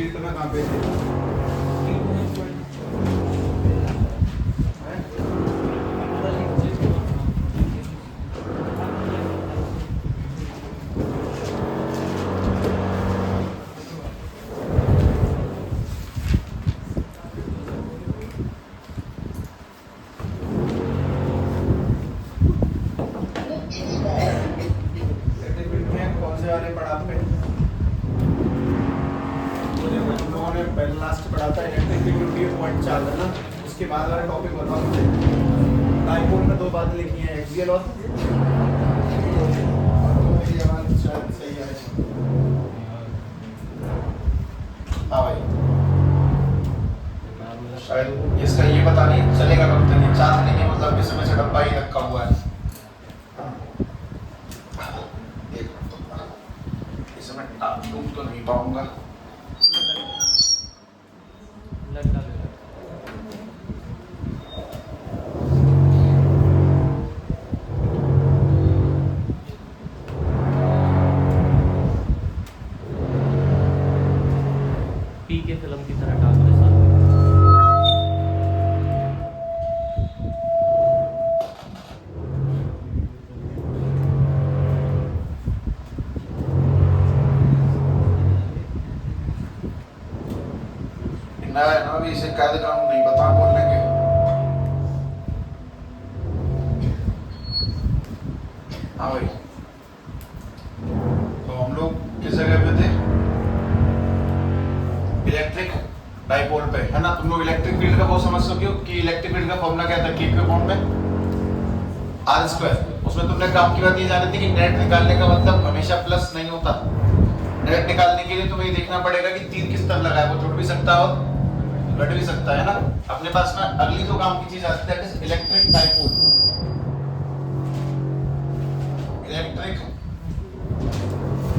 Seat तो मैं कहाँ पे थी? कौन से वाले पढ़ाते हैं? हम लोगों ने पहले लास्ट पढ़ा था इलेक्ट्रिसिटी पॉइंट चार है ना, उसके बाद वाला टॉपिक बताओ मुझे। डाइपोल में दो बातें लिखी हैं, एक्सियल और ये बात शायद सही है। हाँ भाई, शायद इसका ये पता नहीं चलेगा कब तक, ये चार्ज नहीं है, मतलब इस समय से डब्बा ही रखा हुआ है। डूब तो नहीं पाऊंगा। पी के फिल्म की तरह डाल दे साथ। ना भी इसे कार्यक्रम नहीं बता बोलने के। हाँ भाई, तो हम लोग किस जगह पे थे? इलेक्ट्रिक डाइपोल पे, है ना? तुम लोग इलेक्ट्रिक फील्ड का बहुत समझ सके हो कि इलेक्ट्रिक फील्ड का फॉर्मूला क्या था? के फॉर्म में आर स्क्वायर। उसमें तुमने काम की बात ये जानी थी कि नेट निकालने का मतलब हमेशा प्लस नहीं होता। नेट निकालने के लिए तुम्हें ये देखना पड़ेगा कि तीर किस तरफ लगा है, वो जुड़ भी सकता हो घट भी सकता है ना। अपने पास में अगली जो काम की चीज आती है इलेक्ट्रिक डाइपोल। इलेक्ट्रिक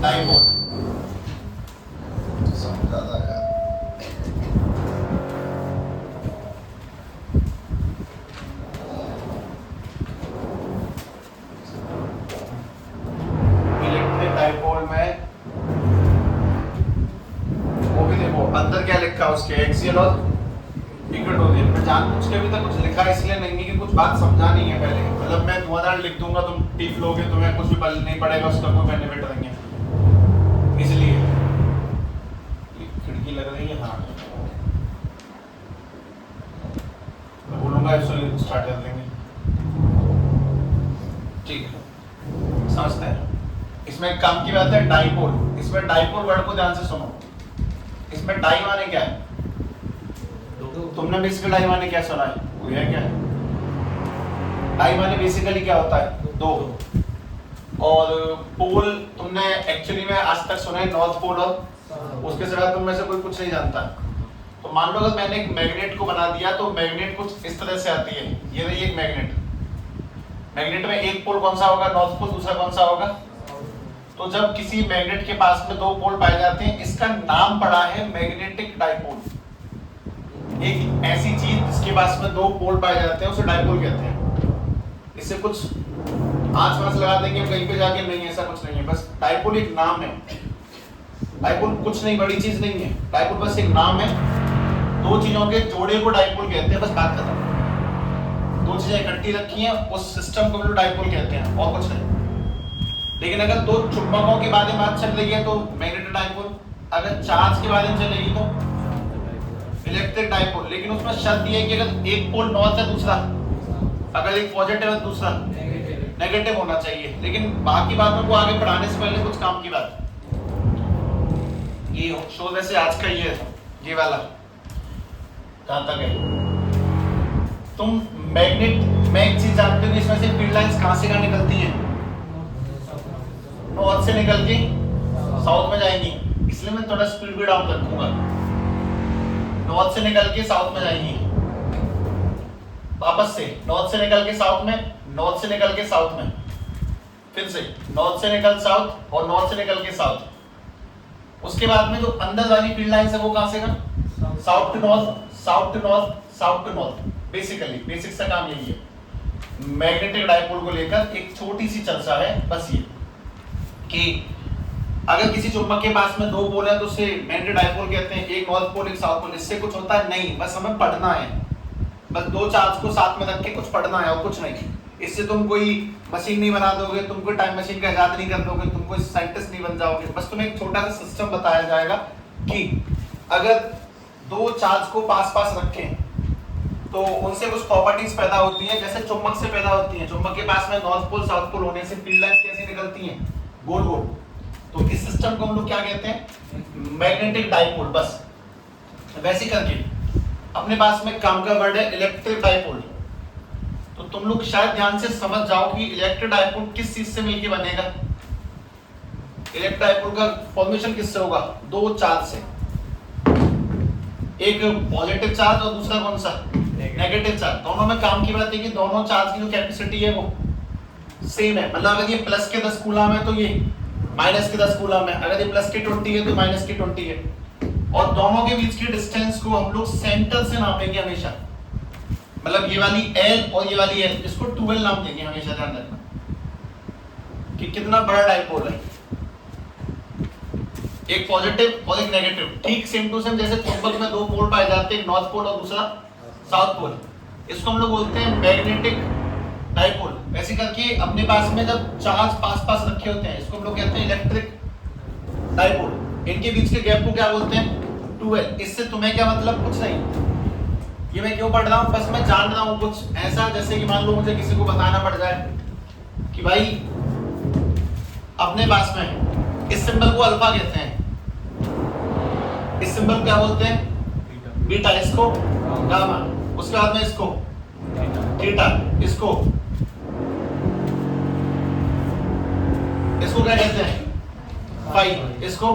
डाइपोल समझा था यार। इलेक्ट्रिक डाइपोल में वो भी देखो अंदर क्या लिखा है उसके, एक्सियल और इक्वेटोरियल। मैं जानबूझ के अभी तक कुछ लिखा इसलिए नहीं कि कुछ बात समझा नहीं है पहले, मतलब मैं धुआंधार लिख दूंगा, तुम टिक लोगे, तुम्हें कुछ भी नहीं पड़ेगा, उसका कोई बेनिफिट नहीं है। इसलिए खिड़की लग रही है। हाँ, मैं बोलूंगा इसको स्टार्ट कर देंगे, ठीक है? समझते हैं। इसमें एक काम की बात है डाइपोल। इसमें डाइपोल वर्ड को ध्यान से सुनो। इसमें डाई माने क्या है? तुमने भी इसके डाई माने क्या सुना है? वो है क्या? डाई माने बेसिकली क्या होता है? दो। और पोल तुमने एक्चुअली में आज तक सुना है नॉर्थ पोल, और उसके सिवा तुम में से कोई कुछ नहीं जानता। तो मान लो अगर मैंने एक मैग्नेट को बना दिया तो मैग्नेट कुछ इस तरह से आती है। ये रही एक मैग्नेट। मैग्नेट में एक पोल कौन सा होगा? North pole. दूसरा कौन सा होगा? तो जब किसी मैग्नेट के पास में दो पोल पाए जाते हैं, इसका नाम पड़ा है मैग्नेटिक डाइपोल। एक ऐसी चीज जिसके पास में दो पोल पाए जाते हैं उसे डाइपोल कहते हैं। इससे कुछ आंच वांच लगा देंगे कहीं पे जाके, नहीं, ऐसा कुछ नहीं है। बस डाइपोल एक नाम है। डाइपोल कुछ नहीं, बड़ी चीज नहीं है। डाइपोल बस एक नाम है। दो चीजों के जोड़े को डाइपोल कहते हैं, बस बात खत्म। दो चीजें इकट्ठी रखी हैं, उस सिस्टम को भी डाइपोल कहते हैं, और कुछ नहीं। लेकिन अगर दो चुंबकों के बारे में बात चल रही है तो मैग्नेटिक डाइपोल, अगर चार्ज के बारे में चलेगी तो इलेक्ट्रिक डाइपोल। लेकिन उसमें शर्त ये है कि अगर एक पोल नॉर्थ है, दूसरा अगर एक पॉजिटिव है दूसरा नेगेटिव होना चाहिए। लेकिन बाकी बातों को आगे बढ़ाने से पहले कुछ काम की बात। ये शो वैसे आज का ये वाला कहां तक है? तुम मैग्नेट में एक चीज जानते हो, इसमें से फील्ड लाइंस कहां से कहां निकलती हैं? नॉर्थ से निकल के साउथ में जाएंगी, इसलिए मैं थोड़ा स्पीड भी डाउन रखूंगा। नॉर्थ से निकल के साउथ में जाएंगी, वापस से नॉर्थ से निकल के साउथ में, नॉर्थ से निकल के साउथ में, फिर से नॉर्थ से निकल साउथ और नॉर्थ से निकल के साउथ। उसके बाद में जो अंदर वाली फील्ड लाइन है वो कहां से का? South to north, south to north, south to north. Basically basic सा काम यही है। मैग्नेटिक डाइपोल को लेकर एक छोटी सी चर्चा है बस ये कि अगर किसी चुंबक के पास में दो पोल है तो उसे मैग्नेटिक डाइपोल कहते हैं, एक नॉर्थ पोल एक साउथ पोल। इससे कुछ होता है नहीं, बस हमें पढ़ना है, बस दो चार्ज को साथ में रख के कुछ पढ़ना है और कुछ नहीं। इससे तुम कोई मशीन नहीं बना दोगे, तुम कोई टाइम मशीन का इजाद नहीं कर दोगे, तुम कोई साइंटिस्ट नहीं बन जाओगे। बस तुम्हें एक छोटा सा सिस्टम बताया जाएगा कि अगर दो चार्ज को पास पास रखें तो उनसे कुछ प्रॉपर्टीज पैदा होती हैं, जैसे चुंबक से पैदा होती हैं। चुंबक के पास में नॉर्थ पोल साउथ पोल होने से फील्ड लाइंस कैसी निकलती हैं, गोल गोल। तो इस सिस्टम को हम लोग क्या कहते हैं, मैग्नेटिक डाइपोल। बस वैसे करके अपने पास में काम का वर्ड है इलेक्ट्रिक डाइपोल। तो तुम लोग शायद ध्यान से समझ जाओ कि इलेक्ट्रिक डाइपोल किस चीज से मिलकर बनेगा। इलेक्ट्रिक डाइपोल का फॉर्मेशन किससे होगा, दो चार्ज से, एक पॉजिटिव चार्ज और दूसरा कौन सा, नेगेटिव चार्ज। दोनों में काम की बात है कि दोनों चार्ज की जो कैपेसिटी है वो सेम है। मतलब अगर ये प्लस के 10 कूलम है तो ये माइनस के 10 कूलम है, अगर ये प्लस के 20 है तो माइनस के 20 है। और दोनों के बीच की डिस्टेंस को हम लोग सेंटर से नापेंगे हमेशा। मतलब ये वाली L और ये वाली L, इसको 12 नाम देंगे हमेशा, ध्यान रखना कि कितना बड़ा डाइपोल है, एक पॉजिटिव और एक नेगेटिव। ठीक सेम टू सेम जैसे चुंबक में दो पोल पाए जाते हैं, एक नॉर्थ पोल और दूसरा साउथ पोल। इसको हम लोग बोलते हैं मैग्नेटिक डाइपोल। वैसे करके अपने पास में जब चार्ज पास पास रखे होते हैं इसको हम लोग कहते हैं इलेक्ट्रिक डाइपोल। इनके बीच के गैप को क्या बोलते हैं, 12। इससे तुम्हें क्या मतलब, कुछ नहीं। ये मैं क्यों पढ़ रहा हूँ, बस मैं जान रहा हूँ कुछ ऐसा, जैसे कि मान लो मुझे किसी को बताना पड़ जाए कि भाई अपने पास में इस सिंबल को अल्फा कहते हैं, इस सिंबल क्या बोलते हैं, बीटा, इसको गामा, उसके बाद में इसको थीटा, इसको क्या कहते हैं, पाई, इसको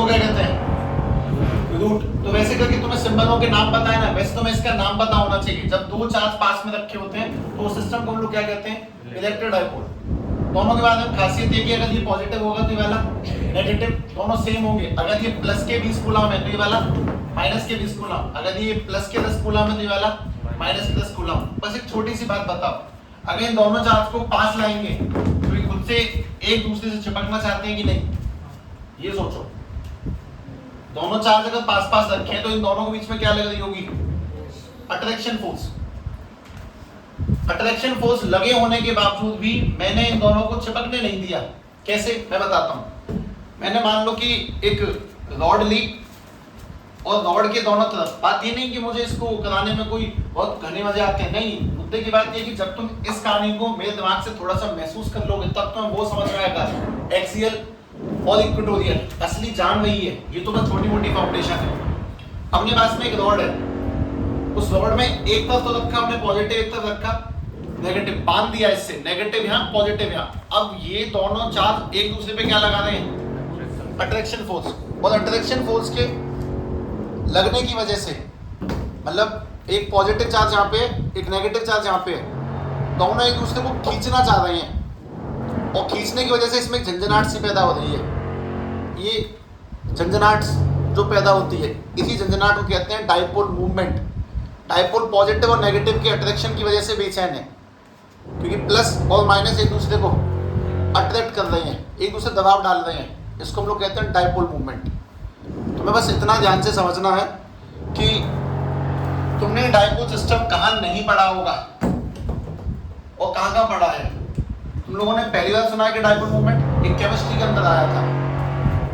क्या कहते हैं, रूट। तो वैसे करके तुम्हें सिंबलों के नाम पता है ना, वैसे तुम्हें इसका नाम पता होना चाहिए। जब दो चार्ज पास में रखे होते हैं तो उस सिस्टम को हम लोग क्या कहते हैं, इलेक्ट्रिक डाइपोल। दोनों के बाद में खासियत ये कि अगर ये पॉजिटिव होगा तो ये वाला नेगेटिव, दोनों सेम होंगे। अगर ये प्लस के 20 कूलम है तो ये वाला माइनस के 20 कूलम, अगर ये प्लस के 10 कूलम है तो ये वाला माइनस के 10 कूलम। बस एक छोटी सी बात बताओ, अगर इन दोनों चार्ज को पास लाएंगे तो ये खुद से एक दूसरे से चिपकना चाहते हैं कि नहीं, ये सोचो। दोनों चार्ज अगर पास पास रखे हैं तो इन दोनों के बीच में क्या लग रही होगी, अट्रैक्शन फोर्स। अट्रैक्शन फोर्स लगे होने के बावजूद भी मैंने इन दोनों को चिपकने नहीं दिया। कैसे, मैं बताता हूं। मैंने मान लो कि एक रॉड ली और रॉड के दोनों तरफ, बात ये नहीं कि मुझे इसको कराने में कोई बहुत घने मजे आते हैं, नहीं। मुद्दे की बात ये कि जब तुम इस कहानी को मेरे दिमाग से थोड़ा सा महसूस कर लोगे तब तुम्हें वो समझ में आएगा, एक्सियल और इक्वेटोरियल, असली जान वही है। ये तो बस छोटी मोटी फाउंडेशन है। अपने पास में एक रॉड है, उस रॉड में एक तरफ तो रखा हमने पॉजिटिव, एक तरफ रखा नेगेटिव, बांध दिया इससे, नेगेटिव यहाँ पॉजिटिव यहाँ। अब ये दोनों चार्ज एक दूसरे पे क्या लगा रहे हैं, अट्रैक्शन फोर्स। और अट्रैक्शन फोर्स के लगने की वजह से, मतलब एक पॉजिटिव चार्ज यहाँ पे, एक नेगेटिव चार्ज यहाँ पे, दोनों एक दूसरे को खींचना चाह रहे हैं और खींचने की वजह से इसमें झंझनाहट सी पैदा हो रही है। ये झंझनाहट जो पैदा होती है, इसी झंझनाहट को कहते हैं डाइपोल मूवमेंट। डाइपोल पॉजिटिव और नेगेटिव के अट्रैक्शन की वजह से बेचैन है, क्योंकि प्लस और माइनस एक दूसरे को अट्रैक्ट कर रहे हैं, एक दूसरे दबाव डाल रहे हैं। इसको हम लोग कहते हैं डाइपोल मूवमेंट। तुम्हें बस इतना ध्यान से समझना है कि तुमने डाइपोल सिस्टम कहाँ नहीं पढ़ा होगा और कहाँ पढ़ा है। तुम लोगों ने पहली बार सुना है कि डाइपोल मूवमेंट एक केमिस्ट्री के अंदर आया था।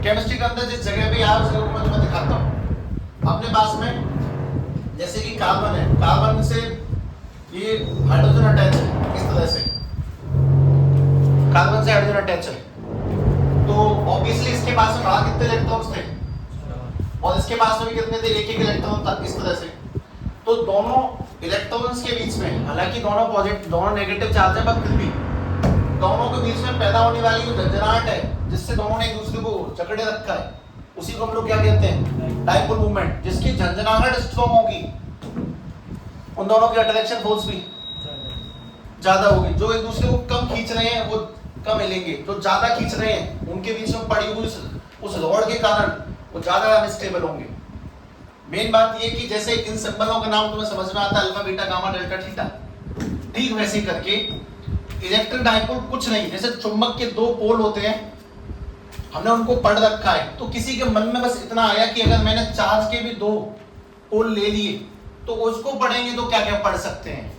केमिस्ट्री के अंदर जिस जगह पे आया उस जगह को मैं तुम्हें दिखाता हूँ। अपने पास में जैसे कि कार्बन है, कार्बन से ये हाइड्रोजन अटैच है, इस तरह से कार्बन से हाइड्रोजन अटैच है, तो ऑब्वियसली इसके पास में वहां कितने इलेक्ट्रॉन्स थे और इसके पास में भी कितने थे, एक इलेक्ट्रॉन था, इस तरह से। तो दोनों इलेक्ट्रॉन्स के बीच में, हालांकि दोनों पॉजिटिव दोनों नेगेटिव चार्ज है, पर फिर भी दोनों के बीच में पैदा होने वाली जो झंझनाहट है, जिससे दोनों ने एक दूसरे को जकड़े रखा है, उसी को हम लोग क्या कहते हैं, डाइपोल मूवमेंट। जिसकी झंझनाहट स्ट्रॉन्ग होगी उन दोनों की अट्रैक्शन फोर्स भी ज्यादा होगी। जो एक दूसरे को कम खींच रहे हैं वो कम मिलेंगे, जो ज्यादा खींच रहे हैं उनके बीच में पड़ी हुई उस रॉड के कारण वो ज्यादा अनस्टेबल होंगे। मेन बात ये कि जैसे इन सिंबलों का नाम तुम्हें समझ में आता है, alpha beta gamma delta theta, ठीक वैसे करके इलेक्ट्रिक डाइपोल कुछ नहीं, जैसे चुंबक के दो पोल होते हैं, हमने उनको पढ़ रखा है, तो किसी के मन में बस इतना आया कि अगर मैंने चार्ज के भी दो पोल ले लिए तो उसको पढ़ेंगे तो क्या क्या पढ़ सकते हैं।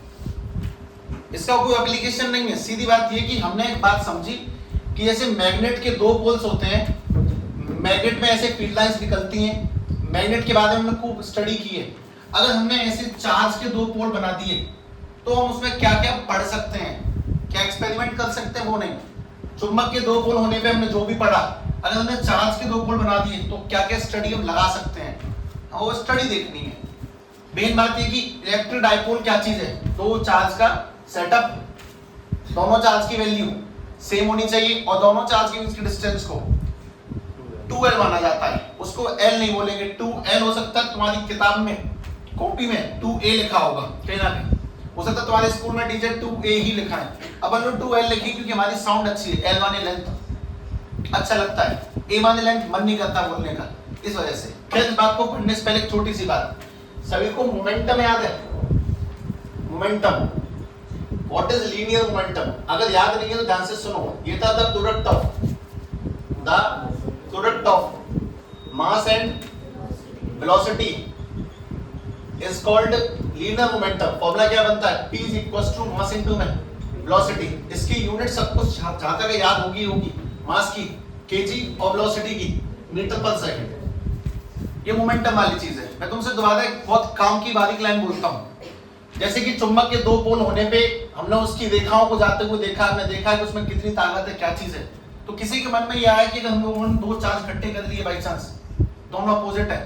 इसका कोई एप्लीकेशन नहीं है। सीधी बात ये कि हमने एक बात समझी कि जैसे मैग्नेट के दो पोल्स होते हैं, मैग्नेट में ऐसे फील्ड लाइंस निकलती हैं, मैग्नेट के बारे में हमने खूब स्टडी की है। अगर हमने ऐसे चार्ज के दो पोल बना दिए तो हम उसमें क्या क्या पढ़ सकते हैं, क्या एक्सपेरिमेंट कर सकते हैं, वो नहीं। चुंबक के दो पोल होने पे हमने जो भी पढ़ा, अगर हमने चार्ज के दो पोल बना दिए तो क्या क्या स्टडी हम लगा सकते हैं, वो स्टडी देखनी है। मेन बात ये कि इलेक्ट्रिक डाइपोल क्या चीज है, दो चार्ज का सेटअप, दोनों चार्ज की वैल्यू सेम होनी चाहिए और दोनों चार्ज के बीच की डिस्टेंस को 2L माना जाता है। उसको L नहीं बोलेंगे, 2L हो सकता है तुम्हारी किताब में, कॉपी में 2A लिखा होगा कहीं ना कहीं, हो सकता है तुम्हारे स्कूल में टीचर 2A ही लिखा है, अपन लोग 2L लिखी क्योंकि हमारी साउंड अच्छी है, L माने लेंथ अच्छा लगता है, A माने लेंथ मन नहीं करता बोलने का, इस वजह से। फिर इस बात को पढ़ने से पहले एक छोटी सी बात, सभी को मोमेंटम याद है? Momentum, what is linear momentum? अगर याद नहीं है तो ध्यान से सुनो। ये था the product of mass and velocity is called linear momentum. Formula क्या बनता है? P is equals to mass into velocity. इसकी यूनिट सब कुछ जहां तक याद होगी, मास की kg और वेलोसिटी की मीटर पर सेकंड। ये मोमेंटम वाली चीज है। मैं तुमसे दोबारा एक बहुत काम की बारीक लाइन बोलता हूँ। जैसे कि चुंबक के दो पोल होने पे हमने उसकी रेखाओं को जाते हुए देखा, हमने देखा कि उसमें कितनी ताकत है, क्या चीज है। तो किसी के मन में ये आया कि अगर हम लोगों ने दो चार्ज इकट्ठे कर लिए बाई चांस, दोनों अपोजिट है,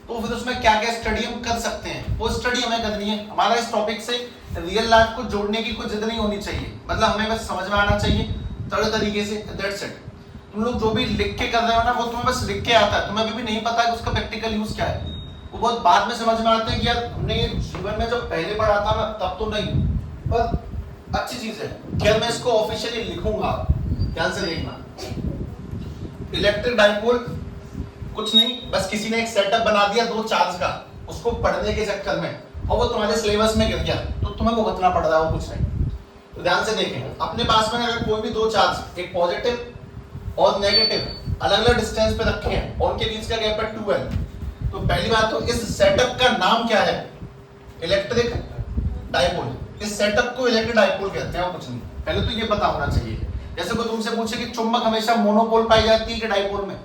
तो फिर उसमें क्या क्या स्टडी हम कर सकते हैं, वो स्टडी हमें करनी है। हमारा इस टॉपिक से रियल लाइफ को जोड़ने की कोई जिद नहीं होनी चाहिए, मतलब हमें बस समझ में आना चाहिए थोड़े तरीके से, दैट्स इट। तुम लोग जो भी लिख के कर रहे हो ना, वो तुम्हें बस लिख के आता है, तुम्हें अभी भी नहीं पता कि उसका प्रैक्टिकल यूज क्या है। वो बहुत बाद में समझ में आते हैं कि यार हमने ये जीवन में जब पहले पढ़ा था ना तब तो नहीं, पर अच्छी चीज है। खैर मैं इसको ऑफिशियली लिखूंगा, ध्यान से देखना। इलेक्ट्रिक डाइपोल कुछ नहीं, बस किसी ने एक सेटअप बना दिया दो चार्ज का, उसको पढ़ने के चक्कर में, और वो तुम्हारे सिलेबस में गिर गया तो तुम्हें भुगतना पड़ रहा है, वो कुछ नहीं। तो ध्यान से देखें, अपने पास में अगर कोई भी दो चार्ज, एक पॉजिटिव और नेगेटिव, अलग अलग डिस्टेंस पे रखे हैं और उनके बीच का गैप है 2L, तो पहली बात तो इस सेटअप का नाम क्या है? Electric dipole. इस सेटअप को इलेक्ट्रिक डाइपोल कहते हैं और कुछ नहीं। पहले तो ये पता होना चाहिए। जैसे कोई तुमसे पूछे कि चुंबक हमेशा मोनोपोल पाई जाती है कि डाइपोल में?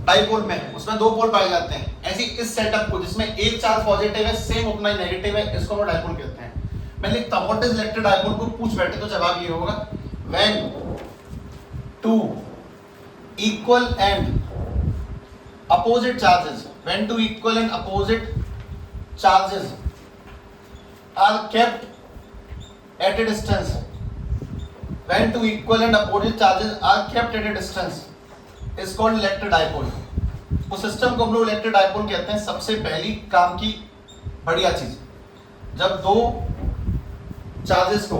डाइपोल में, उसमें दो पोल पाए जाते हैं। ऐसी इस सेटअप को जिसमें एक चार्ज पॉजिटिव है, सेम उतना ही नेगेटिव है, इसको हम डाइपोल कहते हैं। मैं लिखता हूं व्हाट इज इलेक्ट्रिक डाइपोल, को पूछ बैठे तो जवाब ये होगा, when two equal and opposite charges, when two equal and opposite charges are kept at a distance, when two equal and opposite charges are kept at a distance is called electric dipole। उस system को हम लोग electric dipole कहते हैं। सबसे पहली काम की बढ़िया चीज, जब दो चार्जेस को,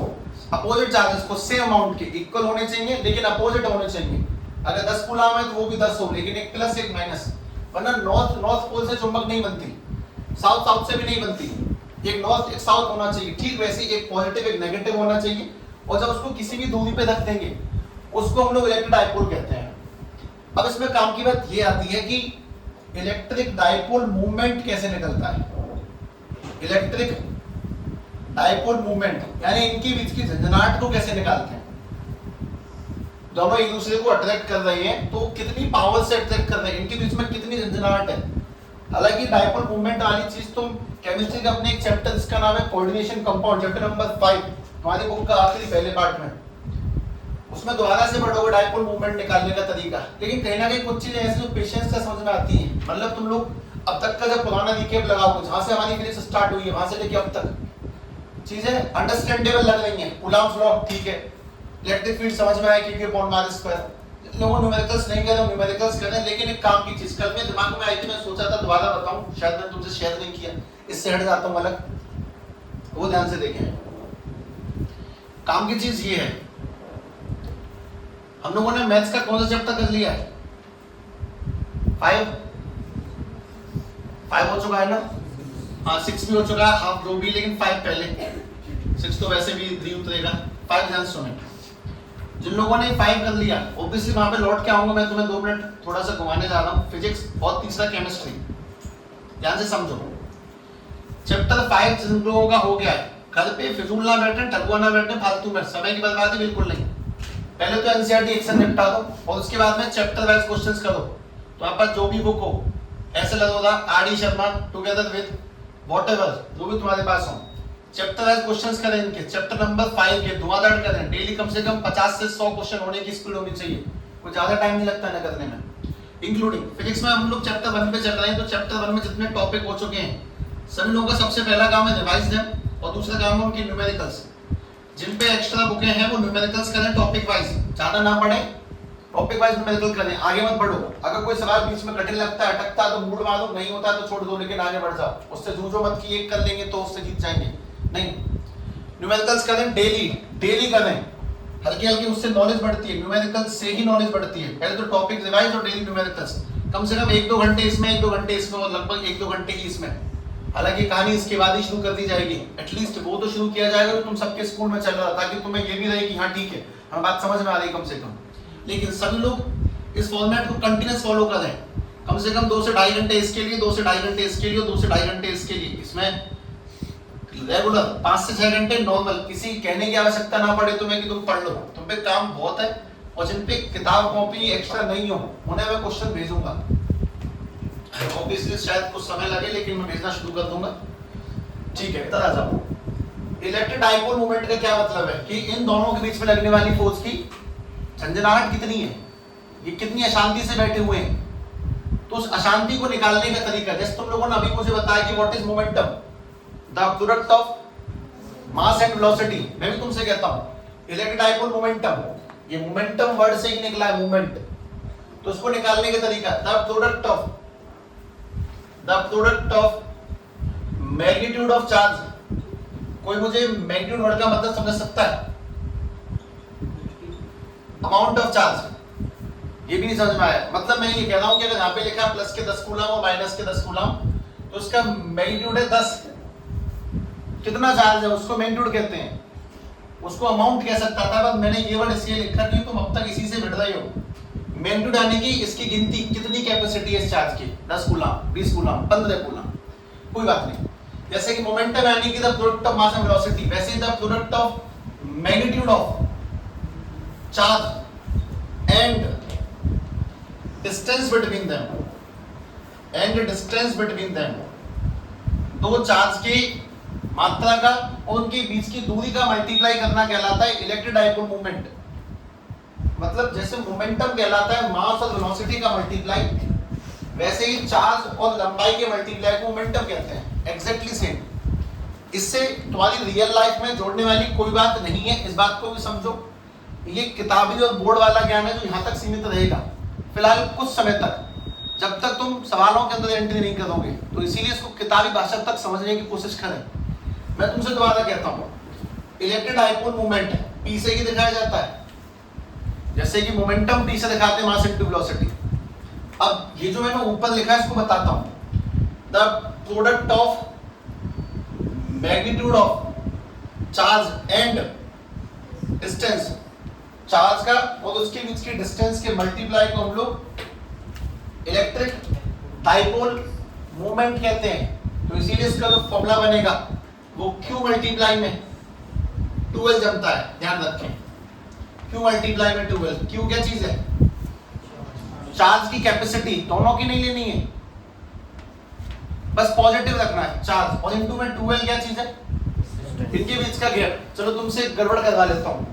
अपोजिट चार्जेस को सेम अमाउंट के इक्वल होने चाहिए लेकिन अपोजिट होने चाहिए। अगर 10 कूलाम है तो वो भी 10 हो, लेकिन एक प्लस एक माइनस, वरना नॉर्थ पोल से चुंबक नहीं बनती, साउथ से भी नहीं बनती। एक नॉर्थ एक साउथ होना चाहिए, ठीक वैसे एक पॉजिटिव एक नेगेटिव होना चाहिए। और जब उसको किसी भी दूरी पे रख देंगे उसको हम लोग इलेक्ट्रिक डाइपोल कहते हैं। अब इसमें काम की बात ये आती है कि इलेक्ट्रिक डाइपोल मूवमेंट कैसे निकलता है। इलेक्ट्रिक डाइपोल मूवमेंट यानी इनके बीच की झंझनाहट को कैसे निकालते हैं। दोनों एक दूसरे को अट्रैक्ट कर रहे हैं तो कितनी पावर से अट्रैक्ट कर रहे हैं, इनके बीच में कितनी झंझनाहट है। हालांकि डाइपोल मूवमेंट वाली चीज तुम केमिस्ट्री का अपने एक चैप्टर जिसका नाम है कोऑर्डिनेशन कंपाउंड, चैप्टर नंबर 5 तुम्हारी बुक का आखिरी पहले पार्ट में, उसमें दोबारा से पढ़ोगे डाइपोल मूवमेंट निकालने का तरीका। लेकिन कहीं ना कहीं कुछ चीजें ऐसी जो पेशेंस से समझ में आती है, मतलब तुम लोग अब तक का जब पुराना रिकैप लगाओगे, जहां से हमारी फिजिक्स स्टार्ट हुई है वहां से लेके अब तक चीजें अंडरस्टैंडेबल लग रही हैं। कूलम्ब्स लॉ ठीक है, इलेक्ट्रिक फील्ड समझ में आया क्योंकि अपॉन आर स्क्वायर। लोगों न्यूमेरिकल्स नहीं कर रहे, न्यूमेरिकल्स कर रहे हैं, लेकिन एक काम की चीज कल मेरे दिमाग में आई थी, मैं सोचा था दोबारा बताऊं, शायद मैंने तुमसे शेयर नहीं किया, इससे हट जाता हूं अलग, वो ध्यान से देखें। काम की चीज ये है, हम लोगों ने मैथ्स का कौन सा चैप्टर कर लिया है? 5 हो चुका है ना? हाँ 6 भी हो चुका है, हाफ जो भी, लेकिन 5 पहले। 6 तो वैसे भी 3 उतरेगा। 5 ध्यान से सुने। जिन लोगों ने 5 कर लिया ऑब्वियसली वहां पे लौट के आऊंगा मैं, तुम्हें 2 मिनट थोड़ा सा घुमाने जा रहा हूँ, फिजिक्स और तीसरा केमिस्ट्री। ध्यान से समझो। चैप्टर 5 जिन लोगों का हो गया है, घर पे फिजूल ना बैठे, ठगुआ ना बैठे, फालतू में समय की बर्बादी बिल्कुल नहीं। पहले तो एनसीईआरटी एक से निपटा दो और उसके बाद में चैप्टर वाइज क्वेश्चंस करो। तो आप पास जो भी बुक हो, ऐसे लगोगा R D Sharma together with whatever जो भी तुम्हारे पास हो, चैप्टर वाइज क्वेश्चंस करें इनके। चैप्टर नंबर 5 के धुआंधार करें। डेली कम से कम 50 से 100 क्वेश्चन होने की स्पीड होनी चाहिए। कोई ज्यादा टाइम नहीं लगता है करने में। इंक्लूडिंग फिजिक्स में हम लोग चैप्टर 1 पे चल रहे हैं, तो चैप्टर 1 में जितने टॉपिक हो चुके हैं सभी लोगों का सबसे पहला काम है रिवाइज देम और दूसरा काम है उनकी न्यूमेरिकल्स। जिन पे एक्स्ट्रा बुकें हैं वो न्यूमेरिकल्स करें टॉपिक वाइज, ज्यादा ना पढ़े, टॉपिक वाइज न्यूमेरिकल करें, आगे मत बढ़ो। अगर कोई सवाल बीच में कठिन लगता है, अटकता है तो मूड मारो, नहीं होता तो छोड़ दो, लेकिन आगे बढ़ जाओ। उससे जूझो मत कि एक कर लेंगे तो उससे जीत जाएंगे, नहीं। न्यूमेरिकल्स करें डेली करें, हल्की हल्की उससे नॉलेज बढ़ती है, न्यूमेरिकल्स से ही नॉलेज बढ़ती है। पहले तो टॉपिक रिवाइज और डेली न्यूमेरिकल्स, कम से कम 1-2 घंटे इसमें, 1-2 घंटे इसमें और लगभग 1-2 घंटे ही इसमें। हालांकि कहानी इसके बाद ही शुरू कर दी जाएगी, एटलीस्ट वो तो शुरू किया जाएगा तो तुम सबके स्कूल में चल रहा, ताकि तुम्हें ये भी रहे कि हाँ ठीक है हमें बात समझ में आ रही कम से कम। लेकिन सभी लोग इस फॉर्मेट को कंटिन्यूस फॉलो करें, कम से कम 2 से 2.5 घंटे इसके लिए, 2 से 2.5 घंटे इसके लिए, 2 से 2.5 घंटे इसके लिए। इसमें रेगुलर 5 से 6 घंटे नॉर्मल, किसी कहने की आवश्यकता ना पड़े तुम्हें कि तुम पढ़ लो, तुम पे काम बहुत है। और जिन पे किताब कॉपी एक्स्ट्रा नहीं हो उन्हें मैं क्वेश्चन भेजूंगा, ऑब्वियसली शायद कुछ समय लगे लेकिन मैं भेजना शुरू कर दूंगा। ठीक है, इधर आ जाओ। इलेक्ट्रिक डाइपोल मोमेंट का क्या मतलब है कि इन दोनों के बीच में लगने वाली फोर्स की झंझनाहट कितनी है, ये कितनी अशांति से बैठे हुए हैं। तो उस अशांति को निकालने का तरीका, जैसे तुम लोगों ने अभी मुझे बताया कि what is momentum, the product of mass and velocity. मैं भी तुमसे कहता हूं इलेक्ट्रिक डाइपोल मोमेंटम, ये मोमेंटम वर्ड से ही निकला है मूवमेंट। तो उसको निकालने का तरीका the product of magnitude of charge. कोई मुझे मैग्नीट्यूड वर्ड का मतलब समझ सकता है? अमाउंट ऑफ चार्ज, ये भी नहीं समझ में आया। मतलब मैं ये कह रहा हूं कि अगर यहाँ पे लिखा है प्लस के 10 कूलम और माइनस के 10 कूलम, तो उसका मैग्नीट्यूड है 10। कितना चार्ज है उसको मैग्नीट्यूड कहते हैं, उसको अमाउंट कह सकता था, बस मैंने ये वर्ड इसलिए लिखा कि तुम अब तक इसी से भिड़ रहे हो। मैग्नीट्यूड यानी कि इसकी गिनती, कितनी कैपेसिटी है इस चार्ज की, 10 कूलम, 20 कूलम, 15 कूलम, कोई बात नहीं। जैसे कि मोमेंटम यानी कि the product of mass and velocity, वैसे ही the product of magnitude of charge and distance between them, दो चार्ज की मात्रा का और उनके बीच की दूरी का मल्टीप्लाई करना कहलाता है इलेक्ट्रिक डाइपोल मोमेंट। मतलब जैसे मोमेंटम कहलाता है मास और वेलोसिटी का मल्टीप्लाई, वैसे ही चार्ज और लंबाई के मल्टीप्लाई को मोमेंटम कहते हैं। Exactly same. इससे तुम्हारी रियल लाइफ में जोड़ने वाली कोई बात नहीं है, इस बात को भी समझो। ये किताबी और बोर्ड वाला ज्ञान है जो यहाँ तक सीमित रहेगा फिलहाल कुछ समय तक, जब तक तुम सवालों के अंदर एंट्री नहीं करोगे। तो इसीलिए इसको किताबी भाषा तक समझने की कोशिश करें। मैं तुमसे दोबारा कहता हूँ, इलेक्ट्रिक डाइपोल मूवमेंट P से ही दिखाया जाता है, जैसे कि मोमेंटम P से दिखाते हैं मास इनटू वेलोसिटी। अब ये जो मैंने ऊपर लिखा है इसको बताता हूँ, the product of magnitude of charge and distance, charge का और उसके बीच की डिस्टेंस के मल्टीप्लाई को हम लोग इलेक्ट्रिक डाइपोल मोमेंट कहते हैं। तो इसीलिए इसका जो फॉर्मूला बनेगा वो Q मल्टीप्लाई में 2L जमता है, ध्यान रखें। Q मल्टीप्लाई में 2L। Q क्या चीज है? चार्ज की कैपेसिटी, दोनों की नहीं लेनी है, बस पॉजिटिव रखना है चार्ज, और इनटू में 2L क्या चीज है? इनके बीच का गैप। चलो तुमसे गड़बड़ करवा लेता हूं।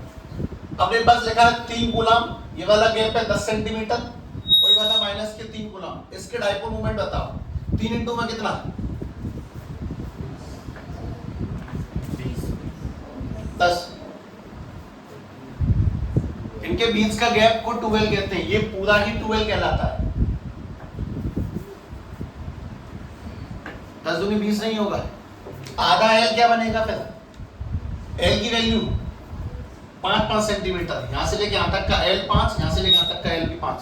अब मेरे पास लिखा है 3 कूलम, ये वाला गैप है 10 सेंटीमीटर, और ये वाला माइनस के 3 कूलम। इसके डाइपोल मोमेंट बताओ। 3 इंटू में कितना? 10। इनके बीच का गैप को 2L कहते हैं, ये पूरा ही 2L कहलाता है। 10 दूनी 20 नहीं होगा, आधा L क्या बनेगा फिर? L की वैल्यू 5 सेंटीमीटर, यहां से लेके यहां तक का L 5, यहां से लेके यहां तक का L भी 5।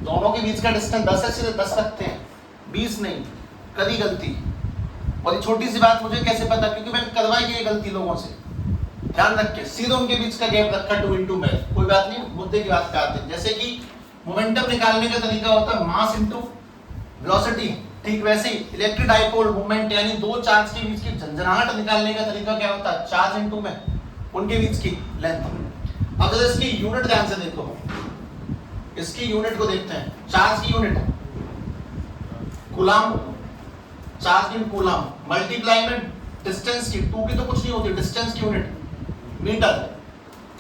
दोनों के बीच का डिस्टेंस 10 है, सिर्फ 10 रखते हैं, 20 नहीं। कभी गलती और ये छोटी सी बात मुझे कैसे पता, क्योंकि मैंने करवाई है ये गलती लोगों से। ध्यान रख के सीधे उनके बीच का गैप रखा 2 into मैथ, कोई बात नहीं, मुद्दे की बात करते हैं। जैसे कि मोमेंटम निकालने का तरीका होता है मास इनटू वेलोसिटी, ठीक वैसे ही इलेक्ट्रिक डाइपोल मूवमेंट यानी दो चार्ज के बीच की झंझनाहट निकालने का तरीका क्या होता है, चार्ज इनटू में उनके बीच की लेंथ। अब जरा इसकी यूनिट ध्यान से देखो, इसकी यूनिट को देखते हैं। चार्ज की unit coulomb, charge in coulomb multiply में डिस्टेंस की, 2 की तो कुछ नहीं होती, डिस्टेंस की यूनिट मीटर।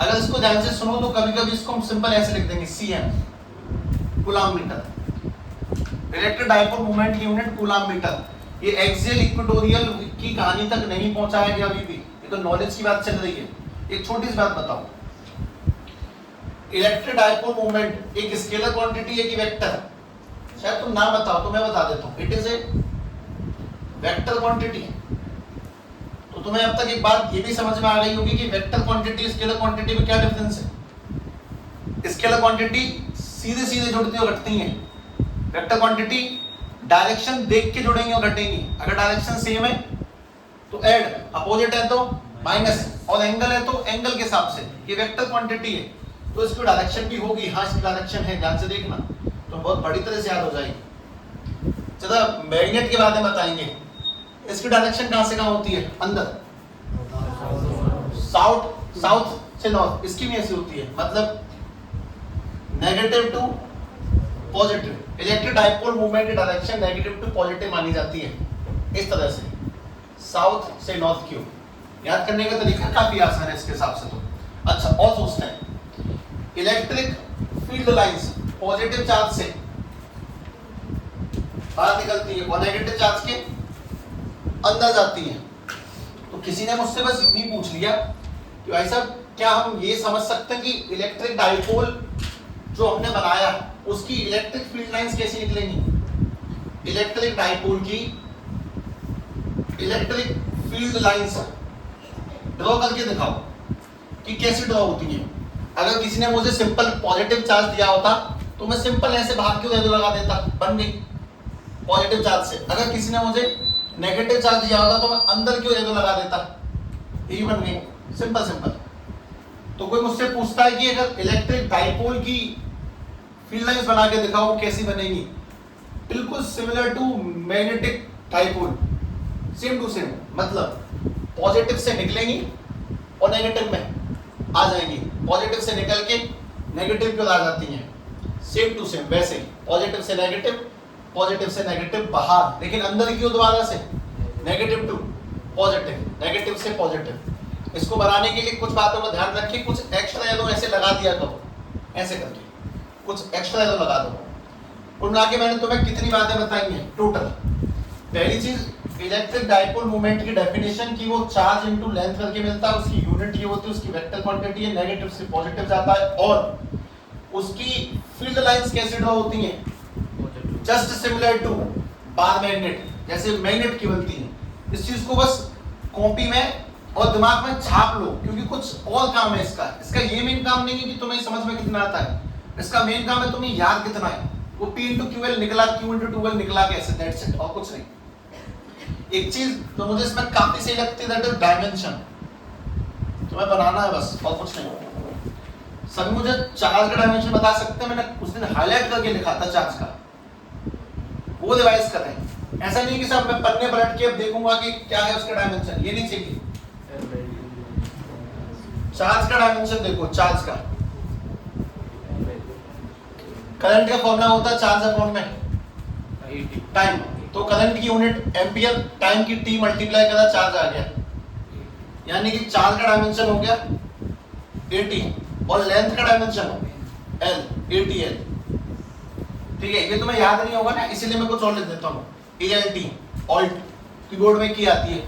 अगर इसको ध्यान से सुनो तो कभी कभी इसको हम सिंपल ऐसे लिख देंगे cm, coulomb metre. Electric dipole movement की यूनिट कूलम मीटर। ये एक्सियल इक्वेटोरियल की कहानी तक नहीं पहुंचा है अभी भी, ये तो नॉलेज की बात चल रही है। एक छोटी सी बात बताओ, इलेक्ट्रिक डाइपोल मूवमेंट एक स्केलर क्वांटिटी है कि वेक्टर? शायद तुम ना बताओ तो मैं बता देता हूं, it is a vector quantity. तो तुम्हें अब तक एक बात ये भी समझ में आ गई होगी कि वेक्टर क्वांटिटी स्केलर क्वांटिटी में क्या डिफरेंस है। स्केलर क्वांटिटी सीधे सीधे जुड़ती और घटती हैं, वेक्टर क्वांटिटी डायरेक्शन देख के जुड़ेंगी और घटेंगी। अगर डायरेक्शन सेम है तो ऐड, अपोजिट है तो माइनस, और एंगल है तो एंगल के हिसाब से। ये वेक्टर क्वांटिटी है तो इसकी डायरेक्शन भी होगी। हाँ इसकी डायरेक्शन है, ध्यान से देखना तो बहुत बड़ी तरह से याद हो जाएगी। चलो मैग्नेट के बारे में बताएंगे, इसकी डायरेक्शन कहां से कहां होती है, अंदर साउथ, साउथ से नॉर्थ। इसकी भी ऐसी होती है, मतलब negative to positive. Electric dipole movement की डायरेक्शन नेगेटिव टू पॉजिटिव मानी जाती है, इस तरह से साउथ से नॉर्थ की। याद करने का तरीका काफी आसान है इसके हिसाब से तो। अच्छा और सोचते हैं, electric field lines positive charge से बाहर निकलती है और नेगेटिव चार्ज के अंदर जाती है। तो किसी ने मुझसे बस यूं ही पूछ लिया कि भाई साहब क्या हम ये समझ सकते हैं कि इलेक्ट्रिक डाइपोल जो हमने बनाया उसकी इलेक्ट्रिक फील्ड लाइंस कैसी निकलेंगी? इलेक्ट्रिक डाइपोल की इलेक्ट्रिक फील्ड लाइंस ड्रॉ करके दिखाओ कि कैसे ड्रॉ होती है। अगर किसी ने मुझे सिंपल पॉजिटिव चार्ज दिया होता तो मैं सिंपल ऐसे भाग के एरो लगा देता, बन गई पॉजिटिव चार्ज से। अगर किसी ने मुझे नेगेटिव चार्ज दिया होता तो मैं अंदर क्यों एरो लगा देता, यही बन गई, सिंपल सिंपल। तो कोई मुझसे पूछता है कि अगर इलेक्ट्रिक डाइपोल की फील्ड लाइंस बना के दिखाओ कैसी बनेगी, बिल्कुल similar to magnetic dipole, same to same, मतलब पॉजिटिव से निकलेंगी और नेगेटिव में आ जाएंगी, पॉजिटिव से निकल के नेगेटिव की ओर आ जाती हैं, सेम टू सेम वैसे ही। पॉजिटिव से नेगेटिव, पॉजिटिव से नेगेटिव बाहर, लेकिन अंदर की ओर दोबारा से नेगेटिव टू पॉजिटिव, नेगेटिव से पॉजिटिव। इसको बनाने के लिए कुछ बातों का ध्यान रखिए, कुछ एक्स्ट्रा एरो ऐसे लगा दिया करो, ऐसे करके कुछ एक्स्ट्रा एरो लगा दो। कुल मिला के मैंने तुम्हें कितनी बातें बताई हैं टोटल। पहली चीज, इलेक्ट्रिक डाइपोल मूवमेंट की डेफिनेशन की वो चार्ज इनटू लेंथ करके मिलता है, उसकी यूनिट ये होती है, उसकी वेक्टर क्वांटिटी है, नेगेटिव से पॉजिटिव जाता है। और उसकी फील्ड लाइंस कैसे ड्रॉ होती हैं, just similar to bar magnet, जैसे मैग्नेट की बनती है। इस चीज को बस कॉपी में और दिमाग में छाप लो, क्योंकि कुछ और काम है इसका। इसका ये मेन काम नहीं है कि तुम्हें समझ में कितना आता है, इसका मेन काम है तुम्हें याद कितना है। वो P into QL निकला, Q into 2L निकला कैसे, दैट्स इट, और कुछ नहीं। एक चीज तो मुझे इसमें काफी सही लगती है, दैट इज डायमेंशन। तुम्हें बनाना है बस, और कुछ नहीं। सभी मुझे चार्ज का डायमेंशन बता सकते हैं, मैंने उस दिन हाईलाइट करके लिखा था चार्ज का, वो रिवाइज करें। ऐसा नहीं कि साहब मैं पन्ने पलट के अब देखूंगा कि क्या है उसका डायमेंशन, ये नहीं चाहिए। चार्ज का डायमेंशन देखो, चार्ज का करंट का फॉर्मूला होता है चार्ज अपॉन में टाइम। तो करंट की यूनिट एम्पियर, टाइम की टी मल्टीप्लाई करा, चार्ज आ गया। यानी कि चार्ज का डायमेंशन हो गया 80 और लेंथ का डायमेंशन हो गया L, 80L। ठीक है, ये तुम्हें याद नहीं होगा ना, इसीलिए मैं कुछ और लिख देता हूँ। ALT, ऑल्ट कीबोर्ड में की आती है,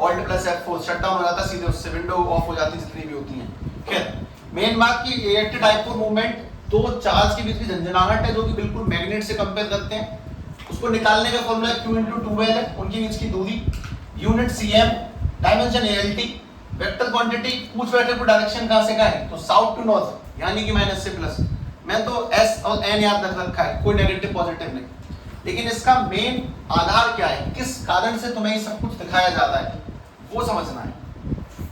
alt plus F4, shut down हो जाता है सीधे, उससे विंडो ऑफ हो जाती है जितनी भी होती हैं। खैर मेन बात की इलेक्ट्रिक डाइपोल मूवमेंट दो चार्ज के बीच की झंझनाहट है जो कि बिल्कुल मैग्नेट से कंपेयर करते हैं, उसको निकालने का फॉर्मूला Q into 2L है, उनके बीच की दूरी, unit cm, dimension ALT, vector quantity, पूछ बैठे को डायरेक्शन कहां से कहां है, तो साउथ टू नॉर्थ, यानी कि माइनस से प्लस। मैं तो S और N याद रख रखा है, कोई नेगेटिव पॉजिटिव नहीं। लेकिन इसका मेन आधार क्या है, किस कारण से तुम्हें ये सब कुछ दिखाया जाता है, वो समझना है।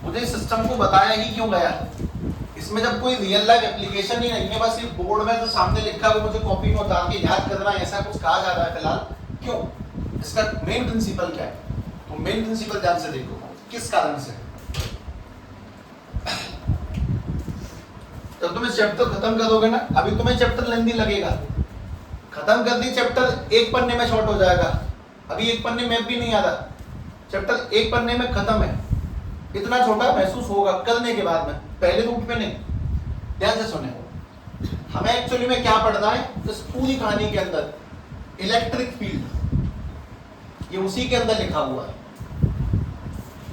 मुझे सिस्टम को बताया ही क्यों गया, इसमें जब कोई रियल लाइफ एप्लीकेशन ही नहीं है, बस ये बोर्ड में जो सामने लिखा है वो मुझे कॉपी में उतार के याद करना है, ऐसा कुछ कहा जा रहा है फिलहाल, क्यों, इसका मेन प्रिंसिपल क्या है, तो मेन प्रिंसिपल ध्यान से देखो किस कारण से। जब तुम इस चैप्टर खत्म करोगे ना, अभी तुम्हें चैप्टर लेंदी लगेगा, खत्म कर दी चैप्टर एक पन्ने में शॉर्ट हो जाएगा, अभी एक पन्ने में भी नहीं आ रहा, चैप्टर एक पन्ने में खत्म है, इतना छोटा महसूस होगा करने के बाद में, पहले रूट में नहीं। ध्यान से सुने, हमें एक्चुअली में क्या पढ़ना है इस पूरी कहानी के अंदर, इलेक्ट्रिक फील्ड, ये उसी के अंदर लिखा हुआ है।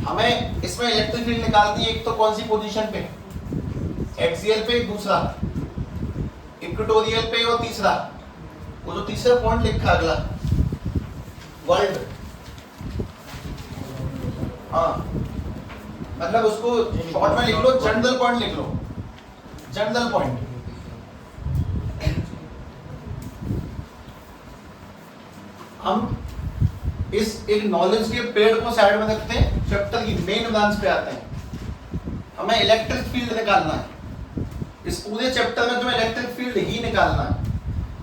हमें इसमें इलेक्ट्रिक फील्ड निकालनी है, एक तो कौन सी पोजीशन पे, एक्सियल पे, दूसरा इक्वेटोरियल पे, और तीसरा वो जो तीसरा पॉइंट लिखा अगला वर्ल्ड, हाँ मतलब उसको शॉर्ट में लिख लो, जनरल पॉइंट लिख लो, जनरल पॉइंट। हम इस एक नॉलेज के पेड़ को साइड में रखते हैं, चैप्टर की मेन ब्रांच पे आते हैं। हमें इलेक्ट्रिक फील्ड निकालना है, इस पूरे चैप्टर में तुम्हें इलेक्ट्रिक फील्ड ही निकालना है।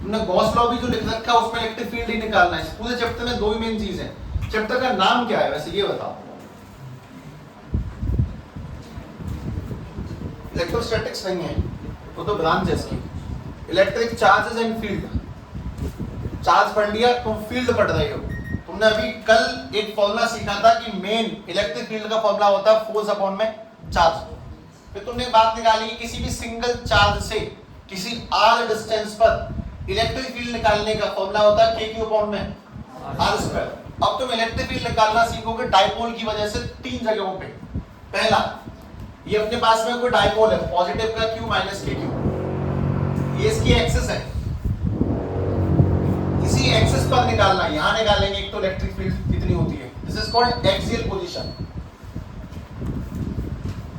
तुमने गॉस लॉ भी जो लिख रखा है उसमें इलेक्ट्रिक फील्ड ही निकालना है। इस पूरे चैप्टर में दो ही मेन चीज है। चैप्टर का नाम क्या है वैसे ये बताओ? इलेक्ट्रोस्टैटिक्स नहीं है, वो तो ब्रांच है इसकी। Electric charges and field. Charge पढ़ लिया, तुम फील्ड पढ़ रहे हो। तुमने अभी कल एक फॉर्मूला सीखा था कि मेन इलेक्ट्रिक फील्ड का फॉर्मूला होता है फोर्स अपॉन में चार्ज। फिर तुमने बात निकाली कि किसी भी सिंगल चार्ज से किसी r डिस्टेंस पर इलेक्ट्रिक फील्ड निकालने का फॉर्मूला होता है k क्यू अपॉन में r स्क्वायर। अब तुम इलेक्ट्रिक फील्ड निकालना सीखोगे डाइपोल की वजह से तीन जगहों पे। पहला, ये अपने पास में कोई डाइपोल है, पॉजिटिव का q माइनस के क्यू, ये इसकी एक्सिस है, इसी एक्सिस पर निकालना। यहां निकालेंगे एक तो इलेक्ट्रिक फील्ड कितनी होती है, this is called axial position.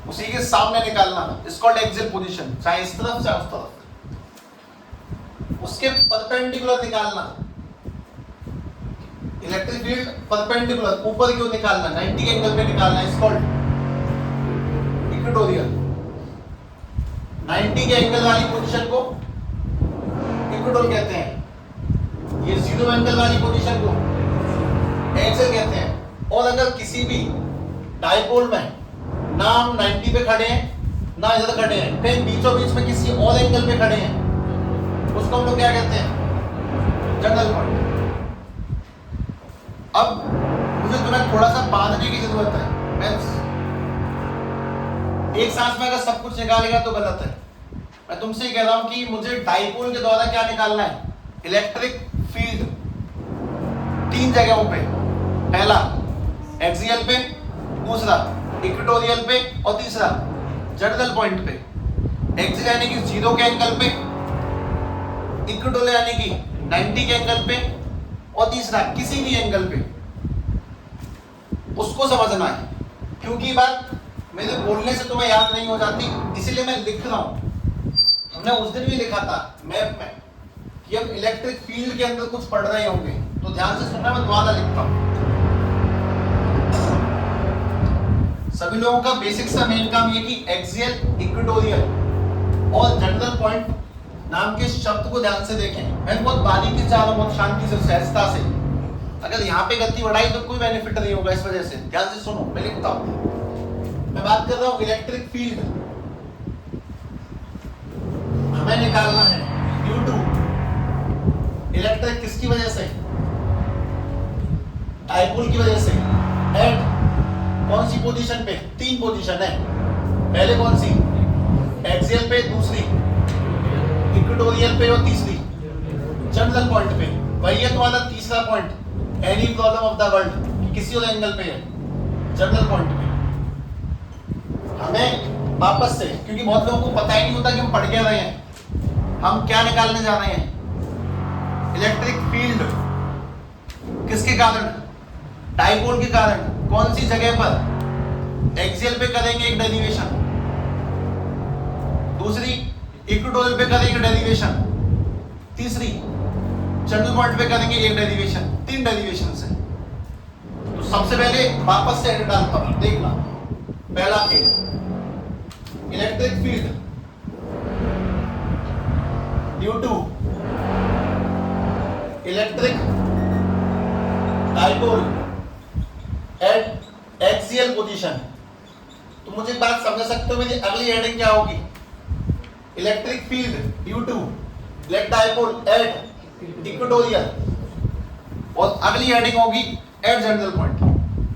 उसी के सामने निकालना, इस कॉल्ड एक्सियल पोजीशन, चाहे इस तरफ चाहे उस तरफ। उसके परपेंडिकुलर निकालना, इलेक्ट्रिक फील्ड परपेंडिकुलर ऊपर की ओर निकालना, 90 के एंगल पे निकालना, इस कॉल्ड इक्वेटोरियल। 90 के एंगल वाली पोजीशन को इक्वेटोरियल कहते हैं, ये 0 एंगल वाली पोजीशन को एक्सियल कहते हैं। और अगर किसी भी डाइपोल में ना हम 90 पे खड़े हैं ना इधर खड़े हैं, कहीं बीचों बीच में किसी और एंगल पे खड़े हैं, उसको हम लोग क्या कहते हैं? General point. अब मुझे तुम्हें थोड़ा सा बांधने की जरूरत है। मैं एक सांस में अगर सब कुछ निकालेगा तो गलत है। मैं तुमसे ही कह रहा हूं कि मुझे डाइपोल के द्वारा क्या निकालना है? इलेक्ट्रिक फील्ड तीन जगहों पे। पहला एक्सियल पे, दूसरा इक्वेटोरियल पे, और तीसरा जनरल पॉइंट पे। एक्सियल यानी कि 0 के एंगल पे, इक्वेटोरियल यानी कि 90 के एंगल पे, और तीसरा किसी भी एंगल पे। उसको समझना है, क्योंकि बात मेरे बोलने से तुम्हें याद नहीं हो जाती, इसीलिए मैं लिख रहा हूं। हमने उस दिन भी लिखा था मैप में कि हम इलेक्ट्रिक फील्ड के अंदर कुछ पढ़ रहे होंगे, तो ध्यान से सुनना, मैं दोबारा लिखता हूं। सभी लोगों का बेसिक सा मेन काम ये कि एक्सियल, इक्वेटोरियल और जनरल पॉइंट नाम के शब्द को ध्यान से देखें। मैं बहुत बारीकी से जा रहा हूं, बहुत शांति से, सहजता से। अगर यहाँ पे गति बढ़ाई तो कोई बेनिफिट नहीं होगा, इस वजह से ध्यान से सुनो। मैं लिखता हूं, मैं बात कर रहा हूं इलेक्ट्रिक फील्ड हमें निकालना है ड्यू टू इलेक्ट्रिक किसकी वजह से? डाइपोल की वजह से। एट कौन सी पोजीशन पे? तीन पोजीशन है। पहले कौन सी? एक्सियल पे, दूसरी इक्वेटोरियल पे, और तीसरी जनरल पॉइंट पे। वही है तुम्हारा तीसरा point, any problem of the world, कि किसी और एंगल पे है, जनरल पॉइंट पे। हमें वापस से, क्योंकि बहुत लोगों को पता ही नहीं होता कि हम पढ़ क्या रहे हैं, हम क्या निकालने जा रहे हैं? इलेक्ट्रिक फील्ड किसके कारण? डाइपोल के कारण। कौन सी जगह पर? एक्सियल पे करेंगे एक डेरिवेशन, दूसरी इक्वेटोरियल पे करेंगे डेरिवेशन, तीसरी जनरल पॉइंट पे करेंगे एक डेरिवेशन, 3 डेरिवेशन है। तो सबसे पहले वापस से डालता हूं, देखना। पहला case electric field due to electric dipole at axial position. तो मुझे एक बात समझ सकते हो, मेरी अगली हेडिंग क्या होगी? Electric field due to electric dipole at equatorial, और अगली हेडिंग होगी एट जनरल पॉइंट।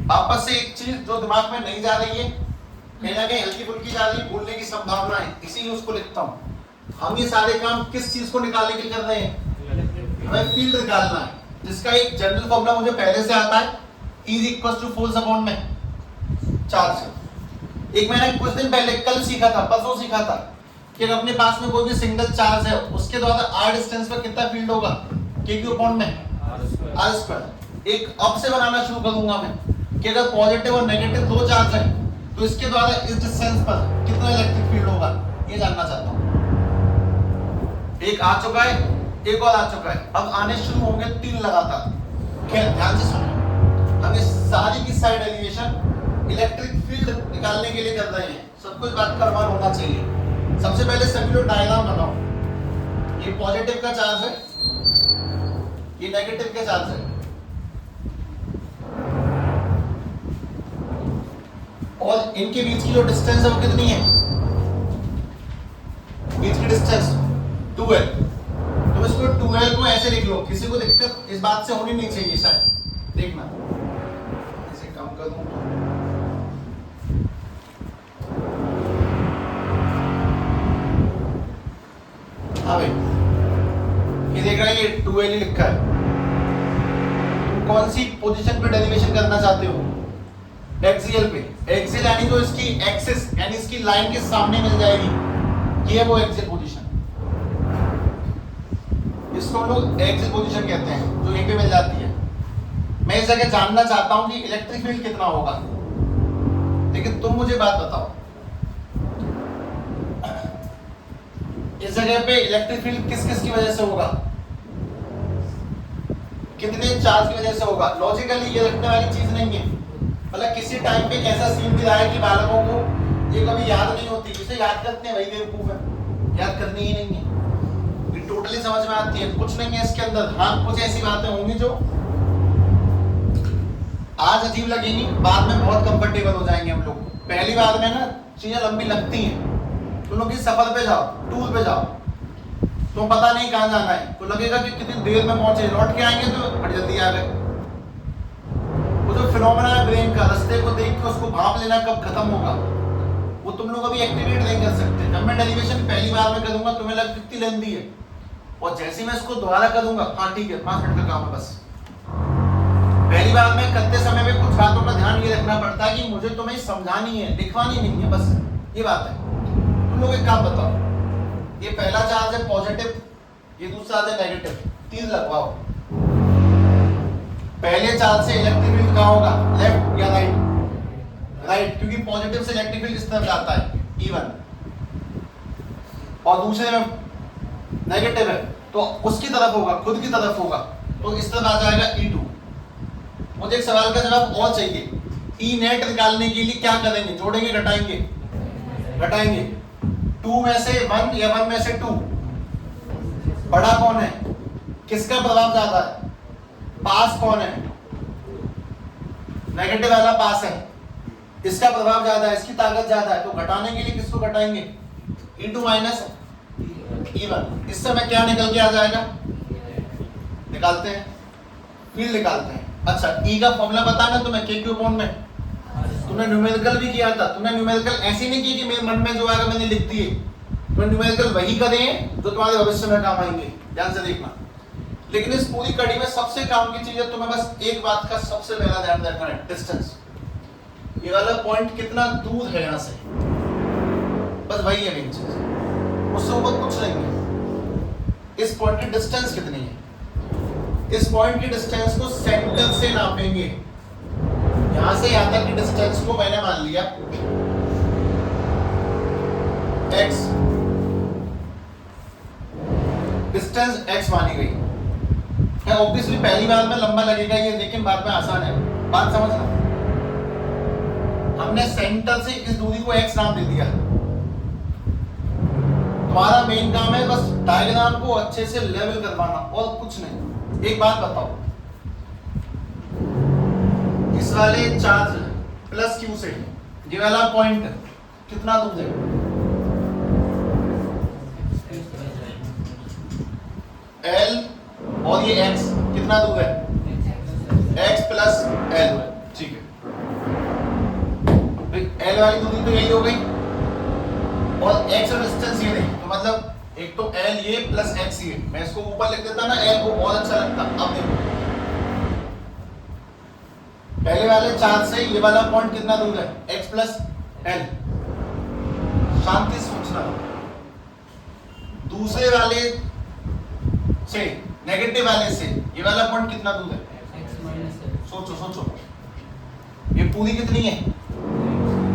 वापस से एक चीज जो दिमाग में नहीं जा रही है, कहीं ना कहीं हल्की फुल्की जा रही है, भूलने की संभावना है, इसीलिए उसको लिखता हूं। हम ये सारे काम किस चीज को निकालने के लिए कर रहे हैं? हमें फील्ड निकालना है, जिसका एक जनरल फॉर्मूला मुझे पहले से आता है, E equal to force upon में चार्ज। एक मैंने कुछ दिन पहले कल सीखा था, परसों सीखा था कि अगर अपने पास में कोई भी सिंगल चार्ज है, उसके द्वारा r डिस्टेंस पर कितना फील्ड होगा? kq अपॉन में r स्क्वायर। एक अब से बनाना शुरू करूंगा मैं कि अगर पॉजिटिव और नेगेटिव दो चार्ज है तो इसके द्वारा इस डिस्टेंस पर कितना इलेक्ट्रिक फील्ड होगा, ये जानना चाहता हूं। एक आ चुका है, एक और आ चुका है, अब आने शुरू होंगे 3 लगातार। खैर ध्यान से सुनो, हम इस सारी की साइड एलिवेशन इलेक्ट्रिक फील्ड निकालने के लिए कर रहे हैं। सब कुछ बात का अनुमान होना चाहिए। सबसे पहले सभी लोग डायग्राम बनाओ। ये पॉजिटिव का चार्ज है, ये नेगेटिव का चार्ज है, और इनके बीच की जो डिस्टेंस है वो कितनी है? बीच की डिस्टेंस 2l। तुम इसको 2l को ऐसे लिख लो, किसी को दिक्कत इस बात से होनी नहीं चाहिए शायद। देखना इसे कम कर दूं तो हाँ भाई, ये देख रहा है, ये 2l ही लिखा है। तुम कौन सी पोजीशन पे डेरिवेशन करना चाहते हो? एक्सियल पे। एक्सियल यानी जो इसकी एक्सिस यानी इसकी लाइन के सामने मिल जाएगी, ये वो एक्सियल पोजीशन। इसको हम लोग एक्सियल पोजीशन कहते हैं, जो यहीं पे मिल जाती है। मैं इस जगह जानना चाहता हूं कि इलेक्ट्रिक फील्ड कितना होगा, लेकिन तुम मुझे बात बताओ, इस जगह पे इलेक्ट्रिक फील्ड किस किस की वजह से होगा? कितने चार्ज की वजह से होगा? लॉजिकली ये रखने वाली चीज नहीं है। मतलब किसी टाइम पे ऐसा सीन भी रहा है कि बालकों को ये कभी याद नहीं होती, जिसे याद करते हैं वही बेवकूफ है, याद करनी ही नहीं है। ये टोटली समझ में आती है, कुछ नहीं है इसके अंदर। हाँ, कुछ ऐसी बातें होंगी जो आज अजीब लगेंगी, बाद में बहुत कंफर्टेबल हो जाएंगे हम लोग। पहली बार में ना चीजें लंबी लगती हैं। तुम लोग इस सफर पे जाओ, टूर पे जाओ, तो पता नहीं कहाँ जाना है, तो लगेगा कि कितनी देर में पहुंचे, लौट के आएंगे तो बड़ी जल्दी आ गए। वो जो फिनोमेना है ब्रेन का, रास्ते को देख के उसको भाप लेना कब खत्म होगा, वो तुम लोग अभी एक्टिवेट नहीं कर सकते। जब मैं डेरिवेशन पहली बार में करूंगा तुम्हें लग कितनी लेंदी है, और जैसे ही मैं इसको दोबारा करूंगा, हाँ ठीक है 5 मिनट का काम है बस। पहली बार में करते समय में कुछ बातों का ध्यान ये रखना पड़ता है कि मुझे तुम्हें समझानी है, लिखवानी नहीं है, बस ये बात है। तुम लोग एक काम बताओ, ये पहला चार्ज है पॉजिटिव, ये दूसरा चार्ज है नेगेटिव, 3 लगवाओ। पहले चार्ज से इलेक्ट्रिक फील्ड कहाँ होगा? लेफ्ट या राइट? राइट, क्योंकि पॉजिटिव से इलेक्ट्रिक फील्ड इस तरफ जाता है E1, और दूसरे में नेगेटिव है तो उसकी तरफ होगा, खुद की तरफ होगा, तो इस तरफ आ जाएगा E2। मुझे एक सवाल का जवाब और चाहिए, E नेट निकालने के लिए क्या करेंगे? जोड़ेंगे, घटाएंगे? घटाएंगे। 2 में से 1 या 1 में से 2, बड़ा कौन है? किसका प्रभाव ज्यादा है? पास कौन है? नेगेटिव वाला पास है, इसका प्रभाव ज्यादा है, इसकी ताकत ज्यादा है, तो घटाने के लिए किसको घटाएंगे? E2 minus E1। इस समय क्या निकल के आ जाएगा? निकालते हैं, फील्ड निकालते हैं। अच्छा, E का फॉर्मूला पता है ना तुम्हें? KQ अपॉन में, तुमने न्यूमेरिकल भी किया था। तुमने न्यूमेरिकल ऐसे नहीं की कि मेरे मन में जो आएगा मैंने लिख दिए, तुमने न्यूमेरिकल वही करे हैं जो तुम्हारे भविष्य में काम आएंगे, ध्यान से देखना। लेकिन इस पूरी कड़ी में सबसे काम की चीज है, तुम्हें बस एक बात का सबसे पहला ध्यान रखना है, डिस्टेंस। ये वाला पॉइंट कितना दूर है यहाँ से, बस वही है मेन चीज, उससे ऊपर कुछ नहीं है। इस पॉइंट की डिस्टेंस कितनी है? इस पॉइंट की डिस्टेंस को सेंटर से नापेंगे, यहां से यहां तक की डिस्टेंस को मैंने मान लिया x, डिस्टेंस x मानी गई। है ऑब्वियसली पहली बार में लंबा लगेगा ये, लेकिन बाद में आसान है। बात समझना, हमने सेंटर से इस दूरी को x नाम दे दिया। तुम्हारा मेन काम है बस डायग्राम को अच्छे से लेवल करवाना और कुछ नहीं। एक बात बताओ, इस वाले चार्ज प्लस q से ये वाला पॉइंट कितना दूर है? L और ये x कितना दूर है? x प्लस L, ठीक है। L वाली दूरी तो यही हो गई और x और डिस्टेंस ये नहीं, तो मतलब एक तो L ये प्लस x ये। मैं इसको ऊपर लिख देता ना, L को बहुत अच्छा लगता। अब देखो पहले वाले चार्ज से ये वाला पॉइंट कितना दूर है? x plus L। शांति से सोचना। दूसरे वाले से नेगेटिव वाले से ये वाला पॉइंट कितना दूर है? सोचो सोचो, ये पूरी कितनी है?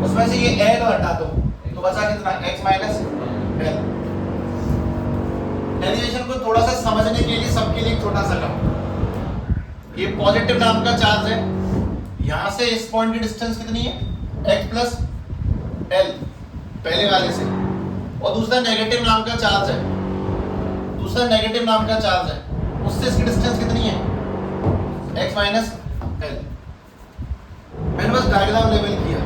उसमें से ये L हटा दो तो बचा कितना? x minus L। डेरिवेशन को थोड़ा सा समझने के लिए सबके लिए एक छोटा सा काम। ये पॉजिटिव नाम का चार्ज है, यहां से इस पॉइंट की डिस्टेंस कितनी है? x प्लस L पहले वाले से। और दूसरा नेगेटिव नाम का चार्ज है, दूसरा नेगेटिव नाम का चार्ज है, उससे इसकी डिस्टेंस कितनी है? x minus L। मैंने बस डायग्राम लेवल किया।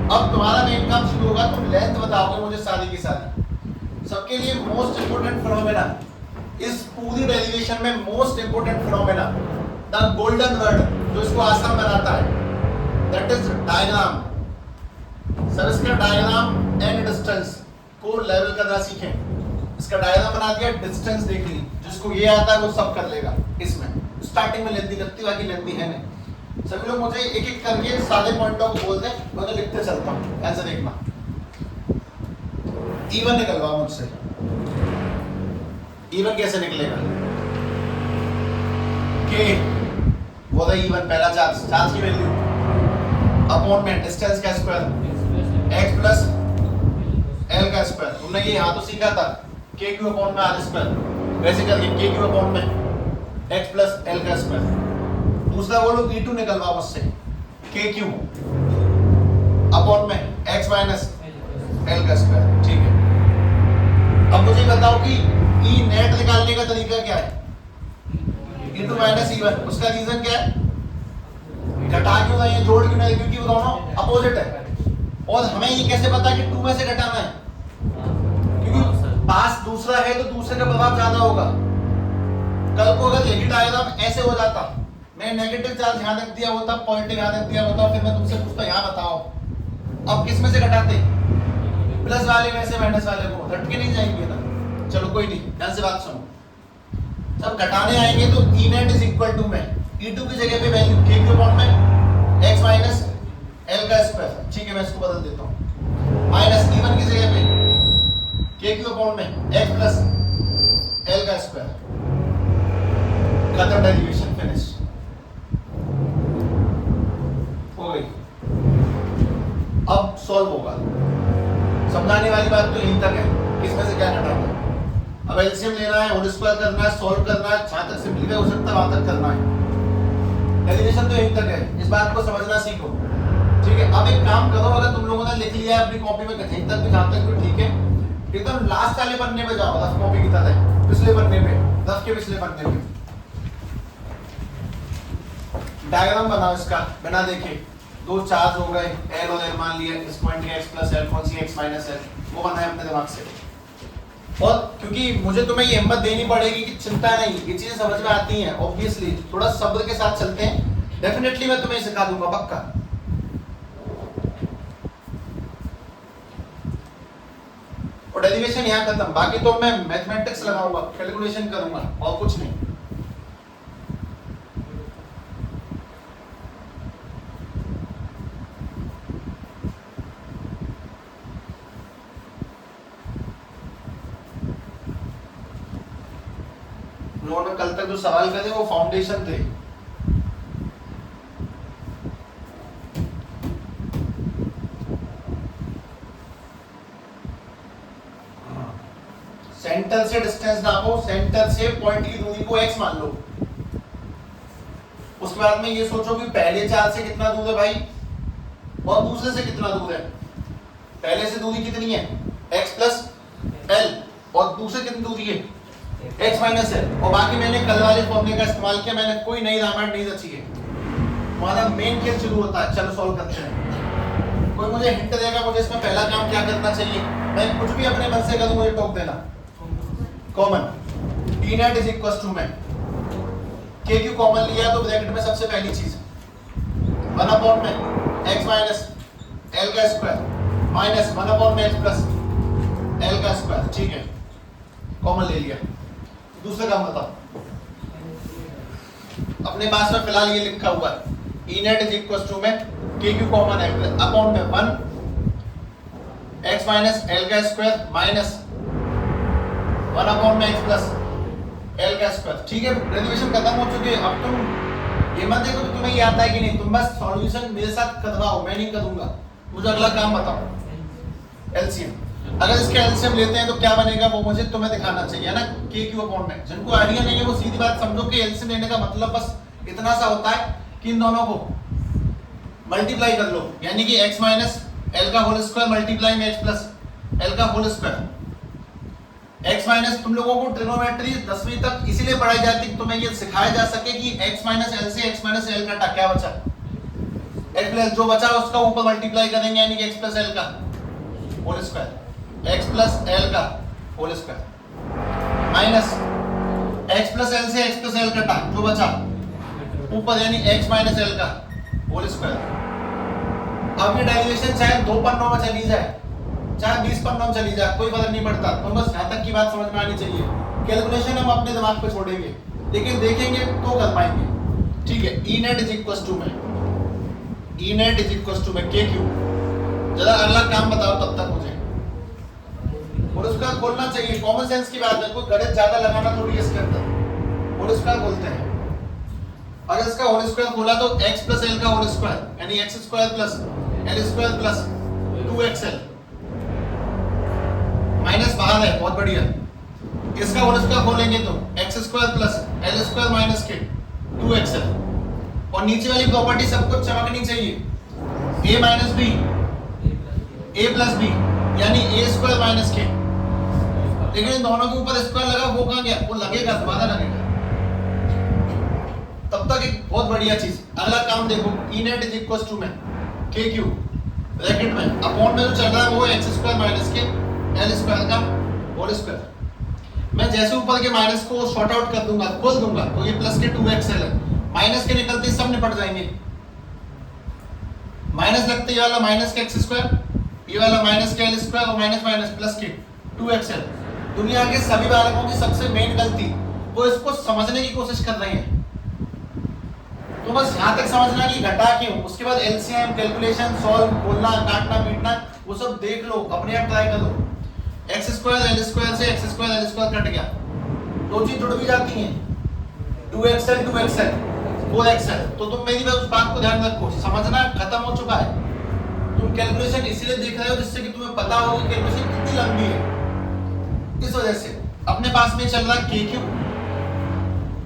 अब तुम्हारा मेन काम शुरू होगा, तुम लेंथ बताओगे मुझे सारी की सारी। सबके लिए मोस्ट इंपोर्टेंट फिनोमेना, इस पूरी डेरिवेशन में most important phenomena, the golden word जो इसको आसान बनाता है, दैट इज डायग्राम। सर इसका डायग्राम एंड डिस्टेंस को लेवल करना सीखें। इसका डायग्राम बना दिया, डिस्टेंस देख ली, जिसको ये आता है वो सब कर लेगा। इसमें स्टार्टिंग में लेंथी लगती है, बाकी लेंथी है नहीं। सभी लोग मुझे एक एक करके सारे पॉइंटों को बोल दें, मैं तो लिखते चलता हूँ, ऐसे देखना। इवन निकलवाओ मुझसे। इवन कैसे निकलेगा? के वो था इवन, पहला चार्ज, चार्ज की वैल्यू अपॉन में डिस्टेंस का स्क्वायर x प्लस L का स्क्वायर। तुमने ये यहाँ तो सीखा था k क्यू अपॉन में r स्क्वायर, वैसे करके k क्यू अपॉन में x प्लस L का स्क्वायर। दूसरा बोलो E2 निकलवाओ उससे, k क्यू अपॉन में x माइनस L का स्क्वायर, ठीक है। अब मुझे बताओ कि E नेट निकालने का तरीका क्या है? E2 माइनस E1, उसका रीजन क्या है? घटा क्यों नहीं है, जोड़ क्यों नहीं? क्योंकि वो दोनों अपोजिट है। और हमें ये कैसे पता कि 2 में से घटाना है? क्योंकि पास दूसरा है तो दूसरे का प्रभाव ज्यादा होगा। कल को अगर यही डायग्राम ऐसे हो जाता, मैं नेगेटिव चार्ज यहां रख दिया होता, पॉजिटिव यहां रख दिया होता, फिर मैं तुमसे पूछता यहां बताओ अब किस में से घटाते? प्लस वाले में से माइनस वाले को, घट के नहीं जाएंगे ना। चलो कोई नहीं, ध्यान से बात सुनो। जब घटाने आएंगे तो E net is equal to में E2 की जगह पे वैल्यू k क्यू अपॉन में x माइनस L का स्क्वायर, ठीक है, मैं इसको बदल देता हूं, माइनस E1 की जगह पे k क्यू अपॉन में x प्लस L का स्क्वायर। खत्म, डेरिवेशन फिनिश हो गई। अब सॉल्व होगा। समझाने वाली बात तो यहीं तक है, किसमें से क्या घटाना है। अब एलसीएम लेना है, होल स्क्वायर करना है, सॉल्व करना है, जहां तक सिंपलीफाई हो सकता है वहां तक करना है। डेरिवेशन तो यहीं तक है, इस बात को समझना सीखो, ठीक है। अब एक काम करो, अगर तुम लोगों ने लिख लिया है अपनी कॉपी में कहीं तक भी, जहां तक भी ठीक है, एकदम लास्ट वाले पन्ने पे जाओ, रफ कॉपी की तरह, पिछले पन्ने पे, रफ के पिछले पन्ने पे डायग्राम बनाओ इसका बिना देखे। दो चार्ज हो गए L और L, मान लिया इस पॉइंट के x प्लस L, कौन सी x माइनस L, वो बनाए अपने दिमाग से। और क्योंकि मुझे तुम्हें ये हिम्मत देनी पड़ेगी कि चिंता नहीं, ये चीजें समझ में आती हैं, ऑब्वियसली थोड़ा सब्र के साथ चलते हैं, डेफिनेटली मैं तुम्हें सिखा दूंगा पक्का। और डेरिवेशन यहाँ खत्म, बाकी तो मैं मैथमेटिक्स लगाऊंगा, कैलकुलेशन करूंगा और कुछ नहीं। उन्होंने कल तक जो सवाल करे वो फाउंडेशन थे। सेंटर से डिस्टेंस नापो, सेंटर से पॉइंट की दूरी को x मान लो, उसके बाद में ये सोचो कि पहले चार से कितना दूर है भाई और दूसरे से कितना दूर है। पहले से दूरी कितनी है x प्लस एल और दूसरे कितनी दूरी है x माइनस एल। और बाकी मैंने कल वाले फॉर्मूले का इस्तेमाल किया, मैंने कोई नई रामायण नहीं रची है। हमारा मेन खेल शुरू होता है। चलो सॉल्व करते हैं। कोई मुझे हिंट देगा मुझे इसमें पहला काम क्या करना चाहिए? मैं कुछ भी अपने मन से करूं मुझे टोक देना। Common d net is equal to में k क्यू कॉमन लिया तो ब्रैकेट में सबसे पहली चीज 1 अपॉन में x माइनस l का स्क्वायर माइनस 1 अपॉन में x प्लस l का स्क्वायर। ठीक है, कॉमन ले लिया। दूसरा काम बताओ। अपने पास में फिलहाल ये लिखा हुआ है e net is equal to में k क्यू कॉमन है अपॉन में 1 x माइनस l का स्क्वायर माइनस 1 अपॉन में x प्लस l का स्क्वायर। ठीक है, डेरिवेशन खत्म हो चुकी है। अब तुम ये मत देखो कि तुम्हें ये आता है कि नहीं, तुम बस सॉल्यूशन मेरे साथ करवाओ, मैं नहीं करूंगा। मुझे अगला काम बताओ एलसीएम। अगर इसके एलसीएम लेते हैं तो क्या बनेगा वो मुझे तुम्हें दिखाना चाहिए ना, k क्यू अपॉन में। जिनको आइडिया नहीं है वो सीधी बात समझो कि एलसीएम लेने का मतलब बस इतना सा होता है कि इन दोनों को मल्टीप्लाई कर लो, यानी कि x माइनस l का होल स्क्वायर मल्टीप्लाई में x प्लस l का होल स्क्वायर। x माइनस तुम लोगों को ट्रिग्नोमेट्री 10वीं तक इसीलिए पढ़ाई जाती है तुम्हें ये सिखाया जा सके कि x माइनस l से x माइनस l घटा क्या बचा, x प्लस जो बचा उसका ऊपर मल्टीप्लाई करेंगे यानी कि x प्लस l का whole square, x plus l का whole square minus x plus l से x प्लस l घटा जो बचा ऊपर यानी x माइनस l का होल स्क्वायर। अब ये डेरिवेशन चाहे 2 पन्नों में चली जाए चाहे 20 पन्नों में चली जाए कोई फर्क नहीं पड़ता, तो बस यहाँ तक की बात समझ में आनी चाहिए। कैलकुलेशन हम अपने दिमाग पे छोड़ेंगे लेकिन देखेंगे तो कर पाएंगे। ठीक है, E net is equal to में E net is equal to में के क्यू। जरा अगला काम बताओ तब तक मुझे। और उसका खोलना चाहिए, कॉमन सेंस की बात है, कोई गणित ज्यादा लगाना थोड़ी इसके अंदर। और उसका बोलते हैं अगर इसका होल स्क्वायर खोला तो x प्लस l का होल स्क्वायर यानी x square plus l square plus 2xl minus बाहर है, बहुत बढ़िया। इसका होल स्क्वायर खोलेंगे तो x square plus l square minus के 2xl। और नीचे वाली प्रॉपर्टी सबको चमकनी चाहिए a minus b a plus b यानी a स्क्वायर माइनस के। लेकिन इन दोनों के ऊपर स्क्वायर लगा वो कहां गया? वो लगेगा, दोबारा लगेगा। तब तक एक बहुत बढ़िया चीज। अगला काम देखो, E net is equal to में के क्यू ब्रैकेट में अपॉन में जो चल रहा है वो x स्क्वायर माइनस के l स्क्वायर का होल स्क्वायर। मैं जैसे ऊपर के माइनस को शॉर्ट आउट कर दूंगा, खोल दूंगा, तो ये प्लस के 2xl है, माइनस के निकलते सब निपट जाएंगे। माइनस लगते ये वाला माइनस के x स्क्वायर, ये वाला माइनस के l स्क्वायर और माइनस माइनस प्लस के 2xl। दुनिया के सभी बालकों की सबसे मेन गलती वो इसको समझने की कोशिश कर रहे हैं। तो बस यहाँ तक समझना कि घटा क्यों, उसके बाद एलसीएम कैलकुलेशन सॉल्व खोलना काटना पीटना वो सब देख लो, अपने आप ट्राई करो। x स्क्वायर l स्क्वायर से x square l square cut गया, दो चीज जुड़ भी जाती हैं 2xl 4xl। तो तुम मेरी उस बात को ध्यान रखो, समझना खत्म हो चुका है। तुम कैलकुलेशन इसीलिए देख रहे हो जिससे कि तुम्हें पता हो कि कैलकुलेशन कितनी लंबी है। इस वजह से अपने पास में चल रहा k क्यूब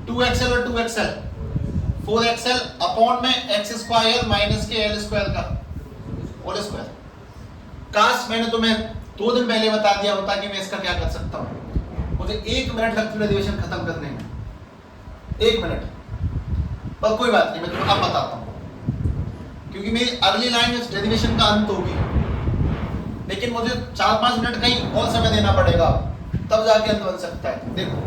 2xl और 2xl 4xl अपॉन में x स्क्वायर माइनस के l स्क्वायर का होल स्क्वायर। काश मैंने तुम्हें 2 दिन पहले बता दिया होता कि मैं इसका क्या कर सकता हूं। मुझे 1 मिनट लगती है डेरिवेशन खत्म करने में, 1 मिनट। पर कोई बात नहीं, मैं तुम्हें अब बताता हूं क्योंकि मेरी अगली लाइन इस डेरिवेशन का अंत होगी। लेकिन मुझे 4-5 मिनट कहीं और समय देना पड़ेगा, तब जाके अंत बन सकता है। देखो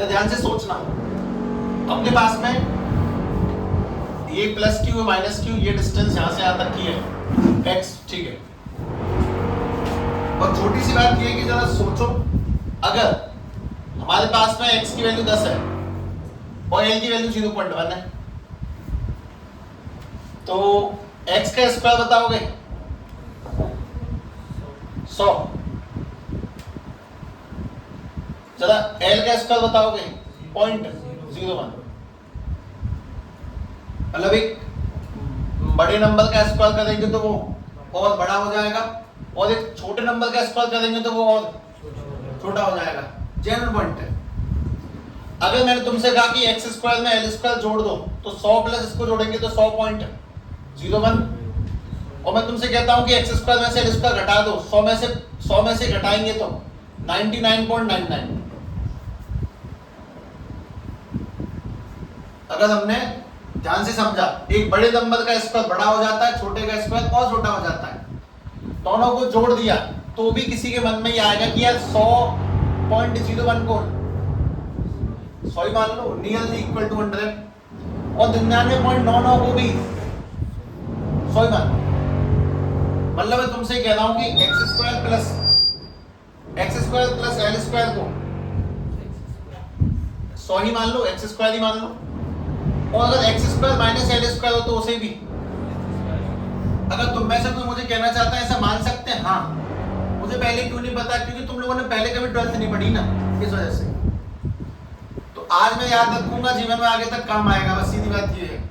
ध्यान से सोचना, अपने पास में ये प्लस क्यू माइनस क्यू, ये डिस्टेंस यहां से यहां तक की है x, ठीक है। और छोटी सी बात ये है कि जरा सोचो, अगर हमारे पास में x की वैल्यू 10 है और l की वैल्यू 0.1 है, तो x का स्क्वायर बताओगे 100, जरा l का स्क्वायर बताओगे 0.01। मतलब एक बड़े नंबर का स्क्वायर करेंगे तो वो और बड़ा हो जाएगा, और एक छोटे नंबर का स्क्वायर करेंगे तो वो और छोटा हो जाएगा। जनरल पॉइंट है। अगर मैंने तुमसे कहा कि एक्स स्क्वायर में एल स्क्वायर जोड़ दो तो 100 प्लस इसको जोड़ेंगे तो 100.01, और मैं तुमसे कहता हूं कि एक्स स्क्वायर में से एल स्क्वायर घटा दो, 100 में से घटाएंगे तो 99.99। अगर हमने ध्यान से समझा, एक बड़े नंबर का स्क्वायर बड़ा हो जाता है, छोटे का स्क्वायर और छोटा हो जाता है, दोनों को जोड़ दिया तो भी किसी के मन में ये आएगा कि यार 100.01 को 100 ही मान लो, नियरली इक्वल टू 100, और 99.99 को भी 100 ही मान लो। मतलब मैं तुमसे कह रहा हूं कि x square plus l square को 100 ही मान लो, एक्स स्क्वायर ही मान लो, और अगर x square minus l square हो तो उसे भी। अगर तुम में से कोई मुझे कहना चाहता है ऐसा मान सकते हैं, हाँ, मुझे पहले क्यों नहीं पता, क्योंकि तुम लोगों ने पहले कभी 12th नहीं पढ़ी ना, इस वजह से। तो आज मैं याद रखूंगा, जीवन में आगे तक काम आएगा, बस सीधी बात ये है।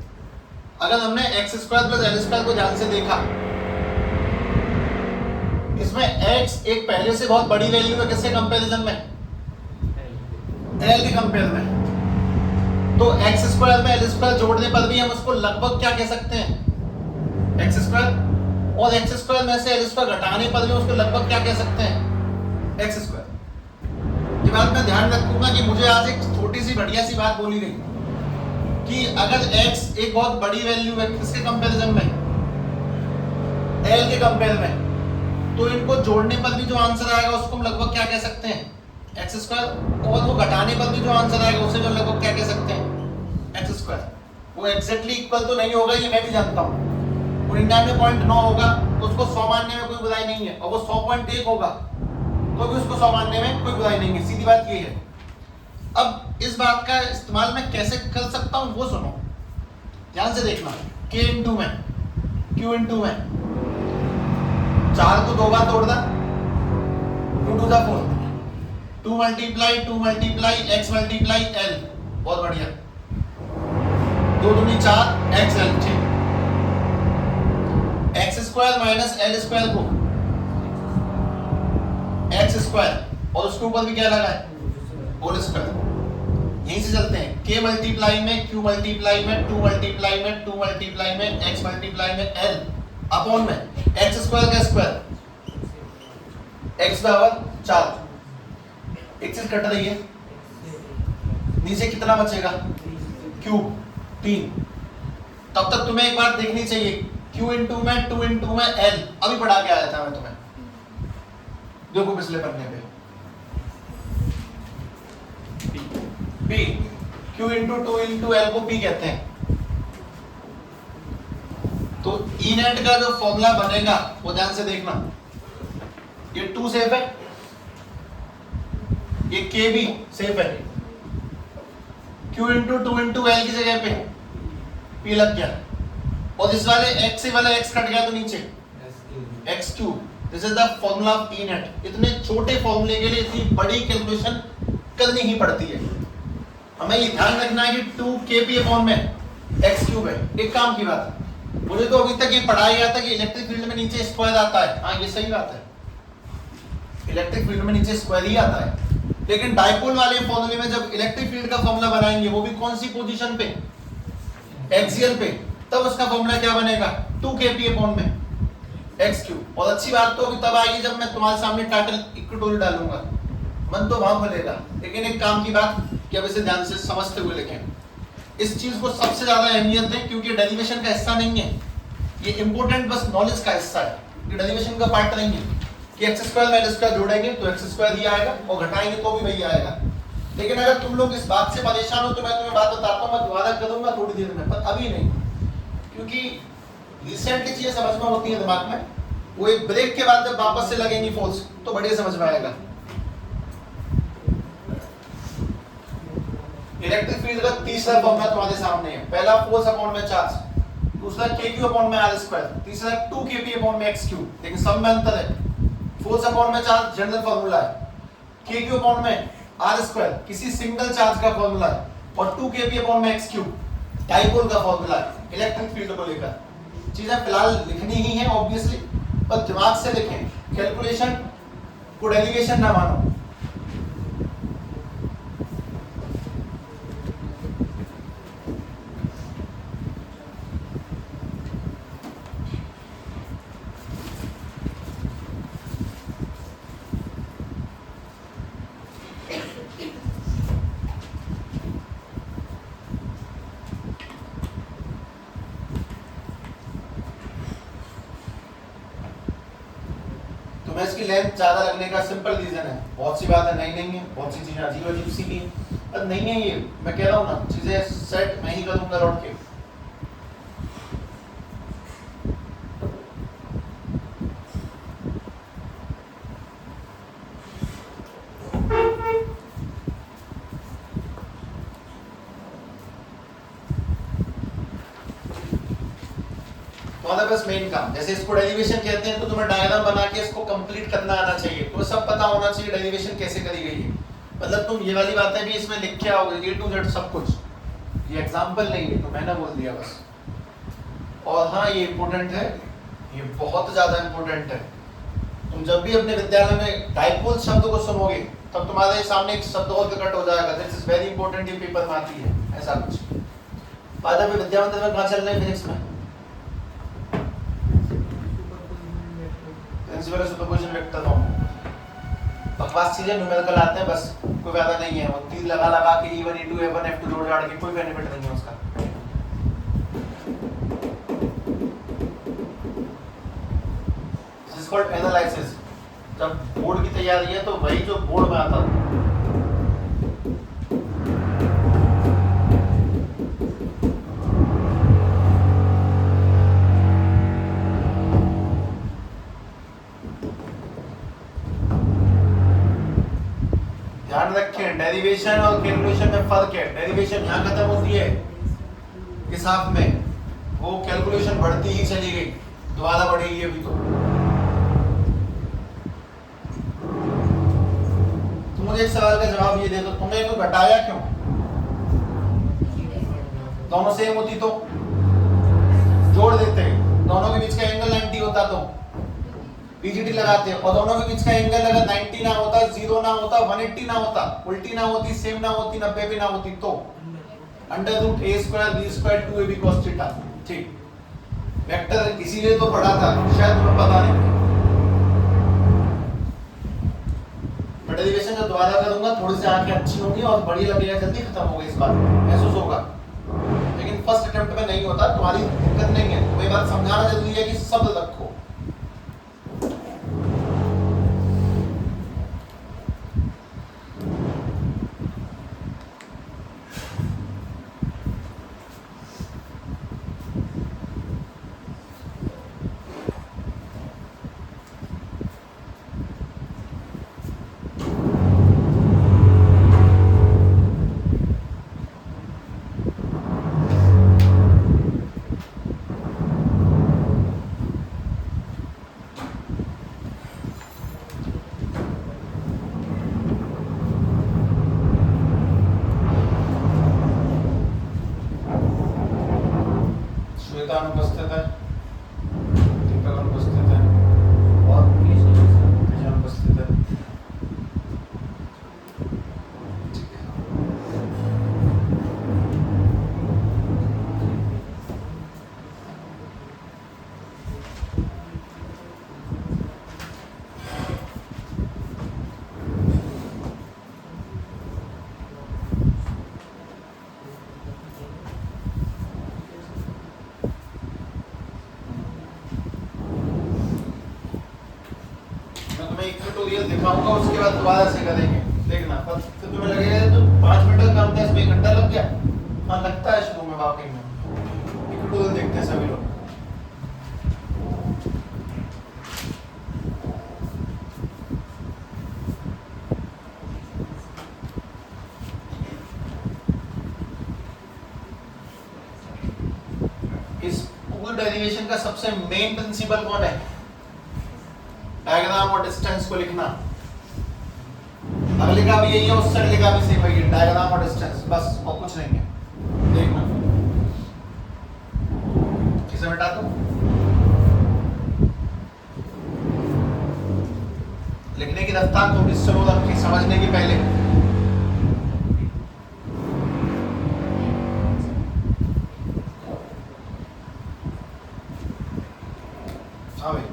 अगर हमने x square plus l square को ध्यान से देखा, इसमें x एक पहले से बहुत बड़ी वैल्यू है, किसके कंपैरिजन में, l के कंपेयर में, तो एक्स स्क्वायर में एल स्क्वायर जोड़ने पर भी हम उसको लगभग क्या कह सकते हैं, एक्स स्क्वायर, और एक्स स्क्वायर में से एल स्क्वायर घटाने पर भी उसको लगभग क्या कह सकते हैं, एक्स स्क्वायर। ये बात मैं ध्यान रखूंगा कि मुझे आज एक छोटी सी बढ़िया सी बात बोली गई कि अगर x एक बहुत बड़ी वैल्यू है, किसके कंपैरिजन में, l के कंपेयर में, तो इनको जोड़ने पर भी जो आंसर आएगा उसको हम लगभग क्या कह सकते हैं, एक्स स्क्वायर, और वो घटाने पर भी जो आंसर आएगा उसे जो लगभग क्या कह सकते हैं, एक्स स्क्वायर। वो एग्जैक्टली इक्वल तो नहीं होगा, ये मैं भी जानता हूँ, 99.9 होगा तो उसको 100 मानने में कोई बुराई नहीं है, और वो 100.1 होगा तो भी उसको 100 मानने में कोई बुराई नहीं है, सीधी बात ये है। अब इस बात का इस्तेमाल मैं कैसे कर सकता हूँ वो सुनो, ध्यान से देखना। k इंटू में, q इंटू में, 4 को 2 बार तोड़ दा, 2 to the 4, 2 multiply x multiply l, बहुत बढ़िया, 2 दूनी 4, x l, ठीक। X square minus l square को एक्स स्क्वायर, और उसके ऊपर भी क्या लगा है, होल स्क्वायर। यहीं से चलते हैं, k मल्टीप्लाई में, q मल्टीप्लाई में, 2 मल्टीप्लाई में, 2 मल्टीप्लाई में, x मल्टीप्लाई में l अपॉन में एक्स स्क्वायर का स्क्वायर, x बराबर 4, एक चीज कट रही है, नीचे कितना बचेगा, q 3। तब तक तुम्हें एक बात देखनी चाहिए, q इंटू में, 2 इंटू में l, अभी पढ़ा के आया था मैं तुम्हें, देखो पिछले पन्ने पे, p, q into 2 into l को p कहते हैं। तो ई नेट का जो फॉर्मूला बनेगा वो ध्यान से देखना, ये 2 सेफ है, ये k भी सेफ है, q इंटू 2 इंटू l की जगह पे p लग गया, और इस वाले x से वाला x कट गया तो नीचे x cube. This is the formula of E net. इतने छोटे फॉर्मूले के लिए इतनी बड़ी कैलकुलेशन करनी ही पड़ती है। हमें ये ध्यान रखना है कि 2kp अपॉन में x क्यूब है। एक काम की बात, मुझे तो अभी तक ये पढ़ाया गया था कि इलेक्ट्रिक फील्ड में नीचे स्क्वायर आता है, हाँ ये सही बात है, इलेक्ट्रिक फील्ड में नीचे स्क्वायर ही आता है, लेकिन डाइपोल वाले फॉर्मूले में जब इलेक्ट्रिक फील्ड का फॉर्मूला बनाएंगे वो भी कौन सी पोजीशन पे, एक्सियल पे, तब उसका फॉर्मूला क्या बनेगा, 2kp अपॉन में x क्यूब। और अच्छी बात तो अभी तब आएगी जब मैं तुम्हारे सामने टाइटल इक्वेटोरियल डालूंगा, मन तो वहां खुलेगा, लेकिन एक काम की बात कि अब इसे ध्यान से समझते हुए लिखें। इस चीज को सबसे ज्यादा अहमियत दें क्योंकि डेरिवेशन का हिस्सा नहीं है, ये इंपॉर्टेंट बस नॉलेज का हिस्सा है, ये डेरिवेशन का पार्ट नहीं है कि एक्स स्क्वायर में एल स्क्वायर जोड़ेंगे तो एक्स स्क्वायर ही आएगा और घटाएंगे तो भी वही आएगा। लेकिन अगर तुम लोग इस बात से परेशान हो तो मैं तुम्हें बात बताता हूँ, मैं दोबारा करूंगा थोड़ी देर में, पर अभी नहीं, क्योंकि रिसेंटली चीजें समझ में होती है दिमाग में, वो एक ब्रेक के बाद जब वापस से लगेंगी फोर्स तो बढ़िया समझ में आएगा। इलेक्ट्रिक फील्ड का तीसरा फॉर्मूला तुम्हारे सामने है, पहला फोर्स अपॉन में चार्ज, दूसरा kq अपॉन में r स्क्वायर, तीसरा 2kp अपॉन में x क्यूब। लेकिन सब में अंतर है, फोर्स अपॉन में चार्ज जनरल फॉर्मूला है, kq अपॉन में r स्क्वायर किसी सिंगल चार्ज का फॉर्मूला है, और 2kp अपॉन में x क्यूब डाइपोल का फॉर्मूला है इलेक्ट्रिक फील्ड को लेकर। चीजें फिलहाल लिखनी ही है ऑब्वियसली, पर दिमाग से लिखें, कैलकुलेशन को डेरिवेशन ना मानो। इसकी लेंथ ज्यादा लगने का सिंपल रीजन है, बहुत सी बात है नहीं नहीं है, बहुत सी चीजें अजीब अजीब सी भी है, पर नहीं है ये, मैं कह रहा हूँ ना चीजें सेट मैं ही करूंगा लौट के। तो बस मेन काम, जैसे इसको डेरिवेशन कहते हैं तो तुम्हें डायग्राम बना के इसको कंप्लीट करना आना चाहिए, तुम्हें सब पता होना चाहिए डेरिवेशन कैसे करी गई है, मतलब तुम ये वाली बातें भी इसमें लिख के आओगे A to Z सब कुछ, ये एग्जांपल नहीं है तो मैंने बोल दिया बस। और हाँ ये इम्पोर्टेंट है, ये बहुत ज्यादा इम्पोर्टेंट है, तुम जब भी अपने विद्यालय में डाइपोल शब्द को सुनोगे तब तुम्हारे सामने एक शब्द और प्रकट हो जाएगा, दिस इज वेरी इंपॉर्टेंट, ये पेपर में आती है ऐसा कुछ। बाद में विद्या मंदिर में कहाँ चल रहे हैं फिजिक्स में? प्रिंसिपल सुपरपोजिशन वेक्टर फॉर्म, बकवास चीजें न्यूमेरिकल आते हैं बस, कोई फायदा नहीं है, वो तीर लगा लगा के E1 E2 A1 F2 जोड़ जाड़ के कोई बेनिफिट नहीं है उसका। दिस इज कॉल्ड एनालिसिस, जब बोर्ड की तैयारी है तो वही जो बोर्ड में आता है। ध्यान रखें डेरिवेशन और कैलकुलेशन में फर्क है, डेरिवेशन यहाँ खत्म होती है इस हाफ में, वो कैलकुलेशन बढ़ती ही चली गई, दोबारा बढ़ेगी अभी तो। तुम मुझे एक सवाल का जवाब ये दे दो, तुमने इनको घटाया क्यों? दोनों सेम होती तो जोड़ देते, दोनों के बीच का एंगल 90 होता तो पीजीटी लगाते, और दोनों के बीच का एंगल अगर 90 ना होता, 0 ना होता, 180 ना होता, उल्टी ना होती, सेम ना होती, 90 भी ना होती तो √a² b² 2ab cos theta, ठीक। वेक्टर इसीलिए तो पढ़ा था, शायद तुम्हें पता नहीं। मैं डेरिवेशन जब दोबारा करूंगा थोड़ी सी आंखें अच्छी होंगी और बढ़िया लगेगा, जल्दी खत्म होगा, इस बार महसूस होगा, लेकिन फर्स्ट अटेम्प्ट में नहीं होता, तुम्हारी दिक्कत नहीं है, तुम्हें बात समझाना जरूरी है कि शब्द रखो। अनुपस्थित है, दीपक अनुपस्थित है, और विजय अनुपस्थित है। ट्यूटोरियल दिखाऊंगा, उसके बाद दोबारा से करेंगे, देखना। पर फिर तुम्हें लगेगा तो 5 मिनट का काम था, इसमें 1 घंटा लग गया। हाँ लगता है शुरू में, वाकई में। ट्यूटोरियल देखते हैं सभी लोग। इस पूल डेरिवेशन का सबसे मेन प्रिंसिपल कौन है? डायग्राम और डिस्टेंस को लिखना। अगले का भी यही है, उससे अगले का भी सेम वही है, डायग्राम और डिस्टेंस, बस और कुछ नहीं है। देखना किसे मिटा दो, लिखने की रफ्तार थोड़ी स्लो रखी, समझने की पहले। हाँ भाई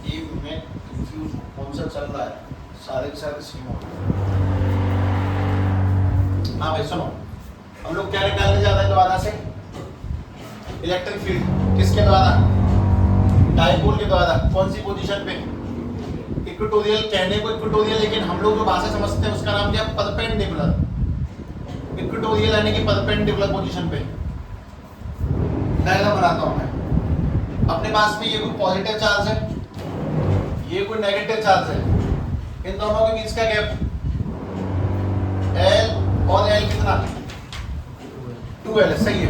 ये मैं कंफ्यूज हूँ, कौन सा चल रहा है, सारे के सारे सेम हो। हाँ भाई सुनो, हम लोग क्या निकालने जाते हैं दोबारा से? इलेक्ट्रिक फील्ड किसके द्वारा? डाइपोल के द्वारा। कौन सी पोजीशन पे? इक्वेटोरियल कहने को इक्वेटोरियल, लेकिन हम लोग जो भाषा समझते हैं उसका नाम क्या है? परपेंडिकुलर। इक्वेटोरियल यानी कि परपेंडिकुलर पोजीशन पे। डायग्राम बनाता हूं मैं। अपने पास में ये कोई पॉजिटिव चार्ज है, ये कोई नेगेटिव चार्ज है, इन दोनों के बीच का गैप L और L कितना? 2L है, सही है।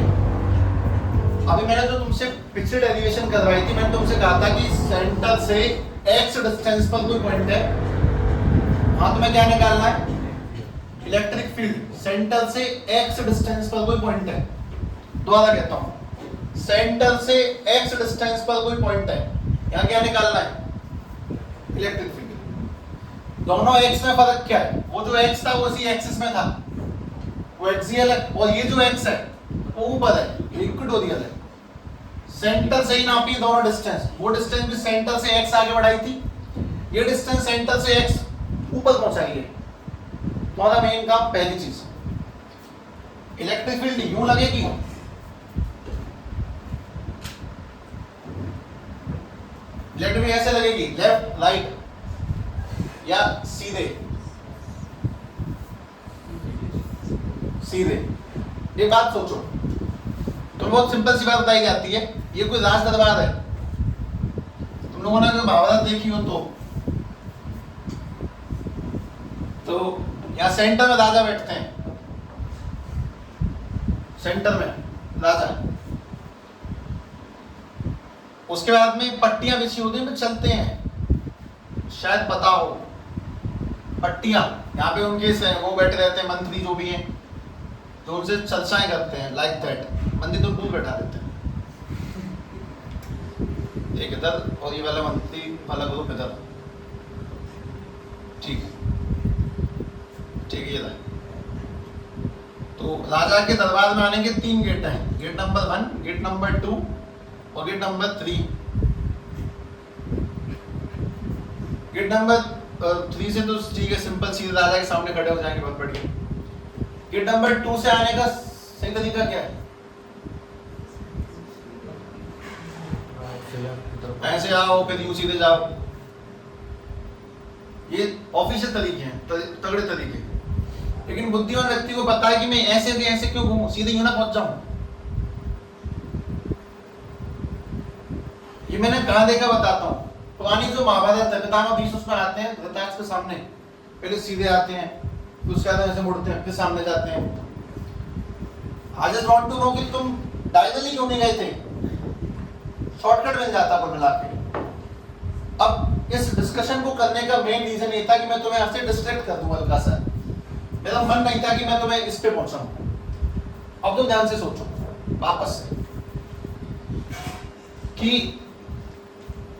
अभी मैंने जो तुमसे पिछले डेरिवेशन करवाई थी, मैंने तुमसे कहा था कि सेंटर से x डिस्टेंस पर कोई पॉइंट है, हाँ तुम्हें क्या निकालना है? Electric field. सेंटर से x डिस्टेंस पर कोई पॉइंट है, दोबारा कहता हूं, सेंटर से x डिस्टेंस पर कोई पॉइंट है, यहाँ क्या निकालना है? Electric field. दोनों x में फर्क क्या है? वो जो x था वो इसी एक्सिस में था, वो एक्सियल है, और ये जो x है वो ऊपर है, ये इक्वेटोरियल है। सेंटर से ही नापी दोनों डिस्टेंस, वो डिस्टेंस भी सेंटर से x आगे बढ़ाई थी, ये डिस्टेंस सेंटर से x ऊपर पहुंचाई है। तुम्हारा मेन काम पहली चीज, इलेक्ट्रिक फील्ड यूं लगेगी, इलेक्ट्रिक फील्ड ऐसे लगेगी, लेफ्ट राइट या सीधे सीधे। ये बात सोचो, तो बहुत सिंपल सी बात बताई जाती है, ये कोई राज दरबार है, तुम लोगों ने जो महाभारत देखी हो तो यहाँ सेंटर में राजा बैठते हैं, सेंटर में राजा, उसके बाद में पट्टियां बिछी होती हैं, चलते हैं, शायद पता हो पट्टियां, यहाँ पे उनके वो बैठे रहते हैं मंत्री जो भी हैं, जो उनसे चर्चाएं करते हैं, लाइक दैट। मंत्री तो दूर बैठा देते हैं, एक इधर और ये वाला मंत्री वाला ग्रुप इधर, ठीक है ठीक है, ये तो राजा के दरबार में आने के 3 गेट हैं, गेट नंबर 1, गेट नंबर 2 और गेट नंबर 3। गेट नंबर 3 से तो ठीक है, सिंपल सीधे राजा के सामने खड़े हो जाएंगे, बहुत बढ़िया। गेट नंबर 2 से आने का सही तरीका क्या है? ऐसे आओ, फिर यूं सीधे जाओ, ये ऑफिशियल तरीके हैं, तगड़े तरीके। लेकिन बुद्धिमान व्यक्ति को पता है कि मैं ऐसे क्यों घूमूं, सीधे यूं ना पहुंच जाऊं। ये मैंने कहां देखा बताता हूं, पुरानी जो महाभारत है, पितामह भीष्म उसमें आते हैं धृतराष्ट्र के सामने, पहले सीधे आते हैं, फिर उसके बाद ऐसे मुड़ते हैं, फिर सामने जाते हैं। I just want to know कि तुम डायगोनली क्यों नहीं गए थे, शॉर्टकट मिल जाता कुल मिला के। अब इस डिस्कशन को करने का मेन रीजन ये था कि मैं तुम्हें आपसे डिस्ट्रैक्ट कर दूं हल्का सा, मेरा मन नहीं था कि मैं तुम्हें इस पे पहुंचाऊं। अब तुम ध्यान से सोचो वापस से कि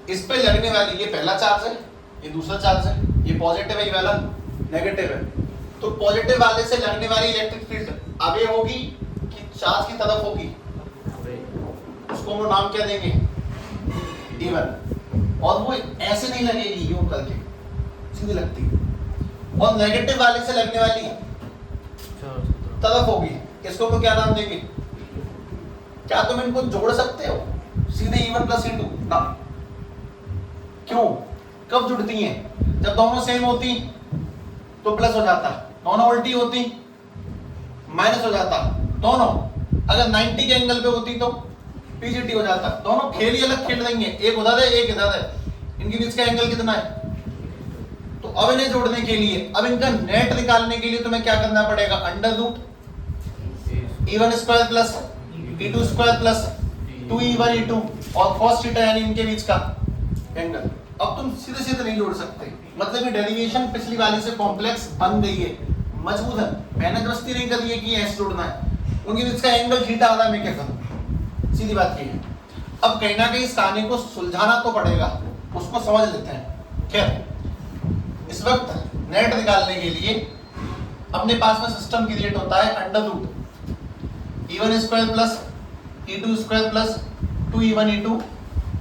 इस पे लगने वाली, ये पहला चार्ज है, ये दूसरा चार्ज है, ये पॉजिटिव है, ये वाला नेगेटिव है, तो पॉजिटिव वाले से लगने वाली इलेक्ट्रिक फील्ड अवे होगी कि चार्ज की तरफ होगी? उसको हम नाम क्या देंगे? D1। और वो ऐसे नहीं लगेगी यूं करके, सीधी लगती, और नेगेटिव वाले से लगने वाली तरफ होगी, इसको हम क्या नाम देंगे? क्या तुम इनको जोड़ सकते हो सीधे E1 + E2? ना। क्यों? कब जुड़ती हैं? जब दोनों सेम होती तो प्लस हो जाता, दोनों उल्टी होती माइनस हो जाता, दोनों अगर 90 के एंगल पे होती तो पीजीटी हो जाता। दोनों खेल ही अलग खेल रही हैं, एक उधर है एक इधर है, इनके बीच का एंगल कितना है? तो अब इन्हें जोड़ने के लिए, अब इनका नेट निकालने के लिए तुम्हें क्या करना पड़ेगा? √E1² + E2² + 2E1 E2 और cos थीटा यानी इनके बीच का एंगल। अब तुम सीधे सीधे नहीं जोड़ सकते, मतलब ये डेरिवेशन पिछली वाली से कॉम्प्लेक्स बन गई है, मजबूत है, मैंने जबरदस्ती नहीं करी है कि ऐसे जोड़ना है, उनके बीच का एंगल थीटा आ रहा है, मैं क्या करूं? सीधी बात ये है। अब कहीं ना कहीं इस कहानी को सुलझाना तो पड़ेगा, उसको समझ लेते हैं। खैर, इस वक्त नेट निकालने के लिए अपने पास में सिस्टम क्रिएट होता है √E1² + E2² + 2E1 E2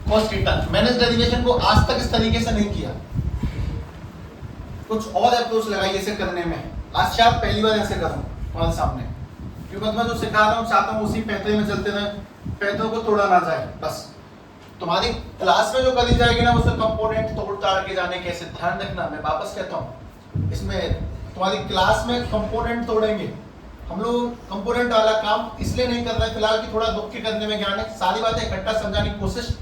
cos theta. मैंने इस डेरिवेशन को आज तक इस तरीके से नहीं किया, कुछ और अप्रोच लगाई इसे करने में, आज शायद पहली बार ऐसे करूं तुम्हारे सामने, क्योंकि मैं जो सिखा रहा हूं चाहता हूं उसी पैतरे में चलते रहे, पैतरों को तोड़ा ना जाए बस। तुम्हारी क्लास में जो करी जाएगी ना उसमें कंपोनेंट तोड़ ताड़ के जाने कैसे, ध्यान रखना। मैं वापस कहता हूँ, इसमें तुम्हारी क्लास में कंपोनेंट तोड़ेंगे हम लोग। कंपोनेंट वाला काम इसलिए नहीं कर रहे फिलहाल कि थोड़ा दुख के करने में ज्ञान है, सारी बातें इकट्ठा समझाने की कोशिश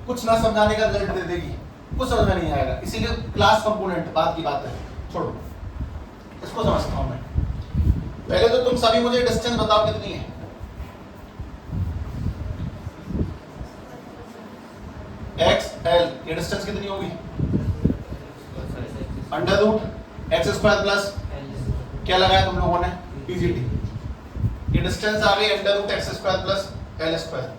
कुछ ना समझाने का रिजल्ट दे देगी, कुछ समझ में नहीं आएगा। इसीलिए क्लास कंपोनेंट बात की बात है, छोड़ो इसको समझता हूं मैं। पहले तो तुम सभी मुझे डिस्टेंस बताओ कितनी है। एक्स एल, ये डिस्टेंस कितनी होगी? Under root x square plus क्या लगाया तुम लोगों ने? पीजीटी। ये डिस्टेंस आ गई under root x square plus l square.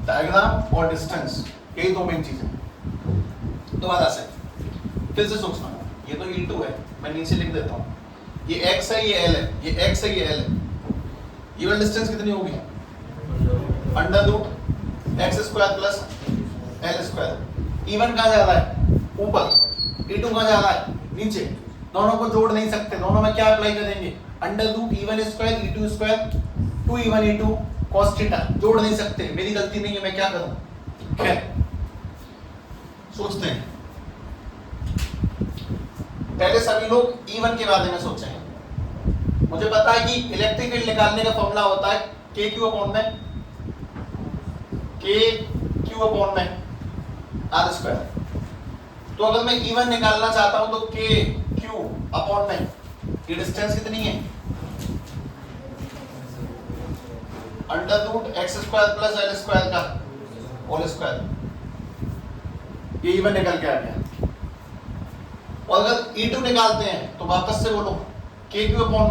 Diagram और डिस्टेंस यही दो मेन चीजें। दोबारा से फिर से सोचना, ये तो E2 है, मैं नीचे लिख देता हूँ। ये x है, ये l है, ये x है, ये l है। ये वाली डिस्टेंस कितनी होगी? Under root x square plus l square. Even कहाँ जा रहा है? ऊपर। E2 कहाँ जा रहा है? नीचे। दोनों को जोड़ नहीं सकते, दोनों में क्या अप्लाई करेंगे? Under root E1 square E2 square 2E1 E2 cos theta. जोड़ नहीं सकते, मेरी गलती नहीं है, मैं क्या करूं? खैर सोचते हैं। पहले सभी लोग E1 के बारे में सोचें। मुझे पता है कि इलेक्ट्रिक फील्ड निकालने का फॉर्मूला होता है KQ अपॉन में KQ अपॉन में R स्क्वायर। तो अगर मैं E1 निकालना चाहता हूं तो KQ अपॉन में ये डिस्टेंस कितनी है? Under root x square plus l square का होल स्क्वायर। ये E1 निकल के आ गया। और अगर E2 निकालते हैं तो वापस से बोलो KQ अपॉन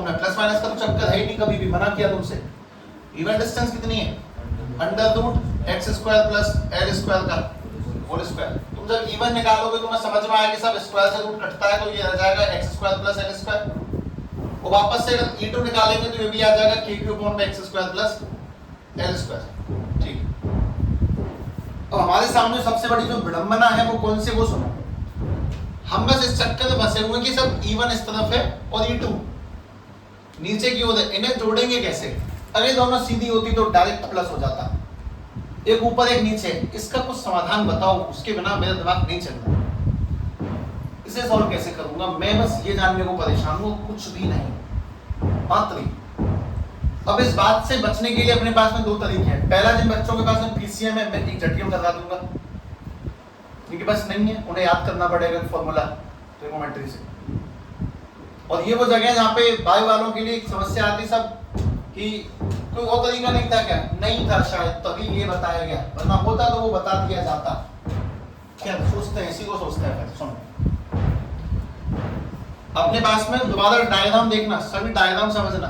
में प्लस माइनस का तो चक्कर है ही नहीं, कभी भी मना किया तुमसे। इवन डिस्टेंस कितनी है? Under root x square plus l square का होल स्क्वायर। तुम जब E1 निकालोगे तो मैं समझ में आया कि सब स्क्वायर से रूट कटता है, तो ये रह जाएगा x square plus l square. और वापस से अगर E2 निकालेंगे तो ये भी आ जाएगा KQ अपॉन में x square plus l square. ठीक। अब हमारे सामने सबसे बड़ी जो विडंबना है वो कौन सी, वो सुनो। हम बस इस चक्कर में फंसे हुए कि सब E1 इस तरफ है और E2 नीचे की ओर है, इन्हें जोड़ेंगे कैसे? अगर दोनों सीधी होती तो डायरेक्ट प्लस हो जाता, एक ऊपर एक नीचे। इसका कुछ समाधान बताओ, उसके बिना मेरा दिमाग नहीं चल रहा। इसे सॉल्व कैसे करूंगा मैं, बस ये जानने को परेशान हूं, कुछ भी नहीं मात्र। अब इस बात से बचने के लिए अपने पास में दो तरीके हैं। पहला, जिन बच्चों के पास में पीसीएम है, मैं एक झटके लगा दूंगा, क्योंकि बस नहीं है, उन्हें याद करना पड़ेगा फॉर्मूला ट्रिगोनोमेट्री से। और ये वो जगह है जहाँ पे बायो वालों के लिए एक समस्या आती सब कि कोई और तरीका नहीं था क्या? नहीं था शायद, तभी ये बताया गया, वरना होता तो वो बता दिया जाता। क्या सोचते हैं, इसी को सोचते हैं। फिर सुनो, अपने पास में दोबारा डायग्राम देखना, सभी डायग्राम समझना।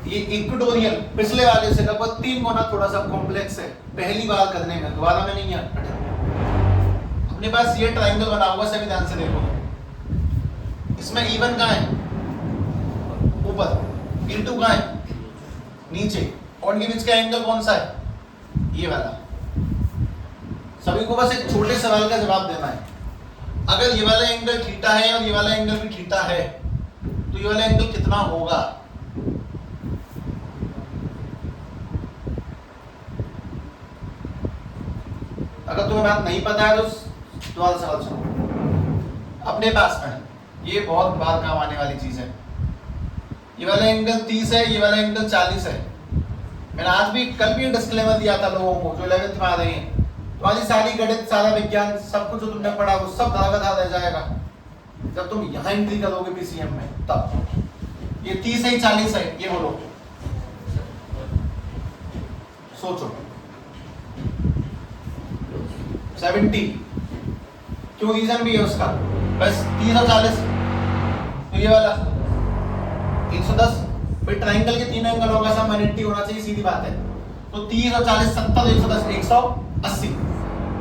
ये इक्वेटोरियल पिछले वाले से लगभग 3 गुना थोड़ा सा कॉम्प्लेक्स है पहली बार करने में, दोबारा में नहीं है। अपने पास ये ट्रायंगल बना हुआ, सभी ध्यान से देखो। इसमें E1 कहाँ है? ऊपर। E2 कहाँ है? नीचे। और इनके बीच का एंगल कौन सा है? ये वाला। सभी को बस एक छोटे सवाल का जवाब देना है। अगर ये वाला एंगल थीटा है और ये वाला एंगल भी थीटा है तो ये वाला एंगल कितना होगा? अगर तुम्हें बात नहीं पता है तो दोबारा सवाल सुनो। अपने पास में ये बहुत बार काम आने वाली चीज है। ये वाला एंगल 30 है, ये वाला एंगल 40 है। मैंने आज भी, कल भी डिस्क्लेमर दिया था लोगों को जो 11th में आ रहे हैं, तुम्हारी सारी गणित, सारा विज्ञान, सब कुछ जो तुमने पढ़ा वो सब धागा रह जाएगा जब तुम यहाँ एंट्री करोगे पीसीएम में। तब ये 30 है 40 है, ये बोलो, सोचो। 70 क्यों? रीजन भी है उसका, बस 30 और 40। तो ये वाला 110, भाई ट्रायंगल के तीन एंगल होगा, सब 180 होना चाहिए, सीधी बात है। तो 30 और 40 70 110 180।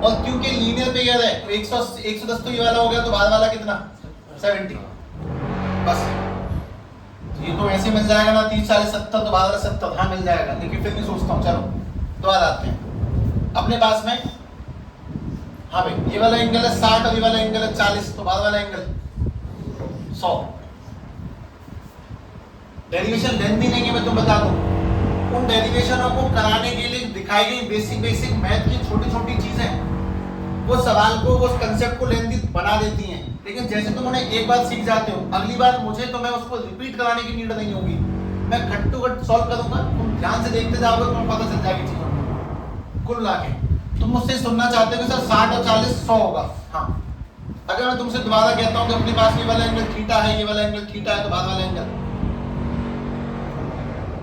और क्योंकि लीनियर पेयर है तो 110 तो ये वाला हो गया, तो बाद वाला कितना? 70। बस ये तो ऐसे मिल जाएगा ना, 30 40 70, तो बाद वाला 70। हाँ मिल जाएगा, लेकिन फिर भी सोचता हूँ। चलो दोबारा आते हैं अपने पास में। हाँ भाई, ये वाला एंगल है 60 और ये वाला एंगल है 40, तो बाद वाला एंगल 100। डेरिवेशन लेंथी नहीं है, मैं तुम बता दूं। उन डेरिवेशनों को कराने के लिए दिखाई गई बेसिक मैथ की छोटी छोटी चीजें वो सवाल को, वो कंसेप्ट को लेंदी बना देती हैं। लेकिन जैसे तुम उन्हें एक बार सीख जाते हो, अगली बार मुझे तो मैं उसको रिपीट कराने की नीड नहीं होगी, मैं घट टू घट सॉल्व करूंगा, तुम ध्यान से देखते जाओगे, तुम्हें पता चल जाएगी चीजों को। कुल मिला के तुम मुझसे सुनना चाहते हो कि सर 60 और 40 100 होगा। हाँ, अगर मैं तुमसे दोबारा कहता हूँ कि अपने पास ये वाला एंगल थीटा है, ये वाला एंगल थीटा है, तो बाद वाला एंगल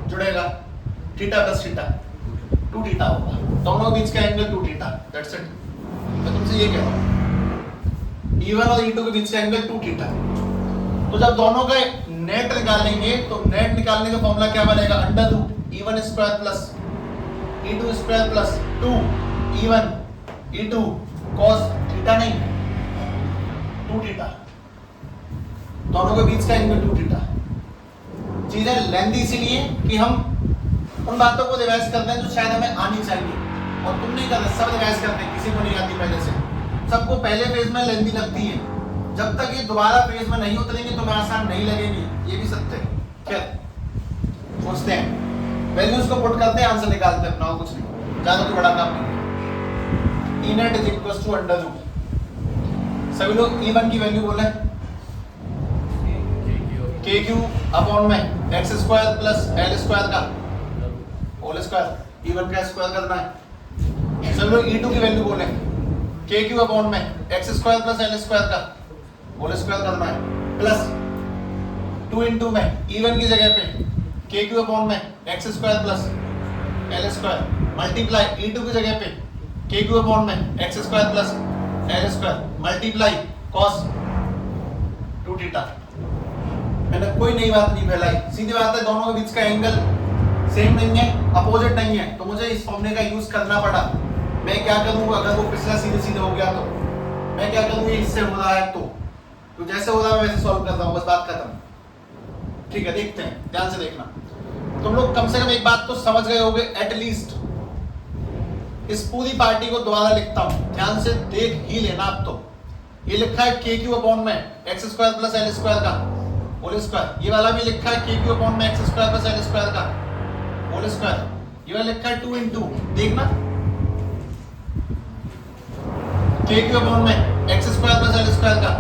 जुड़ेगा, थीटा प्लस थीटा 2 थीटा होगा, दोनों के बीच का एंगल 2 थीटा, दैट्स इट। मैं तुमसे ये कह रहा हूँ E1 और E2 के बीच का एंगल 2 थीटा। तो जब दोनों का नेट निकालेंगे तो नेट निकालने का फॉर्मूला क्या बनेगा, under root E1 square plus E2 square plus 2 E1 E2 cos theta, नहीं 2 थीटा, दोनों के बीच का एंगल 2 थीटा। चीजें लेंथी इसीलिए कि हम उन बातों को रिवाइज करते हैं जो शायद हमें आनी चाहिए, और तुम नहीं करते, सब रिवाइज करते हैं, किसी को नहीं आती पहले से। सबको पहले फेज में लेंथी लगती है, जब तक ये दोबारा फेज में नहीं उतरेंगे तो मैं आसान नहीं लगेगी, ये भी सत्य है। खैर सोचते हैं, वैल्यूज को पुट करते हैं, आंसर निकालते हैं अपना, और कुछ नहीं, ज्यादा कोई बड़ा काम नहीं है। E net is equals to under root, सभी लोग E1 की वैल्यू बोले, KQ अपॉन में x square plus l square का होल स्क्वायर, E1 का स्क्वायर करना है। सभी लोग E2 की वैल्यू बोले, KQ अपॉन में x square plus l square का होल स्क्वायर करना है, प्लस 2 इंटू में E1 की जगह पे KQ अपॉन में x square plus l square multiply E2 की जगह पे KQ अपॉन में x square plus l square multiply cos 2 theta. मैंने कोई नई बात नहीं फैलाई, सीधी बात है, दोनों के बीच का एंगल सेम नहीं है, अपोजिट नहीं है, तो मुझे इस फॉर्मूले का यूज करना पड़ा। मैं क्या करूँ, अगर वो पिछला सीधे सीधे हो गया तो मैं क्या करूँ, ये इससे हो रहा है तो जैसे हो रहा है वैसे सॉल्व कर रहा हूँ, बस बात खत्म। ठीक है, देखते हैं, ध्यान से देखना। तुम लोग कम से कम एक बात तो समझ गए होगे एटलीस्ट। इस पूरी पार्टी को दोबारा लिखता हूँ, ध्यान से देख ही लेना। अब तो ये लिखा है KQ अपॉन में x square plus l square का होल स्क्वायर, ये वाला भी लिखा है KQ अपॉन में x square plus l square का होल स्क्वायर, ये वाला लिखा है 2 इंटू, देखना KQ अपॉन में x square plus l square का।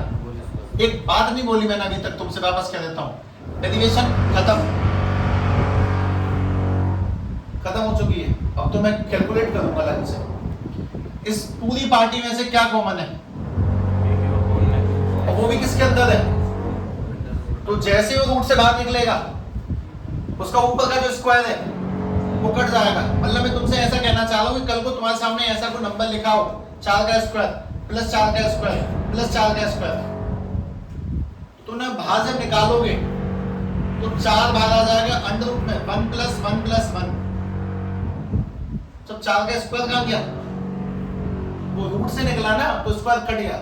एक बात नहीं बोली मैंने अभी तक, तुमसे वापस कह देता हूं, डेरिवेशन खत्म हो चुकी है। अब तो मैं कैलकुलेट करूंगा लाइन से। इस पूरी पार्टी में से क्या कॉमन है, और वो भी किसके अंदर है, तो जैसे वो रूट से बाहर निकलेगा उसका ऊपर का जो स्क्वायर है वो कट जाएगा। मतलब मैं तुमसे ऐसा कहना चाह रहा हूँ कि कल को तुम्हारे सामने ऐसा कोई नंबर लिखा हो 4 का स्क्वायर प्लस 4 का स्क्वायर प्लस 4 का स्क्वायर, तो ना बाहर जब निकालोगे तो 4 बाहर आ जाएगा अंडर रूट में 1 प्लस 1 प्लस 1। जब 4 का स्क्वायर कहाँ गया, वो रूट से निकला ना, तो स्क्वायर कट गया।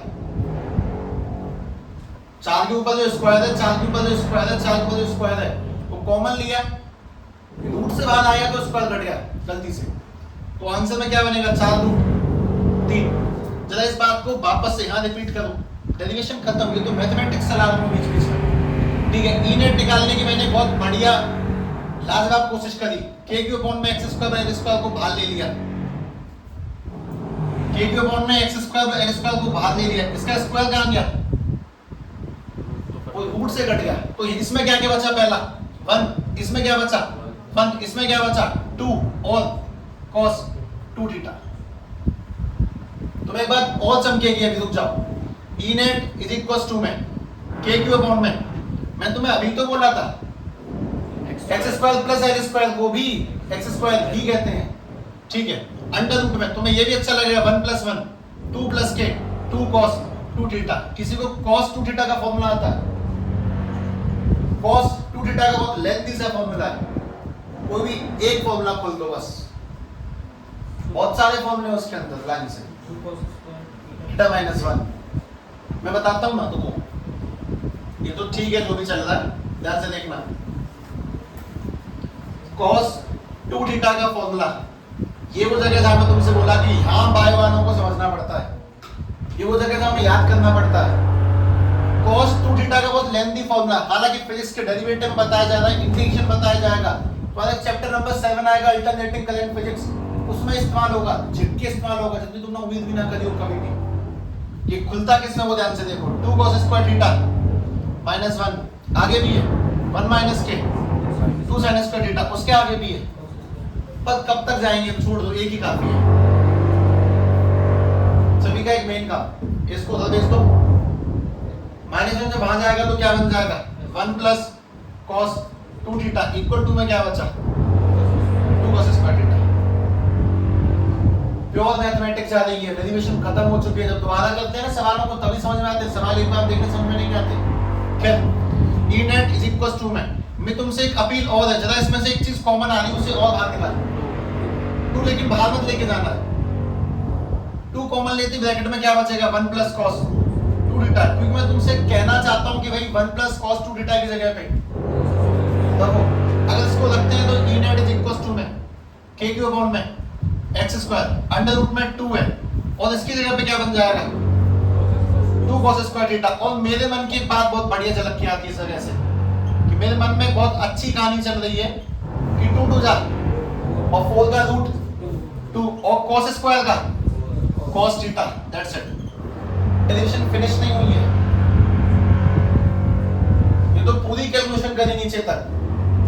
4 के ऊपर जो स्क्वायर है, 4 के ऊपर जो स्क्वायर है, 4 के ऊपर जो स्क्वायर है, वो कॉमन लिया, रूट से बाहर आया तो स्क्वायर कट गया गलती से, तो आंसर में क्या बनेगा 4 रूट 3। जरा इस बात को वापस से यहाँ रिपीट करो, डेरिवेशन खत्म, ये तो मैथमेटिक्स चला रहा हूँ बीच बीच में। ठीक है, ई नेट निकालने की मैंने बहुत बढ़िया लाजवाब कोशिश करी, KQ अपॉन में एक्स स्क्वायर एल स्क्वायर को बाहर ले लिया, KQ अपॉन में एक्स स्क्वायर एल स्क्वायर को बाहर ले लिया, इसका स्क्वायर कहाँ गया, वो रूट से कट गया। तो इसमें क्या क्या बचा, पहला 1, इसमें क्या बचा 1, इसमें क्या बचा 2 और cos 2 थीटा। तो मैं एक बात और चमकेगी, अभी रुक जाओ। E net is equals to में KQ अपॉन में, मैं तुम्हें अभी तो बोला था x square plus l square को भी एक्स स्क्वायर ही कहते हैं। ठीक है, अंडर रूट में तुम्हें ये भी अच्छा लगेगा 1 प्लस 1 2 प्लस के 2 cos 2 थीटा। किसी को cos 2 थीटा का फॉर्मूला आता है, cos 2 थीटा का बहुत लेंथी सा फॉर्मूला है, कोई भी एक फॉर्मूला खोल दो बस, बहुत सारे फॉर्मूले उसके अंदर लाइन से, थीटा माइनस 1 मैं बताता हूं ना तुमको, ये तो ठीक है जो भी चल रहा है, ध्यान से देखना। cos 2 थीटा का फॉर्मूला, ये वो जगह जहां मैं तुमसे बोला कि यहां बाय वालों को समझना पड़ता है, ये वो जगह जहां हमें याद करना पड़ता है। cos 2 थीटा का बहुत लेंथी फॉर्मूला, हालांकि फिजिक्स के डेरिवेटिव बताया जा रहा है, इंटीग्रेशन बताया जाएगा, तुम्हारा चैप्टर नंबर 7 आएगा अल्टरनेटिंग करंट फिजिक्स, उसमें इस्तेमाल होगा, झटके इस्तेमाल होगा जितनी तुमने उम्मीद भी ना करी हो कभी भी। ये खुलता किसमें वो ध्यान से देखो, 2 cos स्क्वायर थीटा -1, आगे भी है 1 माइनस के 2 sin स्क्वायर थीटा, उसके आगे भी है। पर कब तक जाएंगे, छोड़ दो, एक ही काफी है सभी का, एक मेन काम, इसको उधर भेज दो। -1 जब वहां जाएगा तो क्या बन जाएगा, 1 plus cos 2 theta equal to में क्या बचा, 2 cos square theta. Pure mathematics आ रही है, डेरिवेशन खत्म हो चुकी है। जब दोबारा करते हैं ना सवालों को तभी समझ में आते हैं, सवाल एक बार देखने समझ में नहीं आते। खैर E net is equal to में मैं तुमसे एक अपील और है, जरा इसमें से एक चीज कॉमन आ रही है उसे और बाहर निकाल 2, लेकिन बाहर मत लेके जाना है। 2 कॉमन लेते ब्रैकेट में क्या बचेगा, 1 प्लस cos 2 थीटा, क्योंकि मैं तुमसे कहना चाहता हूं कि भाई 1 प्लस cos 2 थीटा की जगह पे देखो, अगर इसको रखते हैं तो E net is equal to में k क्यूब अपॉन में x स्क्वायर अंडर रूट में 2 है, और इसकी जगह पे क्या बन जाएगा 2 cos स्क्वायर थीटा। और मेरे मन की एक बात बहुत बढ़िया झलक के आती है इस वजह से कि मेरे मन में बहुत अच्छी कहानी चल रही है कि 2 2 जा और 4 का रूट 2 और cos स्क्वायर का cos theta, that's it. Derivation finish नहीं हुई है, ये तो पूरी कैलकुलेशन करी नीचे तक।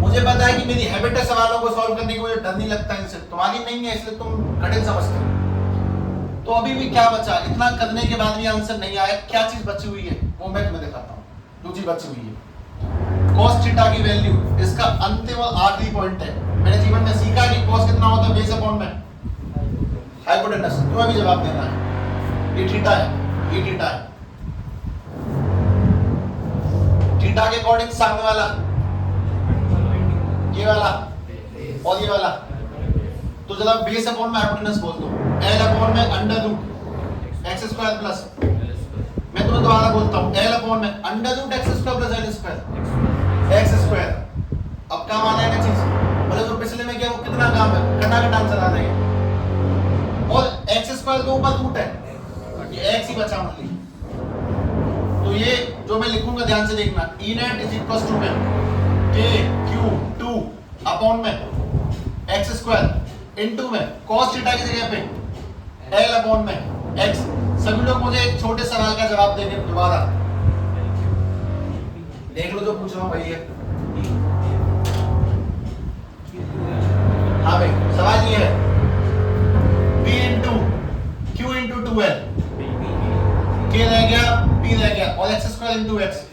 मुझे पता है कि मेरी हैबिट है सवालों को सॉल्व करने की, मुझे डर नहीं लगता इनसे, तुम्हारी नहीं है इसलिए तुम कठिन समझते हो। तो अभी भी क्या बचा, इतना करने के बाद भी आंसर नहीं आया, क्या चीज बची हुई है वो मैं तुम्हें दिखाता हूँ। जो चीज बची हुई है cos थीटा की वैल्यू, इसका अंतिम और आखिरी पॉइंट है। मैंने जीवन में सीखा कि cos कितना होता है बेस अपॉन में हाइपोटेनस, तुम्हें भी जवाब देना है। ये थीटा है, ये थीटा है, थीटा के अकॉर्डिंग सामने वाला ये वाला और ये वाला, तो जरा बेस अपॉन में हाइपोटेनस बोल दो, l अपॉन में under root x square plus, मैं तुम्हें दोबारा बोलता हूं, l अपॉन में under root x square plus l square x square. अब काम आना है ना चीज, मतलब जो पिछले में किया वो कितना काम है, कटाकट आंसर आ रहा है, और x स्क्वायर के ऊपर रूट है, ये x ही बचा मान लीजिए। तो ये जो मैं लिखूंगा ध्यान से देखना, E net is equal to में k क्यूब 2 अपॉन में x स्क्वायर इनटू में cos थीटा की जगह पे l अपॉन में x। सभी लोग मुझे एक छोटे सवाल का जवाब देंगे, दोबारा देख लो जो पूछ रहा हूं भाई है। हाँ भाई सवाल ये है, p into q into 2l, k रह गया p रह गया और x स्क्वायर इंटू x।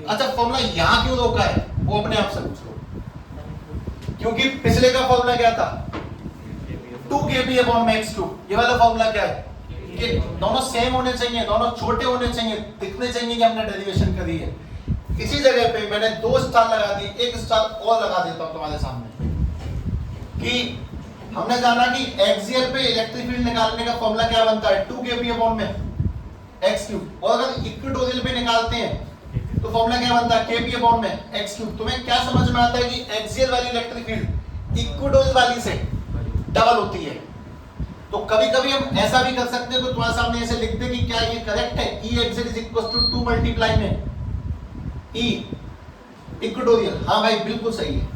अच्छा फॉर्मूला यहाँ क्यों रोका है वो अपने आप से पूछ लो, क्योंकि पिछले का फॉर्मूला क्या था 2kp अपॉन में x क्यूब, ये वाला फॉर्मूला क्या है कि दोनों सेम होने चाहिए, दोनों छोटे होने चाहिए, दिखने चाहिए कि हमने डेरिवेशन करी है। इसी जगह पे मैंने 2 स्टार लगा दी, एक स्टार और लगा देता हूं तुम्हारे सामने कि हमने जाना कि एक्सियल पे इलेक्ट्रिक फील्ड निकालने का फॉर्मूला क्या बनता है 2kp अपॉन में x क्यूब, और अगर इक्वेटोरियल पे निकालते हैं तो फॉर्मूला क्या बनता है kp अपॉन में x क्यूब। तुम्हें क्या समझ में आता है कि एक्सियल वाली इलेक्ट्रिक फील्ड इक्वेटोरियल वाली से डबल होती है। तो कभी कभी हम ऐसा भी कर सकते हैं, तो तुम्हारे सामने ऐसे लिख दे कि क्या ये करेक्ट है, E axial is equal to 2 multiply में E इक्वेटोरियल। हाँ भाई बिल्कुल सही है,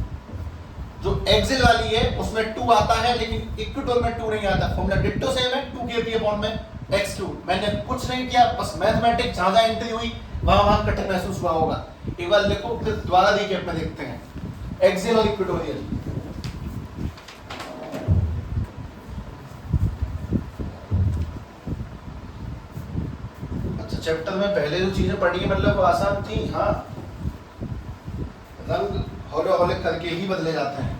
जो एक्सियल वाली है उसमें 2 आता है लेकिन इक्वेटोरियल में 2 नहीं आता। फॉर्मूला डिट्टो सेम है 2kp अपॉन में x क्यूब। मैंने कुछ नहीं किया, बस मैथमेटिक्स जहां एंट्री हुई वहां कठिन महसूस हुआ होगा। एक बार लिखो फिर दोबारा देखिए, अपने देखते हैं एक्सियल और इक्वेटोरियल। अच्छा चैप्टर में पहले जो चीजें पढ़ी है मतलब वो आसान थी, हाँ रंग हौले हौले करके ही बदले जाते हैं।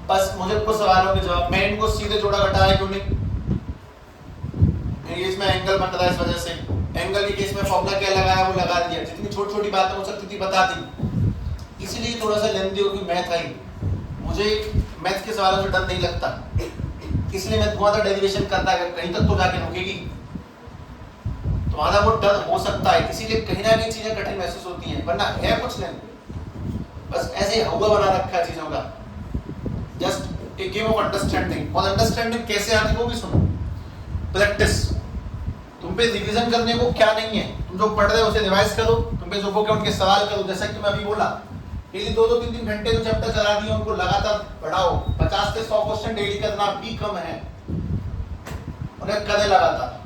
बस मुझे कुछ सवालों के जवाब, मैं इनको सीधे जोड़ा घटाया क्यों नहीं, ये इसमें एंगल बन रहा है इस वजह से एंगल के केस में फॉर्मूला क्या लगाया वो लगा दिया, जितनी छोटी छोटी बातें हो सकती थी बता दी। इसलिए थोड़ा सा लेंथी होगी मैथ आई, मुझे मैथ के सवालों से डर नहीं लगता, इसलिए मैं धुआंधार डेरिवेशन करता है, कहीं तक तो जाके रुकेगी, तुम्हारा वो डर हो सकता है, इसीलिए कहीं ना कहीं चीजें कठिन महसूस होती हैं, वरना है कुछ नहीं, बस ऐसे हवा बना रखा है चीजों का, just a game of understanding. और अंडरस्टैंडिंग कैसे आती है वो भी सुनो, प्रैक्टिस। तुम पे रिवीजन करने को क्या नहीं है, तुम जो पढ़ रहे हो उसे रिवाइज करो, तुम पे जो बुक है उनके सवाल करो, जैसा कि मैं अभी बोला, डेली 2-2 3-3 घंटे जो चैप्टर चला दिए उनको लगातार पढ़ाओ, 50 से 100 क्वेश्चन डेली करना भी कम है, उन्हें करें लगातार।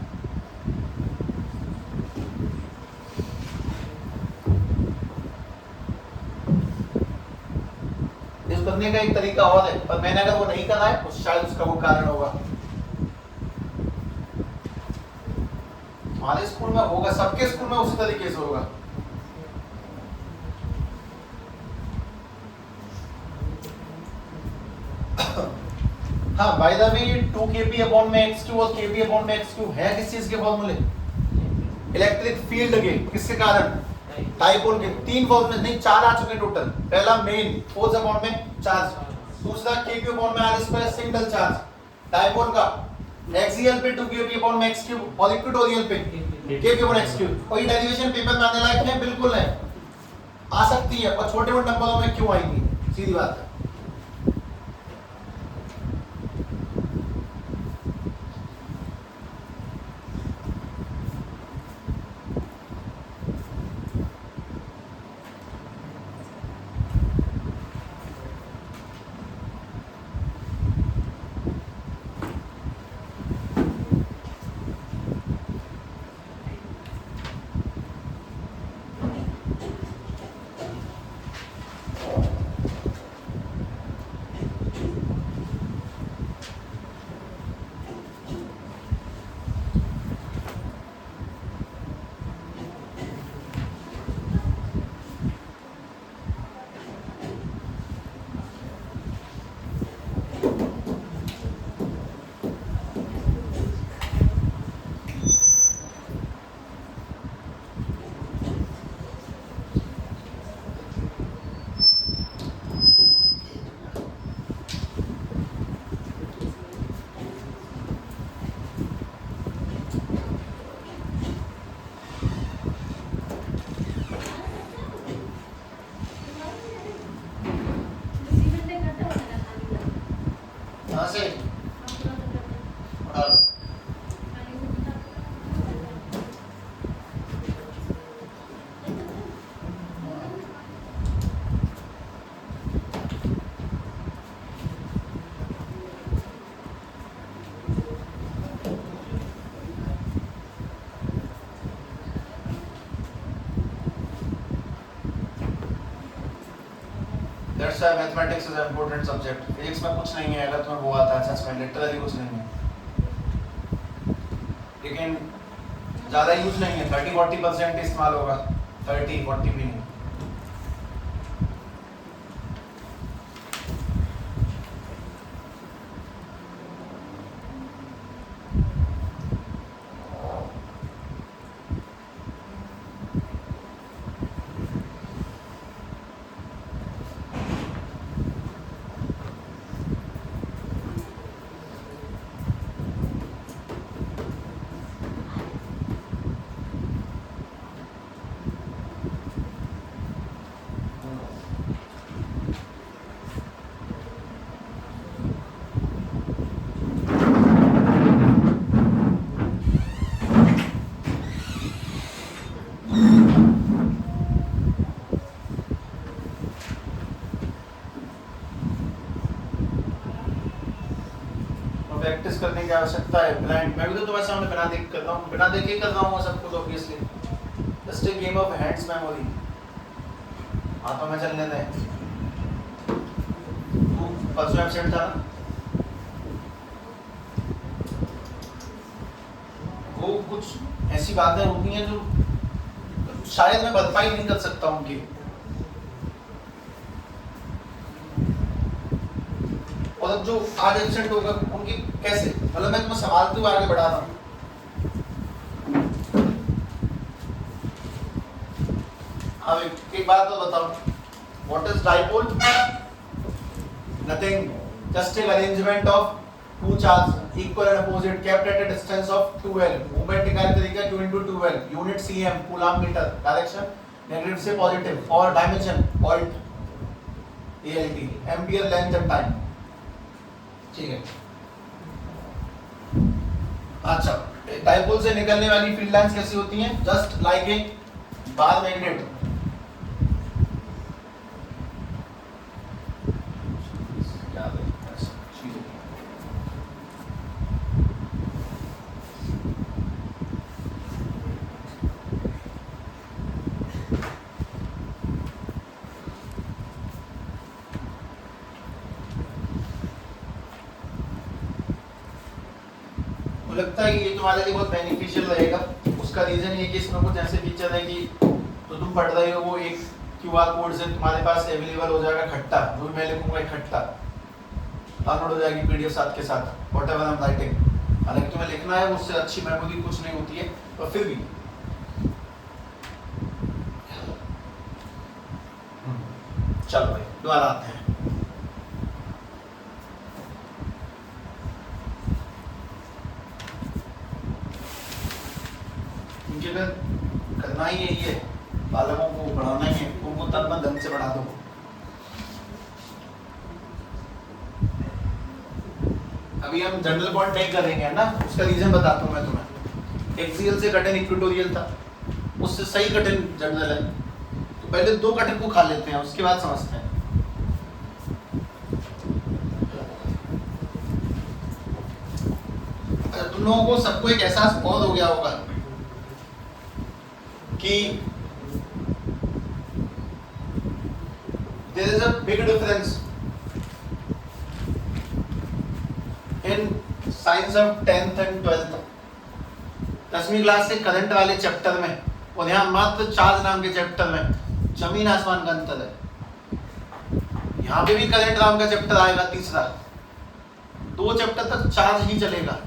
इस करने का एक तरीका और है, पर मैंने अगर वो नहीं करा है तो शायद उसका वो कारण होगा। हमारे स्कूल में होगा, सबके स्कूल में उसी तरीके से होगा। हाँ, by the way 2 kp upon में x2 और kp अपॉन में x2 है किस चीज के फॉर्मूले? इलेक्ट्रिक फील्ड के। किसके कारण? डाइपोल के। 3 फॉर्मूले नहीं 4 आ चुके टोटल। पहला मेन फोर्स अपॉन में चार्ज, दूसरा kq अपॉन में r square single charge, dipole का एक्सियल पे 2 kp अपॉन में x क्यूब और इक्वेटोरियल पे kp अपॉन x क्यूब। और ये डेरिवेशन पेपर में आने लायक है? बिल्कुल है, आ सकती है, और छोटे मोटे नंबरों में क्यों आएंगी, सीधी बात है। That's why mathematics is an important subject. Physics में कुछ नहीं है, अगर तुम्हें वो आता है असेसमेंट लिटरली कुछ नहीं है, लेकिन ज़्यादा यूज नहीं है, 30-40% इस्तेमाल होगा, 30-40 भी नहीं। प्रैक्टिस करने की आवश्यकता है। ब्लाइंड मैं भी तो तुम्हारे सामने बिना देख कर रहा हूँ, बिना देखे ही कर रहा हूँ सब कुछ obviously. Just a game of hands memory. हाथों में चलने दें। तू परसों एब्सेंट था ना, वो कुछ ऐसी बातें होती हैं जो शायद मैं भरपाई नहीं कर सकता उनकी, और जो आज एब्सेंट होगा उनकी कैसे, मतलब मैं तुम्हें संभालते हुए आगे बढ़ा रहा हूँ। अब एक बात तो बताओ, what is dipole? Nothing, just एक arrangement of two charge equal and opposite kept at a distance of 2l। Movement निकालने का तरीका q into 2l, unit cm, coulomb metre, direction negative से पॉजिटिव, और dimension alt alt, ampere, length and time. ठीक है, अच्छा dipole से निकलने वाली फील्ड लाइंस कैसी होती हैं? Just like a bar magnet. लगता है कि ये तुम्हारे लिए बहुत बेनिफिशियल रहेगा। उसका रीजन ये कि इसमें कुछ ऐसे फीचर है कि तो तुम पढ़ रहे हो वो एक क्यूआर कोड से तुम्हारे पास अवेलेबल हो जाएगा खट्टा, जो भी मैं लिखूंगा इकट्ठा डाउनलोड हो जाएगी पीडीएफ साथ के साथ, व्हाटएवर आई एम राइटिंग। हालांकि तुम्हें लिखना है, उससे अच्छी मेमोरी कुछ नहीं होती है, पर फिर भी चलो भाई दोबारा आते हैं। करना ही यही है, बालकों को पढ़ाना ही है, उनको तन मन धन से बढ़ा दो। अभी हम जनरल पॉइंट नहीं करेंगे ना, उसका रीजन बताता हूँ मैं तुम्हें। एक्सियल से कठिन इक्वेटोरियल था, उससे सही कठिन जनरल है, तो पहले दो कठिन को खा लेते हैं, उसके बाद समझते हैं। तुम लोगों को सबको एक एहसास बहुत हो गया होगा कि there is a big difference in science of 10th and 12th। 10वीं क्लास से करंट वाले चैप्टर में और यहाँ मात्र चार्ज नाम के चैप्टर में जमीन आसमान का अंतर है। यहाँ पे भी करंट नाम का चैप्टर आएगा तीसरा, 2 चैप्टर तक चार्ज ही चलेगा,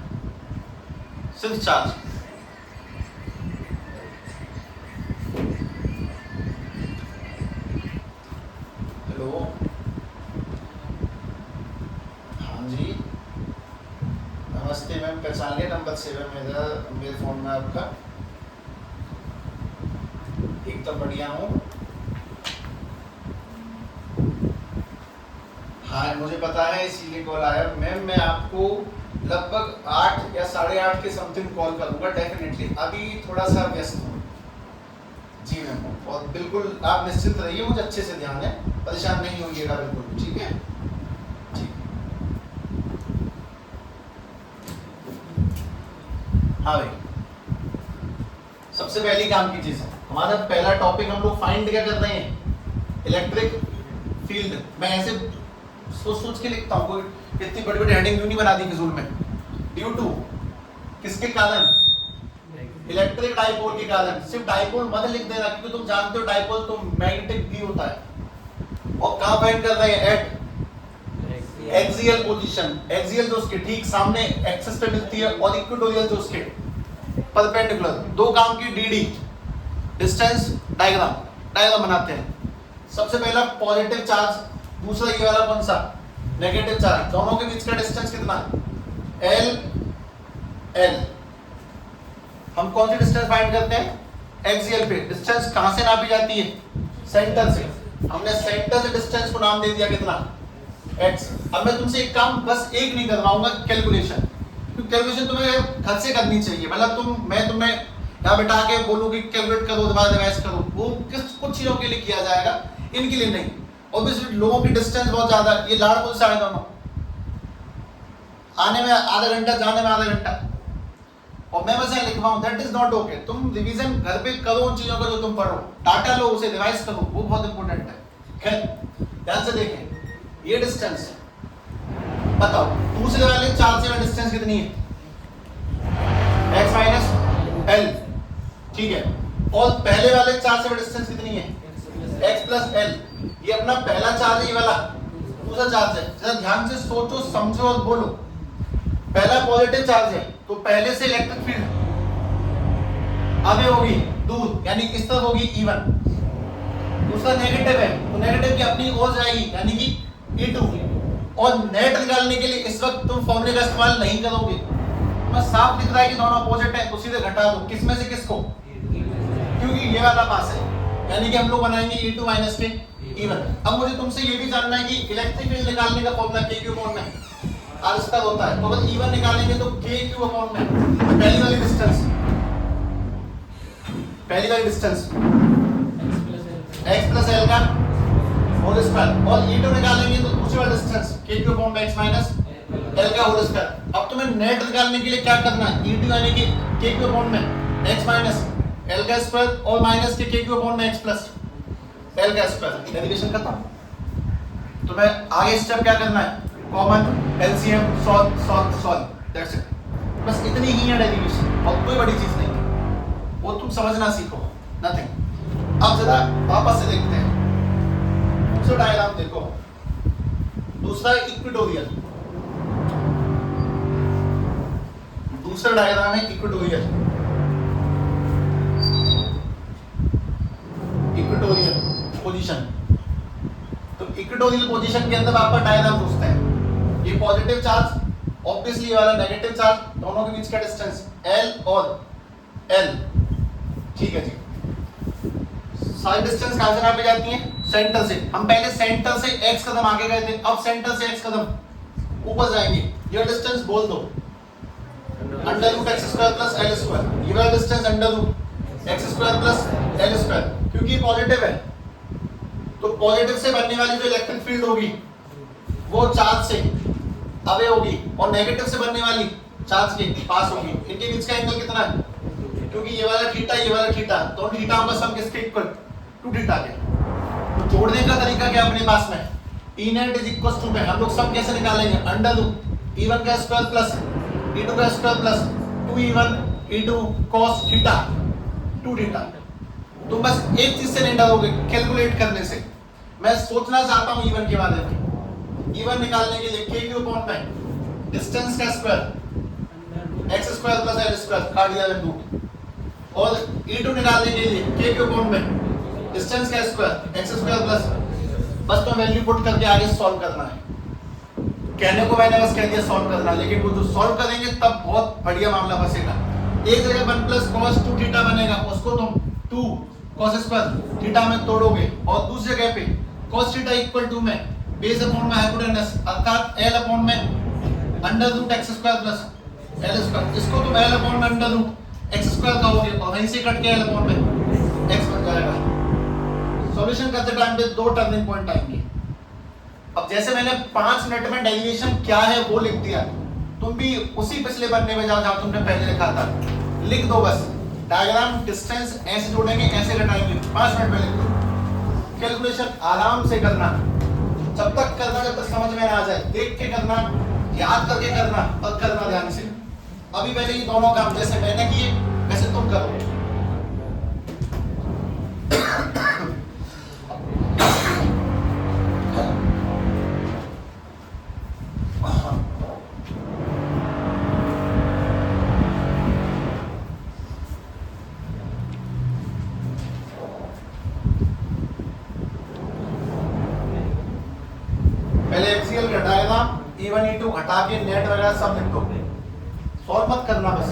सिर्फ चार्ज। हेलो, हाँ जी नमस्ते मैम, पहचान लिया नंबर 7 मेरे फोन में आपका? एकदम बढ़िया हूँ। हाँ मुझे पता है, इसीलिए कॉल आया। मैम मैं आपको लगभग 8 या 8:30 के समथिंग कॉल करूंगा डेफिनेटली, अभी थोड़ा सा व्यस्त हूँ। जी मैम, और बिल्कुल आप निश्चिंत रहिए, मुझे अच्छे से ध्यान है, परेशान नहीं होइएगा बिल्कुल, ठीक है? ठीक। हाँ भाई, सबसे पहली काम की चीज है, हमारा पहला टॉपिक हम लोग फाइंड क्या कर रहे हैं? Electric field. मैं ऐसे सोच के लिखता हूँ, कोई इतनी बड़ी बड़ी हेडिंग क्यों नहीं बना दी फिजूल में? ड्यू टू किसके कारण? इलेक्ट्रिक डाइपोल के कारण। सिर्फ डाइपोल मत लिख देना, क्योंकि तुम जानते हो डाइपोल तो मैग्नेटिक भी होता है। और कहां फाइंड कर रहे हैं? Eight axial position. एक्सियल जो उसके ठीक सामने एक्सिस पे मिलती है, और इक्वेटोरियल जो उसके परपेंडिकुलर। दो काम की डीडी डिस्टेंस डायग्राम बनाते हैं। सबसे पहला पॉजिटिव चार्ज, दूसरा ये वाला कौन सा? Negative charge. दोनों के बीच का डिस्टेंस कितना? L L। हम कौन सी डिस्टेंस फाइंड करते हैं? एक्सियल पे। डिस्टेंस कहां से नापी जाती है? सेंटर से। हमने सेंटर से डिस्टेंस को नाम दे दिया कितना? x। अब मैं तुमसे एक काम बस एक नहीं करवाऊंगा, कैलकुलेशन। क्योंकि कैलकुलेशन तुम्हें घर से करनी चाहिए, मतलब मैं तुम्हें यहाँ बैठा के बोलूँ कि कैलकुलेट करो, दोबारा रिवाइज करो, वो कुछ चीजों के लिए किया जाएगा, इनके लिए नहीं। ऑब्वियसली लोगों की डिस्टेंस बहुत ज्यादा, ये लाड़पुर से आए दोनों, आने में आधा घंटा, जाने में आधा घंटा, और मैं बस यहाँ लिखवाऊं, दैट इज नॉट ओके। तुम रिवीजन घर पे करो उन चीजों का जो तुम पढ़ो, डाटा लो, उसे रिवाइज करो, वो बहुत इंपॉर्टेंट है। खैर ध्यान से देखें, ये डिस्टेंस बताओ, दूसरे वाले चार्ज से डिस्टेंस कितनी है? x माइनस एल, ठीक है। और पहले वाले चार्ज से डिस्टेंस कितनी है? x plus L. ये अपना पहला चार्ज है, ये वाला दूसरा चार्ज है। जरा ध्यान से सोचो, समझो और बोलो। पहला पॉजिटिव चार्ज है, तो पहले से इलेक्ट्रिक फील्ड आगे होगी दूर, यानी इस तरफ होगी E1, दूसरा नेगेटिव है तो नेगेटिव की अपनी ओर जाएगी यानी कि E2। और नेट निकालने के लिए इस वक्त तुम फॉर्मूले का इस्तेमाल नहीं करोगे, बस साफ दिख रहा है कि दोनों अपोजिट है तो सीधे घटा दो, किस में से किसको, क्योंकि ये वाला पास है, यानी कि हम लोग बनाएंगे E2 माइनस के E1। अब मुझे तुमसे ये भी जानना है कि इलेक्ट्रिक फील्ड निकालने का फॉर्मूला K क्यूब अपॉन में R स्क्वायर होता है, तो अगर E1 निकालेंगे तो K क्यूब अपॉन में पहली वाली डिस्टेंस x प्लस l का होल स्क्वायर, और E2 निकालेंगे तो दूसरी वाली डिस्टेंस K क्यूब अपॉन में x माइनस l का होल स्क्वायर। अब तुम्हें नेट निकालने के लिए क्या करना है, E2 यानी कि K क्यूब अपॉन में x माइनस l का स्क्वायर और माइनस के K क्यूब अपॉन में x प्लस l का स्क्वायर, डेरिवेशन खत्म। तो मैं आगे स्टेप क्या करना है, common LCM solve that's it, बस इतनी ही है डेरिवेशन और कोई बड़ी चीज नहीं है, वो तुम समझना सीखो, नथिंग। अब जरा वापस से देखते हैं दूसरा डायग्राम देखो, दूसरा इक्वेटोरियल, दूसरा डायग्राम है इक्वेटोरियल पोजीशन। तो इक्वेटोरियल पोजीशन के अंदर आपका डायग्राम पूछते हैं, ये पॉजिटिव चार्ज ऑब्वियसली ये वाला नेगेटिव चार्ज, दोनों के बीच का डिस्टेंस L और L, ठीक है जी। सारी डिस्टेंस कहां से नापी जाती है, सेंटर से। हम पहले सेंटर से x कदम आगे गए थे, अब सेंटर से x कदम ऊपर जाएंगे। ये डिस्टेंस बोल दो under root x square plus l square, ये वाला distance under root x square plus l square, क्योंकि पॉजिटिव है तो पॉजिटिव से बनने वाली जो इलेक्ट्रिक फील्ड होगी वो चार्ज से अवे होगी, और नेगेटिव से बनने वाली चार्ज के पास होगी। इनके बीच का एंगल कितना है, क्योंकि ये वाला थीटा ये वाला थीटा, दोनों थीटाओं का सम किसके इक्वल, 2 थीटा के। तो जोड़ने का तरीका क्या अपने पास में, E net is equal to में हम लोग सम कैसे निकालेंगे, अंडर रूट E1 का स्क्वायर प्लस E2 का square plus 2E1 E2 cos theta 2 theta. तुम बस एक चीज से नहीं डरोगे कैलकुलेट करने से, मैं सोचना चाहता हूं E1 के बारे में। E1 निकालने के लिए K क्यूब अपॉन में डिस्टेंस का square x square plus l square काट दिया रूट, और E2 निकालने के लिए K क्यूब अपॉन में डिस्टेंस का स्क्वायर x स्क्वायर प्लस, बस तो वैल्यू पुट करके आगे सॉल्व करना है। कहने को मैंने बस कह दिया सॉल्व करना, लेकिन वो जो सॉल्व करेंगे तब बहुत बढ़िया मामला बसेगा। एक जगह 1 प्लस cos 2 थीटा बनेगा, उसको तुम 2 cos स्क्वायर थीटा में तोड़ोगे, और दूसरी जगह पे cos थीटा इक्वल टू में बेस अपॉन में हाइपोटेनस अर्थात l अपॉन में under root x square plus l square, इसको तुम l अपॉन में अंडर रूट x स्क्वायर कहोगे और वहीं से कट के l अपॉन में x बन जाएगा। सॉल्यूशन करते टाइम पे 2 टर्निंग पॉइंट आएंगे। अब जैसे मैंने 5 मिनट में डेरिवेशन क्या है वो लिख दिया, तुम भी उसी पिछले पन्ने में जाओ जहां तुमने पहले लिखा था, लिख दो बस डायग्राम डिस्टेंस ऐसे जोड़ेंगे ऐसे घटाएंगे, 5 मिनट में लिख दो। कैलकुलेशन आराम से करना, जब तक करना जब तक समझ में ना आ जाए, देख के करना, याद करके करना और करना ध्यान से। अभी पहले ये दोनों काम जैसे मैंने किए वैसे तुम करो। पहले एक्सियल घटाएगा, E1 E2 हटा के नेट वगैरह सब लिख दो, सॉल्व मत करना बस।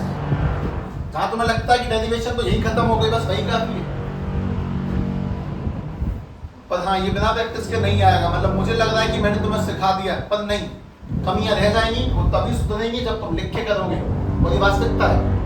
जहां तुम्हें लगता है कि डेरिवेशन तो यही खत्म हो गई बस वही काफी है, पर हाँ ये बिना प्रैक्टिस के नहीं आएगा। मतलब मुझे लग रहा है कि मैंने तुम्हें सिखा दिया, पर नहीं, कमियां रह जाएंगी, वो तभी सुधरेंगी जब तुम लिख के करोगे, और ये वास्तविकता है।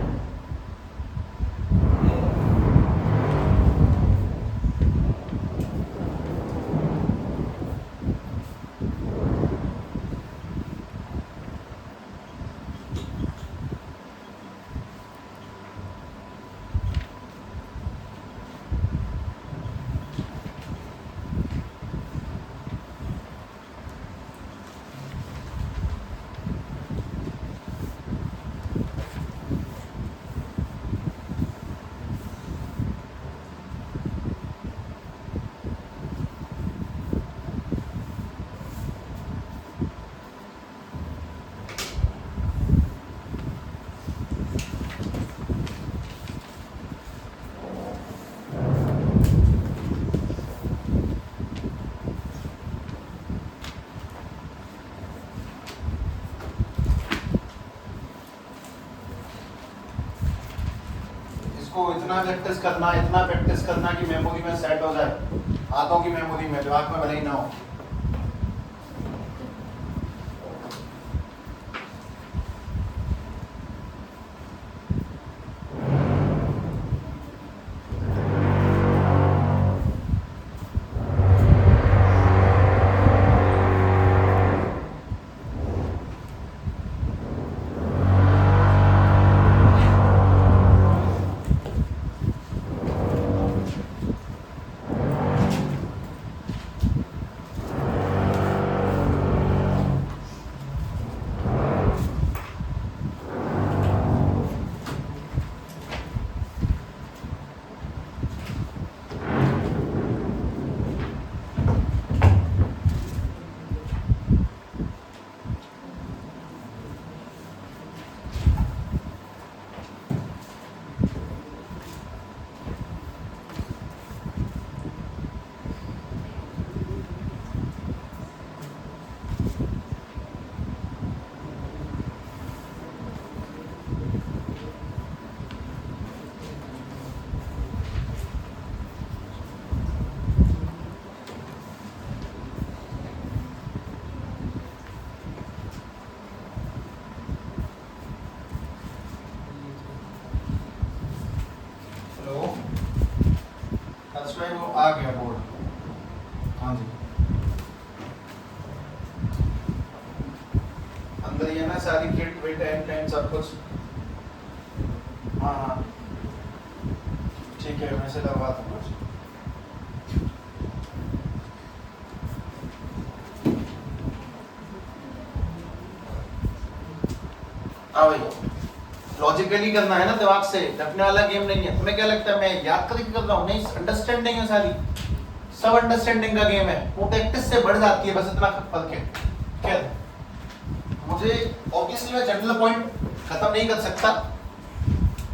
इसको इतना प्रैक्टिस करना कि मेमोरी में सेट हो जाए, हाथों की मेमोरी में, दिमाग में भले ही ना हो। वो आ गया बोर्ड। हाँ जी, अंदर ये ना सारी किट विट एंड सब कुछ। हाँ हाँ ठीक है, मैं से लगवा दूंगा। हाँ भाई, लॉजिकली करना है ना, दिमाग से रखने वाला गेम नहीं है। तुम्हें क्या लगता है मैं याद करके कर रहा हूँ? नहीं, अंडरस्टैंडिंग है सारी, सब अंडरस्टैंडिंग का गेम है। वो प्रैक्टिस से बढ़ जाती है, बस इतना फर्क है। क्या मुझे ऑब्वियसली मैं जनरल पॉइंट खत्म नहीं कर सकता,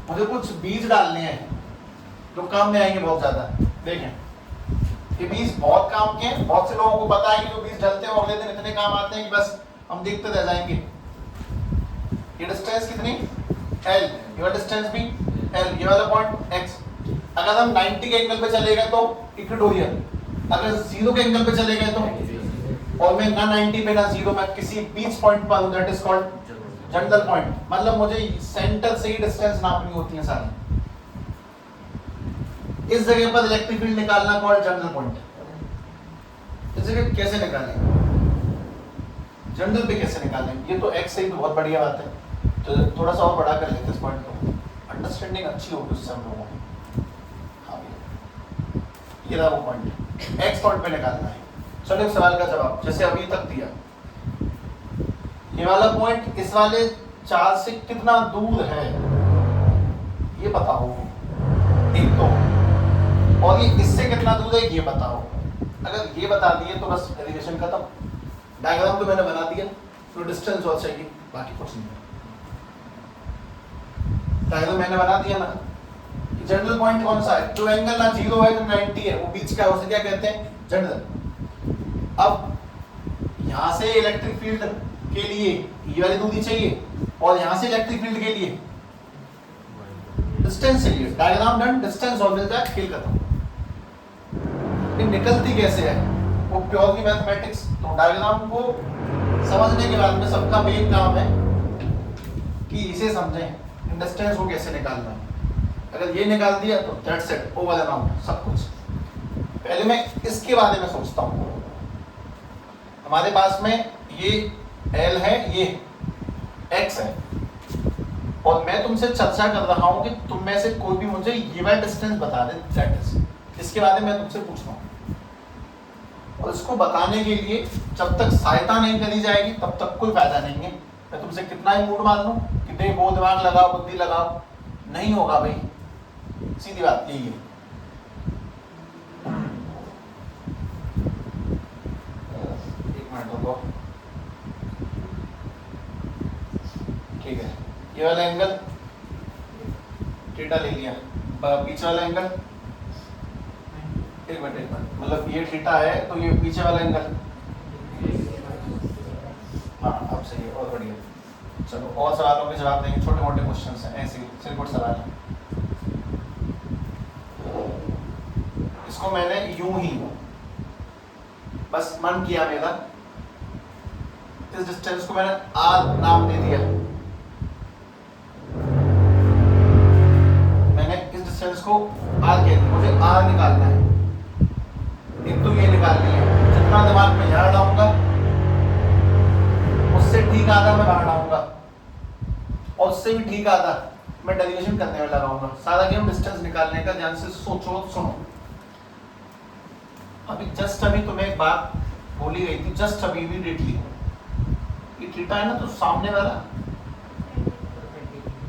मुझे कुछ बीज डालने हैं जो काम में आएंगे बहुत ज्यादा। देखें, ये बीज बहुत काम के हैं। बहुत से लोगों को पता है कि जो बीज डलते हैं वो अगले दिन इतने काम आते हैं कि बस हम देखते रह जाएंगे। ये डिस्टेंस कितनी L, ये डिस्टेंस भी L, ये वाला पॉइंट X। अगर हम 90 के एंगल पे चले गए तो इक्वेटोरियल, अगर 0 के एंगल पे चले गए तो, और मैं ना 90 पे ना 0, मैं किसी बीच पॉइंट पर हूं, that is called general point. मतलब मुझे सेंटर से ही डिस्टेंस नापनी होती है सारी। इस जगह पर इलेक्ट्रिक फील्ड निकालना कॉल्ड जनरल पॉइंट। इस जगह कैसे निकालेंगे, जनरल पे कैसे निकालेंगे? ये तो X से ही तो बहुत बढ़िया बात है। तो थोड़ा सा और बड़ा कर लेते हैं इस पॉइंट को, अंडरस्टैंडिंग अच्छी होगी उससे हम लोगों की। हाँ ये रहा वो पॉइंट, X पॉइंट पे निकालना है। चलो एक सवाल का जवाब जैसे अभी तक दिया, ये वाला पॉइंट इस वाले चार्ज से कितना दूर है ये बताओ, एक तो, और ये इससे कितना दूर है ये बताओ। अगर ये बता दिए तो बस डेरिवेशन खत्म। डायग्राम तो मैंने बना दिया, तो डिस्टेंस और चाहिए, बाकी कुछ नहीं। डायग्राम मैंने बना दिया ना। जनरल पॉइंट कौन सा है? जो एंगल ना 0 है ना 90 है, वो बीच का है, उसे क्या कहते हैं? जनरल। अब यहां से इलेक्ट्रिक फील्ड के लिए ये वाली दूरी चाहिए, और यहां से इलेक्ट्रिक फील्ड के लिए डिस्टेंस चाहिए। डायग्राम डन, डिस्टेंस और मिल जाए, खेल खत्म। ये निकलती कैसे है? वो प्योरली मैथमेटिक्स। तो डायग्राम को समझने के बाद में सबका मेन काम है कि इसे समझें, डिस्टेंस को कैसे निकालना है। अगर ये निकाल दिया तो that's it, over and out सब कुछ। पहले मैं इसके बारे में सोचता हूँ। हमारे पास में ये L है, ये X है, और मैं तुमसे चर्चा कर रहा हूँ कि तुम में से कोई भी मुझे ये वाला डिस्टेंस बता दे, दैट इज। इसके बारे में मैं तुमसे पूछ रहा हूँ, और इसको बताने के लिए जब तक सहायता नहीं करी जाएगी तब तक कोई फायदा नहीं है। मैं तुमसे कितना ही मूड मान लूं कि देख वो दिमाग लगाओ, बुद्धि लगाओ, नहीं होगा भाई। सीधी बात यही है। एक मिनट रुको, ठीक है। ये वाला एंगल थीटा ले लिया, पीछे वाला एंगल, एक मिनट, मतलब ये थीटा है तो ये पीछे वाला एंगल, हाँ अब सही है, और बढ़िया। चलो और सवालों के जवाब देंगे, छोटे मोटे क्वेश्चन हैं ऐसे, सिर्फ सवाल है। इसको मैंने यूं ही बस मन किया मेरा, इस डिस्टेंस को मैंने आर नाम दे दिया। मैंने इस डिस्टेंस को आर कह दिया, मुझे आर निकालना है। एक तो ये निकालनी है, जितना दिमाग में यहाँ डालूंगा उससे ठीक आधा मैं बाहर डालूंगा, और उससे भी ठीक आधा मैं डेरिवेशन करने में लगाऊंगा। सारा गेम डिस्टेंस निकालने का। ध्यान से सोचो, सुनो। अभी जस्ट अभी तुम्हें एक बात बोली गई थी, जस्ट अभी इमीडिएटली, ये थीटा है ना, तो सामने वाला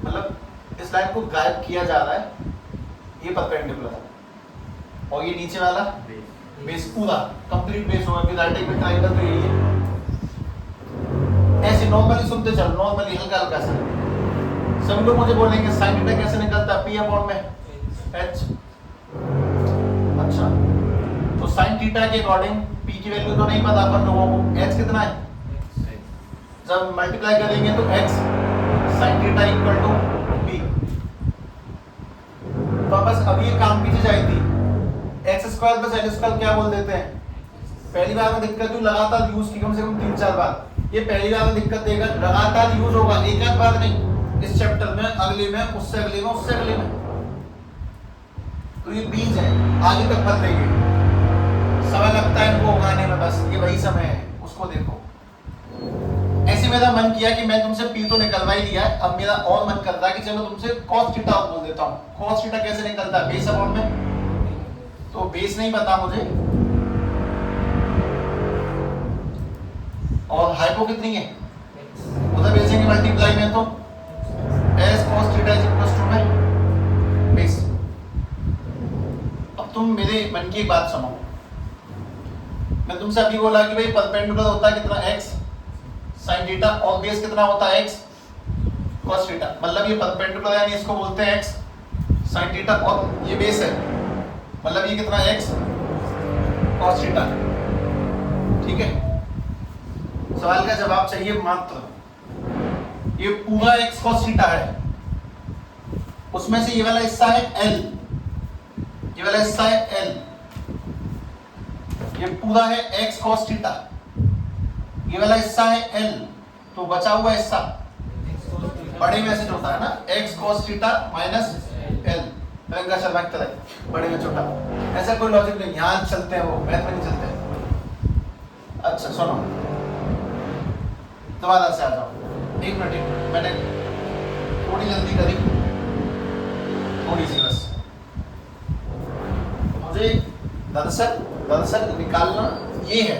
मतलब इस लाइन को गायब किया जा रहा है, ये परपेंडिकुलर है, और ये नीचे वाला बेस पूरा कंप्लीट बेस होगा। फिर राइट एंगल ट्रायंगल तो यही है। ऐसे नॉर्मली सुनते चलो, नॉर्मली हल्का हल्का सा। सभी लोग मुझे बोलेंगे साइन थीटा कैसे निकलता है, पी अपॉन में एच। अच्छा, तो साइन थीटा के अकॉर्डिंग पी की वैल्यू तो नहीं पता अपन लोगों को, एच कितना है, जब मल्टीप्लाई करेंगे तो x sine theta equal to p. तो बस अब ये काम पीछे जाए थी, x square plus l square क्या बोल देते हैं। पहली बार में दिक्कत हुई, लगातार यूज की कम से कम 3-4 बार। ये पहली बार में दिक्कत देगा, लगातार यूज होगा, एक आध बार नहीं, इस चैप्टर में, अगले में, उससे अगले में, उससे अगले में। तो ये बीज है, आगे तक बदलेंगे, समय लगता है इनको उगाने में, बस ये वही समय है, उसको देखो। ऐसे मेरा मन किया कि मैं तुमसे पी तो निकलवा ही लिया है, अब मेरा और मन करता है कि चलो तुमसे cos थीटा बोल देता हूँ। cos थीटा कैसे निकलता है, बेस अपॉन में, तो बेस नहीं पता मुझे, और हाइपो कितनी है, उधर बेस की मल्टीप्लाई में, तो s cos theta is equal to में बेस। अब तुम मेरे मन की एक बात सुनो, मैं तुमसे अभी बोला कि भाई परपेंडिकुलर होता है कितना, x sin थीटा, और बेस कितना होता है, x cos थीटा। मतलब ये परपेंडिकुलर यानी इसको बोलते हैं x sin थीटा, और ये बेस है, मतलब ये कितना, x cos थीटा। ठीक है, सवाल का जवाब चाहिए मात्र। ये पूरा x cos थीटा है, उसमें से ये वाला हिस्सा है l, ये वाला हिस्सा है l, ये पूरा है x cos थीटा, ये वाला हिस्सा है l, तो बचा हुआ हिस्सा बड़े में से छोटा है ना, x cos theta minus l, रंगा शर्मा की तरह, बड़े में छोटा। ऐसा कोई लॉजिक नहीं, यहाँ चलते हैं, वो मैथ में नहीं चलते हैं। अच्छा सुनो, दोबारा से आ जाओ, एक मिनट, मैंने थोड़ी जल्दी करी, थोड़ी सी बस। मुझे दरअसल निकालना ये है,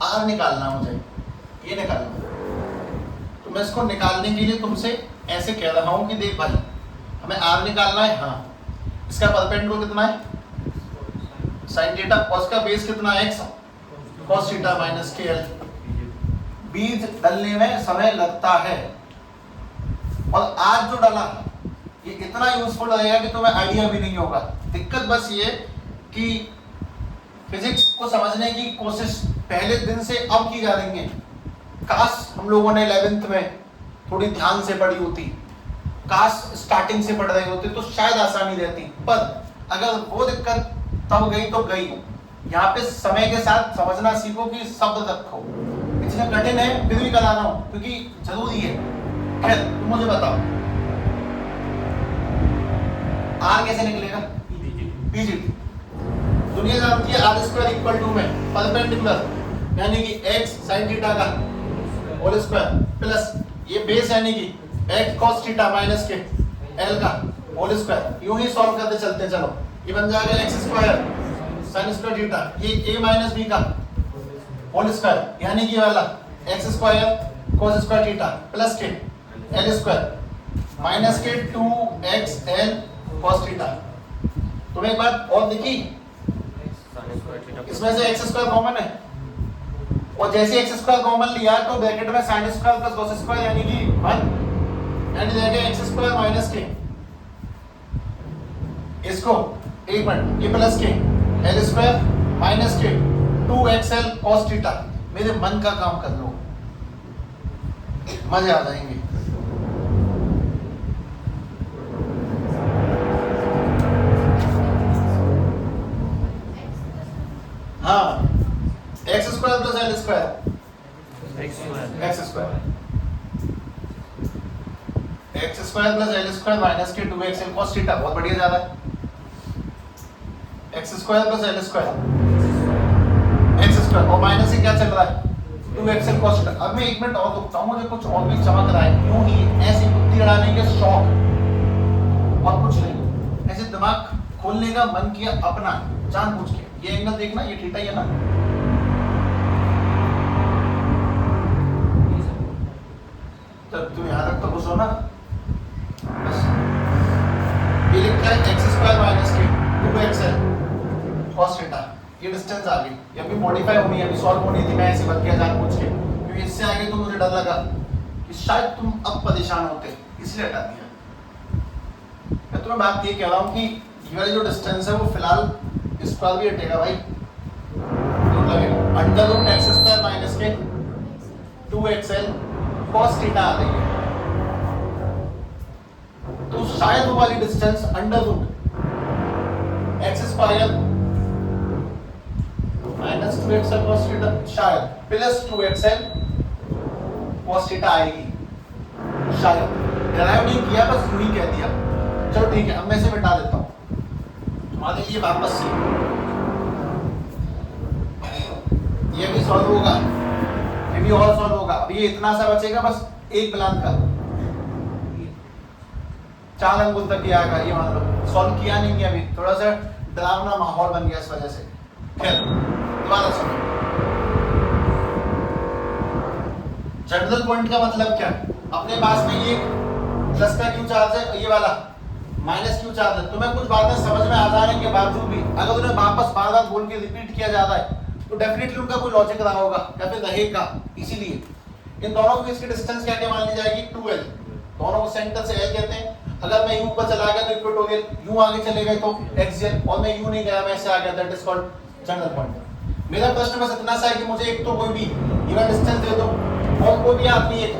आर निकालना, मुझे ये निकालना। तो मैं इसको निकालने के लिए तुमसे ऐसे कह रहा हूं कि देख भाई, हमें आर निकालना है। हाँ, इसका परपेंडिकुलर कितना है, साइन थीटा, और इसका बेस कितना है, एक्स cos थीटा माइनस के एल। बीज डलने में समय लगता है, और आज जो डाला ये इतना यूजफुल रहेगा कि तुम्हें आइडिया भी नहीं होगा। दिक्कत बस ये कि फिजिक्स को समझने की कोशिश पहले दिन से अब की जा रही है। काश हम लोगों ने 11th में थोड़ी ध्यान से पढ़ी होती, काश स्टार्टिंग से पढ़ रहे होते तो शायद आसानी रहती, पर अगर वो दिक्कत तब गई तो गई। यहाँ पे समय के साथ समझना सीखो कि शब्द रखो, इतना कठिन है फिर भी करा रहा हूँ क्योंकि जरूरी है। खैर तुम मुझे बताओ, आर कैसे निकलेगा, पीजीटी। दुनिया जानती है आर स्क्वायर इक्वल टू में परपेंडिकुलर यानी कि x sin थीटा का होल स्क्वायर प्लस ये बेस यानी कि x cos थीटा माइनस के l का होल स्क्वायर। यूं ही सॉल्व करते चलते चलो, ये बन जाएगा x square sin square theta, ये a माइनस b का होल स्क्वायर यानी कि ये वाला x square cos square theta plus के l स्क्वायर माइनस के 2xl cos थीटा। तुम्हें एक बात और दिखी, इसमें से x स्क्वायर कॉमन है, और जैसे x स्क्वायर कॉमन लिया तो ब्रैकेट में sin square plus cos square यानी कि 1 यानी जाएगा x स्क्वायर माइनस के, इसको एक मिनट ये प्लस के l स्क्वायर माइनस के 2xl cos थीटा। मेरे मन का काम कर लो, मजे आ जाएंगे। हाँ x square plus l square x square x square plus l square minus के 2x एल cos थीटा, बहुत बढ़िया ज्यादा है। X square plus l square x square और माइनस से क्या चल रहा है 2x एल cos थीटा। अब मैं एक मिनट और रुकता हूँ, मुझे कुछ और भी चमक रहा है, यूं ही ऐसी बुद्धि उड़ाने के शौक और कुछ नहीं, ऐसे दिमाग खोलने का मन किया अपना जानबूझ के। ये एंगल देखना, ये थीटा ही है ना, तब तुम यहाँ तक तो खुश हो ना। बस ये लिखा है एक्स स्क्वायर माइनस के 2xl cos थीटा, ये डिस्टेंस आ गई, ये अभी मॉडिफाई होनी है, अभी सॉल्व होनी थी, मैं ऐसे बन गया जानबूझ के, क्योंकि इससे आगे तो मुझे डर लगा कि शायद तुम अब परेशान होते, इसलिए हटा दिया। मैं तुम्हें बात ये कह रहा हूँ कि ये वाली जो डिस्टेंस है वो फिलहाल इस पर भी हटेगा भाई, तो लगेगा under root x square minus के 2xl cos थीटा आ रही है, तो शायद वो वाली distance under root x square minus 2xl cos theta शायद प्लस 2xl cos थीटा आएगी, शायद डिराइव नहीं किया, बस यूं ही कह दिया। चलो ठीक है, अब मैं इसे मिटा देता हूं तुम्हारे लिए वापस से, ये भी सॉल्व होगा, ये भी और सॉल्व होगा। अब ये इतना सा बचेगा, बस एक प्लान का 4 अंगुल तक ही आएगा, ये मान लो सॉल्व किया नहीं किया, अभी थोड़ा सा डरावना माहौल बन गया इस वजह से। खैर दोबारा सुनो, जनरल पॉइंट का मतलब क्या है, अपने पास में ये प्लस का क्यू चार्ज है, ये वाला माइनस क्यू चार्ज है, तुम्हें कुछ बातें समझ में आ जाने के बावजूद भी अगर उन्हें वापस बार बार बोल के रिपीट किया जाता है तो डेफिनेटली उनका कोई लॉजिक रहा होगा या फिर रहेगा। इसीलिए इन दोनों के बीच की डिस्टेंस क्या क्या मान ली जाएगी 2l, दोनों को सेंटर से l कहते हैं। अगर मैं u पर चला गया तो इक्वेटोरियल, u आगे चले गए तो एक्सियल, और मैं u नहीं गया, मैं ऐसे आ गया, that is called general point. मेरा प्रश्न बस इतना सा है कि मुझे एक तो कोई भी गिवन डिस्टेंस दे दो, और कोई भी आदमी एक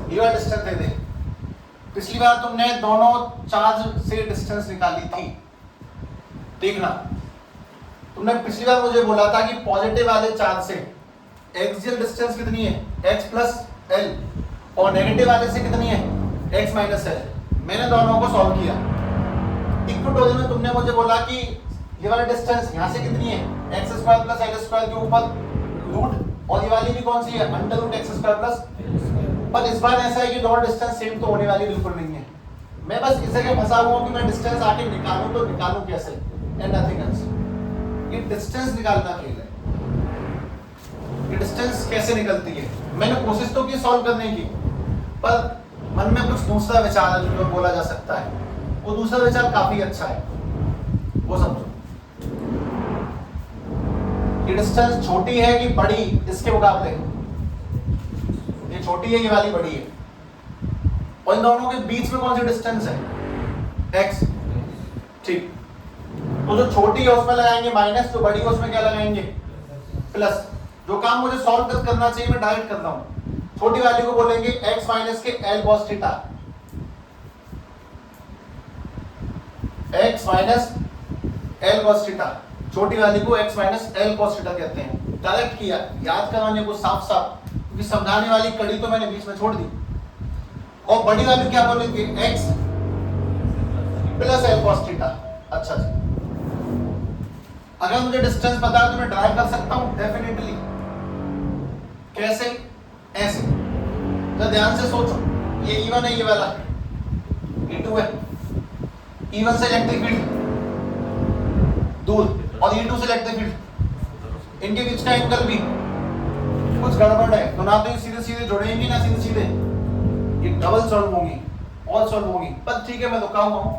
गिवन डिस्टेंस दे दे। पिछली बार तुमने दोनों चार्ज से डिस्टेंस निकाली थी, देखना तुमने पिछली बार मुझे बोला था कि पॉजिटिव वाले चार्ज से एक्सियल डिस्टेंस कितनी है x प्लस एल, और नेगेटिव वाले से कितनी है x माइनस एल। मैंने दोनों को सॉल्व किया। इक्वेटोरियल में तुमने मुझे बोला कि ये वाला डिस्टेंस यहाँ से कितनी है x square plus l square के ऊपर रूट, और ये वाली भी कौन सी है under root x square plus. पर इस बार ऐसा है कि दोनों डिस्टेंस सेम तो होने वाली बिल्कुल नहीं है। मैं बस इस जगह फंसा हुआ हूं कि मैं डिस्टेंस आके निकालूं तो निकालूं कैसे, एंड नथिंग एल्स। ये डिस्टेंस निकालना खेल है, ये डिस्टेंस कैसे निकलती है। मैंने कोशिश तो की सॉल्व करने की, पर मन में कुछ दूसरा विचार है जो बोला जा सकता है, वो दूसरा विचार काफी अच्छा है, वो समझो। ये डिस्टेंस छोटी है कि बड़ी इसके मुकाबले, ये छोटी है, ये वाली बड़ी है, और इन दोनों के बीच में कौन सी डिस्टेंस है x। ठीक, तो जो छोटी है उसमें लगाएंगे माइनस, जो बड़ी है उसमें क्या लगाएंगे प्लस। जो काम मुझे सॉल्व करना चाहिए मैं डायरेक्ट करता हूं। छोटी वाली को बोलेंगे x माइनस के l cos theta, x minus l cos theta, छोटी वाली को x minus l cos theta कहते हैं। डायरेक्ट किया, याद करवाने को साफ साफ, क्योंकि समझाने वाली कड़ी तो मैंने बीच में छोड़ दी। और बड़ी वाली क्या बोलेंगे x plus l cos theta. अच्छा जी, अगर मुझे डिस्टेंस पता है तो मैं ड्राइव कर सकता हूं डेफिनेटली। कैसे? ऐसे, तो ध्यान से सोचो, ये E1 है, ये वाला E2 है। E1 से इलेक्ट्रिक फील्ड दूर और E2 से इलेक्ट्रिक फील्ड, इनके बीच का एंगल भी कुछ गड़बड़ है, तो ना तो ये सीधे सीधे जुड़ेंगे ना सीधे सीधे, ये डबल सॉल्व होंगी और सॉल्व होंगी। पर ठीक है, मैं रुका हुआ हूं।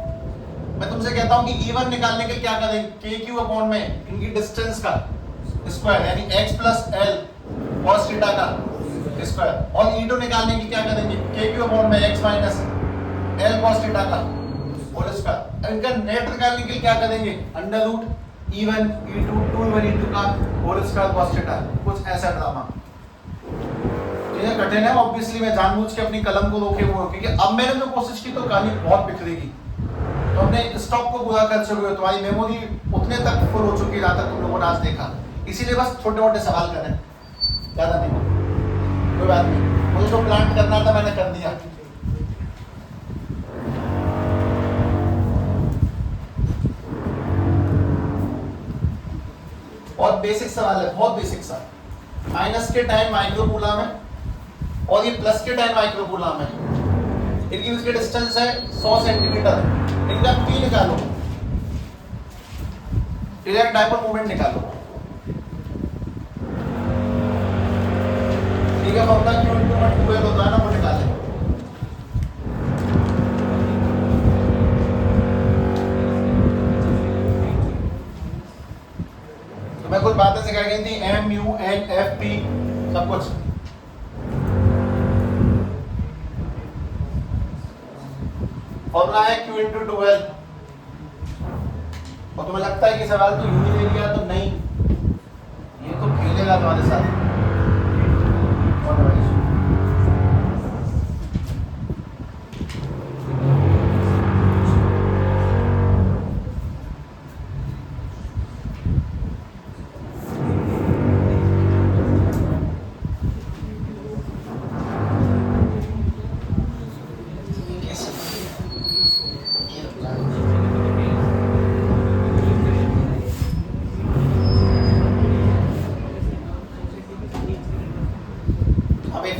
मैं तुमसे कहता हूं कि E1 निकालने के क्या करेंगे, KQ अपॉन में इनकी डिस्टेंस का स्क्वायर, यानी x plus l cos theta का स्क्वायर, और E2 निकालने की क्या करेंगे KQ अपॉन में x minus l cos theta का होल स्क्वायर। इनका नेट निकालने के लिए क्या करेंगे under root E1 E2 2 E2 का होल स्क्वायर cos थीटा। कुछ ऐसा ड्रामा ये कठिन है, ऑब्वियसली मैं जानबूझ के अपनी कलम को रोके हुए हूं, क्योंकि अब मैंने जो कोशिश की तो कहानी बहुत बिखरेगी। तो हमने स्टॉक को पूरा कर चुके हो, तुम्हारी मेमोरी उतने तक फुल हो चुकी है जहां तक तुम लोगों ने आज देखा। इसीलिए बस छोटे मोटे सवाल करें, ज्यादा नहीं, कोई बात नहीं। मुझे जो प्लांट करना था मैंने कर दिया। बहुत बेसिक सवाल है, बहुत बेसिक सा। माइनस के टाइम माइक्रोकूलम है और ये प्लस के टाइम माइक्रोकूलम है। इनकी बीच की डिस्टेंस है 100 सेंटीमीटर। इनका पी निकालो, डायरेक्ट डाइपोल मोमेंट निकालो। ठीक है, फॉर्मूला Q × 2L होता है ना, वो निकालें। तो मैं कुछ बातें सिखाई गई थी, M U N F P सब कुछ। फॉर्मूला है Q × 2L। और तुम्हें लगता है कि सवाल तो यूं ही दे दिया, तो नहीं, ये तो खेलेगा तुम्हारे साथ।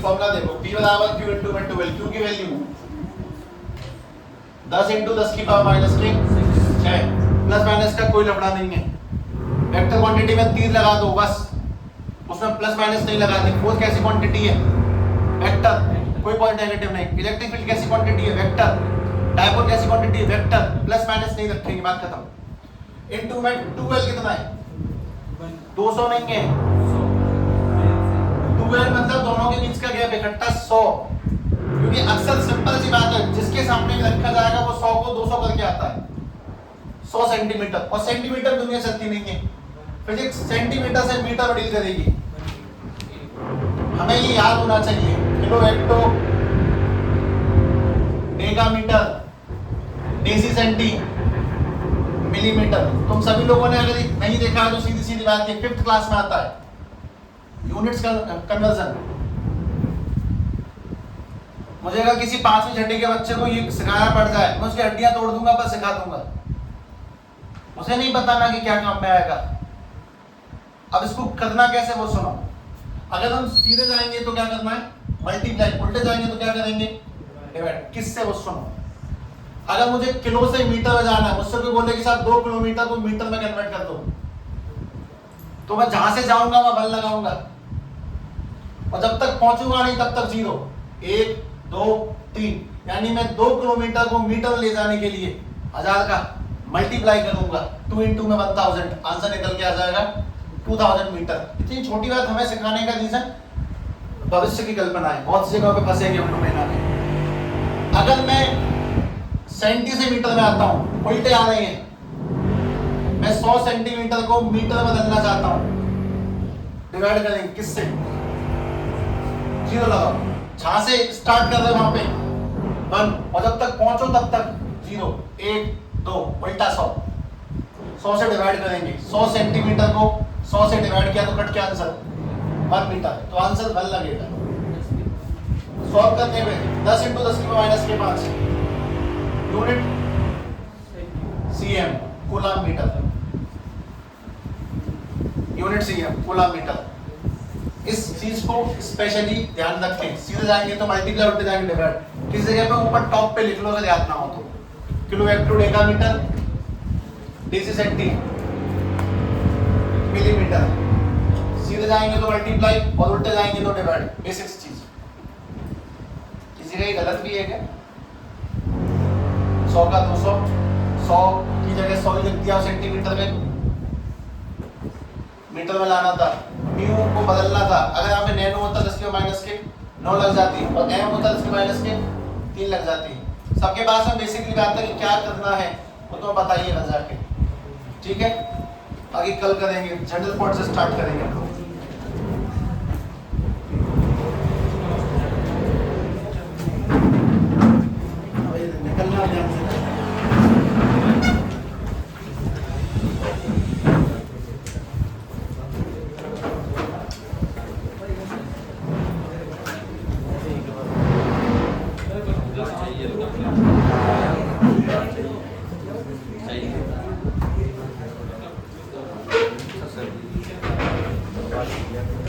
फॉर्मूला देखो, P बराबर Q × 2L। Q की वैल्यू 10 × 10 की पावर माइनस 6, प्लस माइनस का कोई लफड़ा नहीं है। वेक्टर क्वांटिटी में तीर लगा दो बस, उसमें प्लस माइनस नहीं लगाते। फोर्स कैसी क्वांटिटी है? वेक्टर, कोई पॉइंट नेगेटिव नहीं। इलेक्ट्रिक फील्ड कैसी क्वांटिटी है? वेक्टर। डायपोल कैसी क्वांटिटी है? वेक्टर। प्लस माइनस नहीं रखेंगे, बात खत्म। इनटू में 2L कितना है? 200 नहीं है, 2L मतलब दोनों के बीच का गैप इकट्ठा 100। क्योंकि अक्सर सिंपल सी बात है, जिसके सामने भी रखा जाएगा वो 100 को 200 करके आता है। 100 सेंटीमीटर, और सेंटीमीटर दुनिया चलती नहीं है, फिजिक्स सेंटीमीटर से मीटर डील करेगी। हमें ये याद होना चाहिए, kilo hecto decametre deci centi millimetre. तुम सभी लोगों ने अगर नहीं देखा है तो सीधी सीधी बात है, 5th क्लास में आता है यूनिट्स का कन्वर्जन। मुझे अगर किसी 5वीं छठी के बच्चे को ये सिखाया पड़ जाए, मैं उसकी हड्डियां तोड़ दूंगा, पर सिखा दूंगा। उसे नहीं बताना कि क्या काम में आएगा। अब इसको करना कैसे वो सुनो। अगर हम सीधे जाएंगे तो क्या करना है? मल्टीप्लाई। उल्टे जाएंगे तो क्या करेंगे? डिवाइड। किससे? वो सुनो। अगर मुझे किलो से मीटर में जाना है, मुझसे कोई बोले कि साहब 2 किलोमीटर को मीटर में कन्वर्ट कर दो, तो मैं जहां से जाऊंगा वहां बल लगाऊंगा, और जब तक पहुंचूंगा नहीं तब तक 0, 1 2 3, यानी मैं 2 किलोमीटर को मीटर ले जाने के लिए 1000 का मल्टीप्लाई करूंगा, 2 × में 1000, आंसर निकल के आ जाएगा 2000 मीटर। इतनी छोटी बात हमें सिखाने का रीजन भविष्य की कल्पना है। बहुत सी जगहों पे फंसेंगे हम लोग महीना में। अगर मैं सेंटी से मीटर में आता हूं, उल्टे आ रहे हैं, मैं 100 सेंटीमीटर को मीटर में बदलना चाहता हूं, डिवाइड करेंगे किससे? 0 लगाओ। जहां से स्टार्ट कर रहे वहां पे 1, और जब तक पहुंचो तब तक 0, 1 2, उल्टा 100 से डिवाइड करेंगे। 100 सेंटीमीटर को 100 से डिवाइड किया तो कट के आंसर 1 मीटर, तो आंसर 1 लगेगा। सॉल्व करने में 10 × 10 की माइनस के 5 unit cm coulomb metre, unit cm coulomb metre. इस चीज को स्पेशली ध्यान रखें। सीधे जाएंगे तो मल्टीप्लाई, उल्टे जाएंगे डिवाइड। किस जगह पे ऊपर टॉप पे लिख लो अगर याद ना हो तो। Kilo hecto decametre deci centi millimetre. सीधे जाएंगे तो मल्टीप्लाई और उल्टे जाएंगे तो डिवाइड। बेसिक्स चीज। किसी का ये गलत भी है क्या? 100 का 200, 100 की जगह 100 लिख दिया, सेंटीमीटर में मीटर में लाना था, म्यू को बदलना था। अगर यहाँ पे नैनो होता 10 के माइनस के 9 लग जाती, और एम होता 10 के माइनस के 3 लग जाती। सबके पास में बेसिकली बात है कि क्या करना है वो तो बताइएगा जाके, ठीक है? आगे कल करेंगे, जनरल पॉइंट से स्टार्ट करेंगे हम लोग। निकलना ध्यान से। है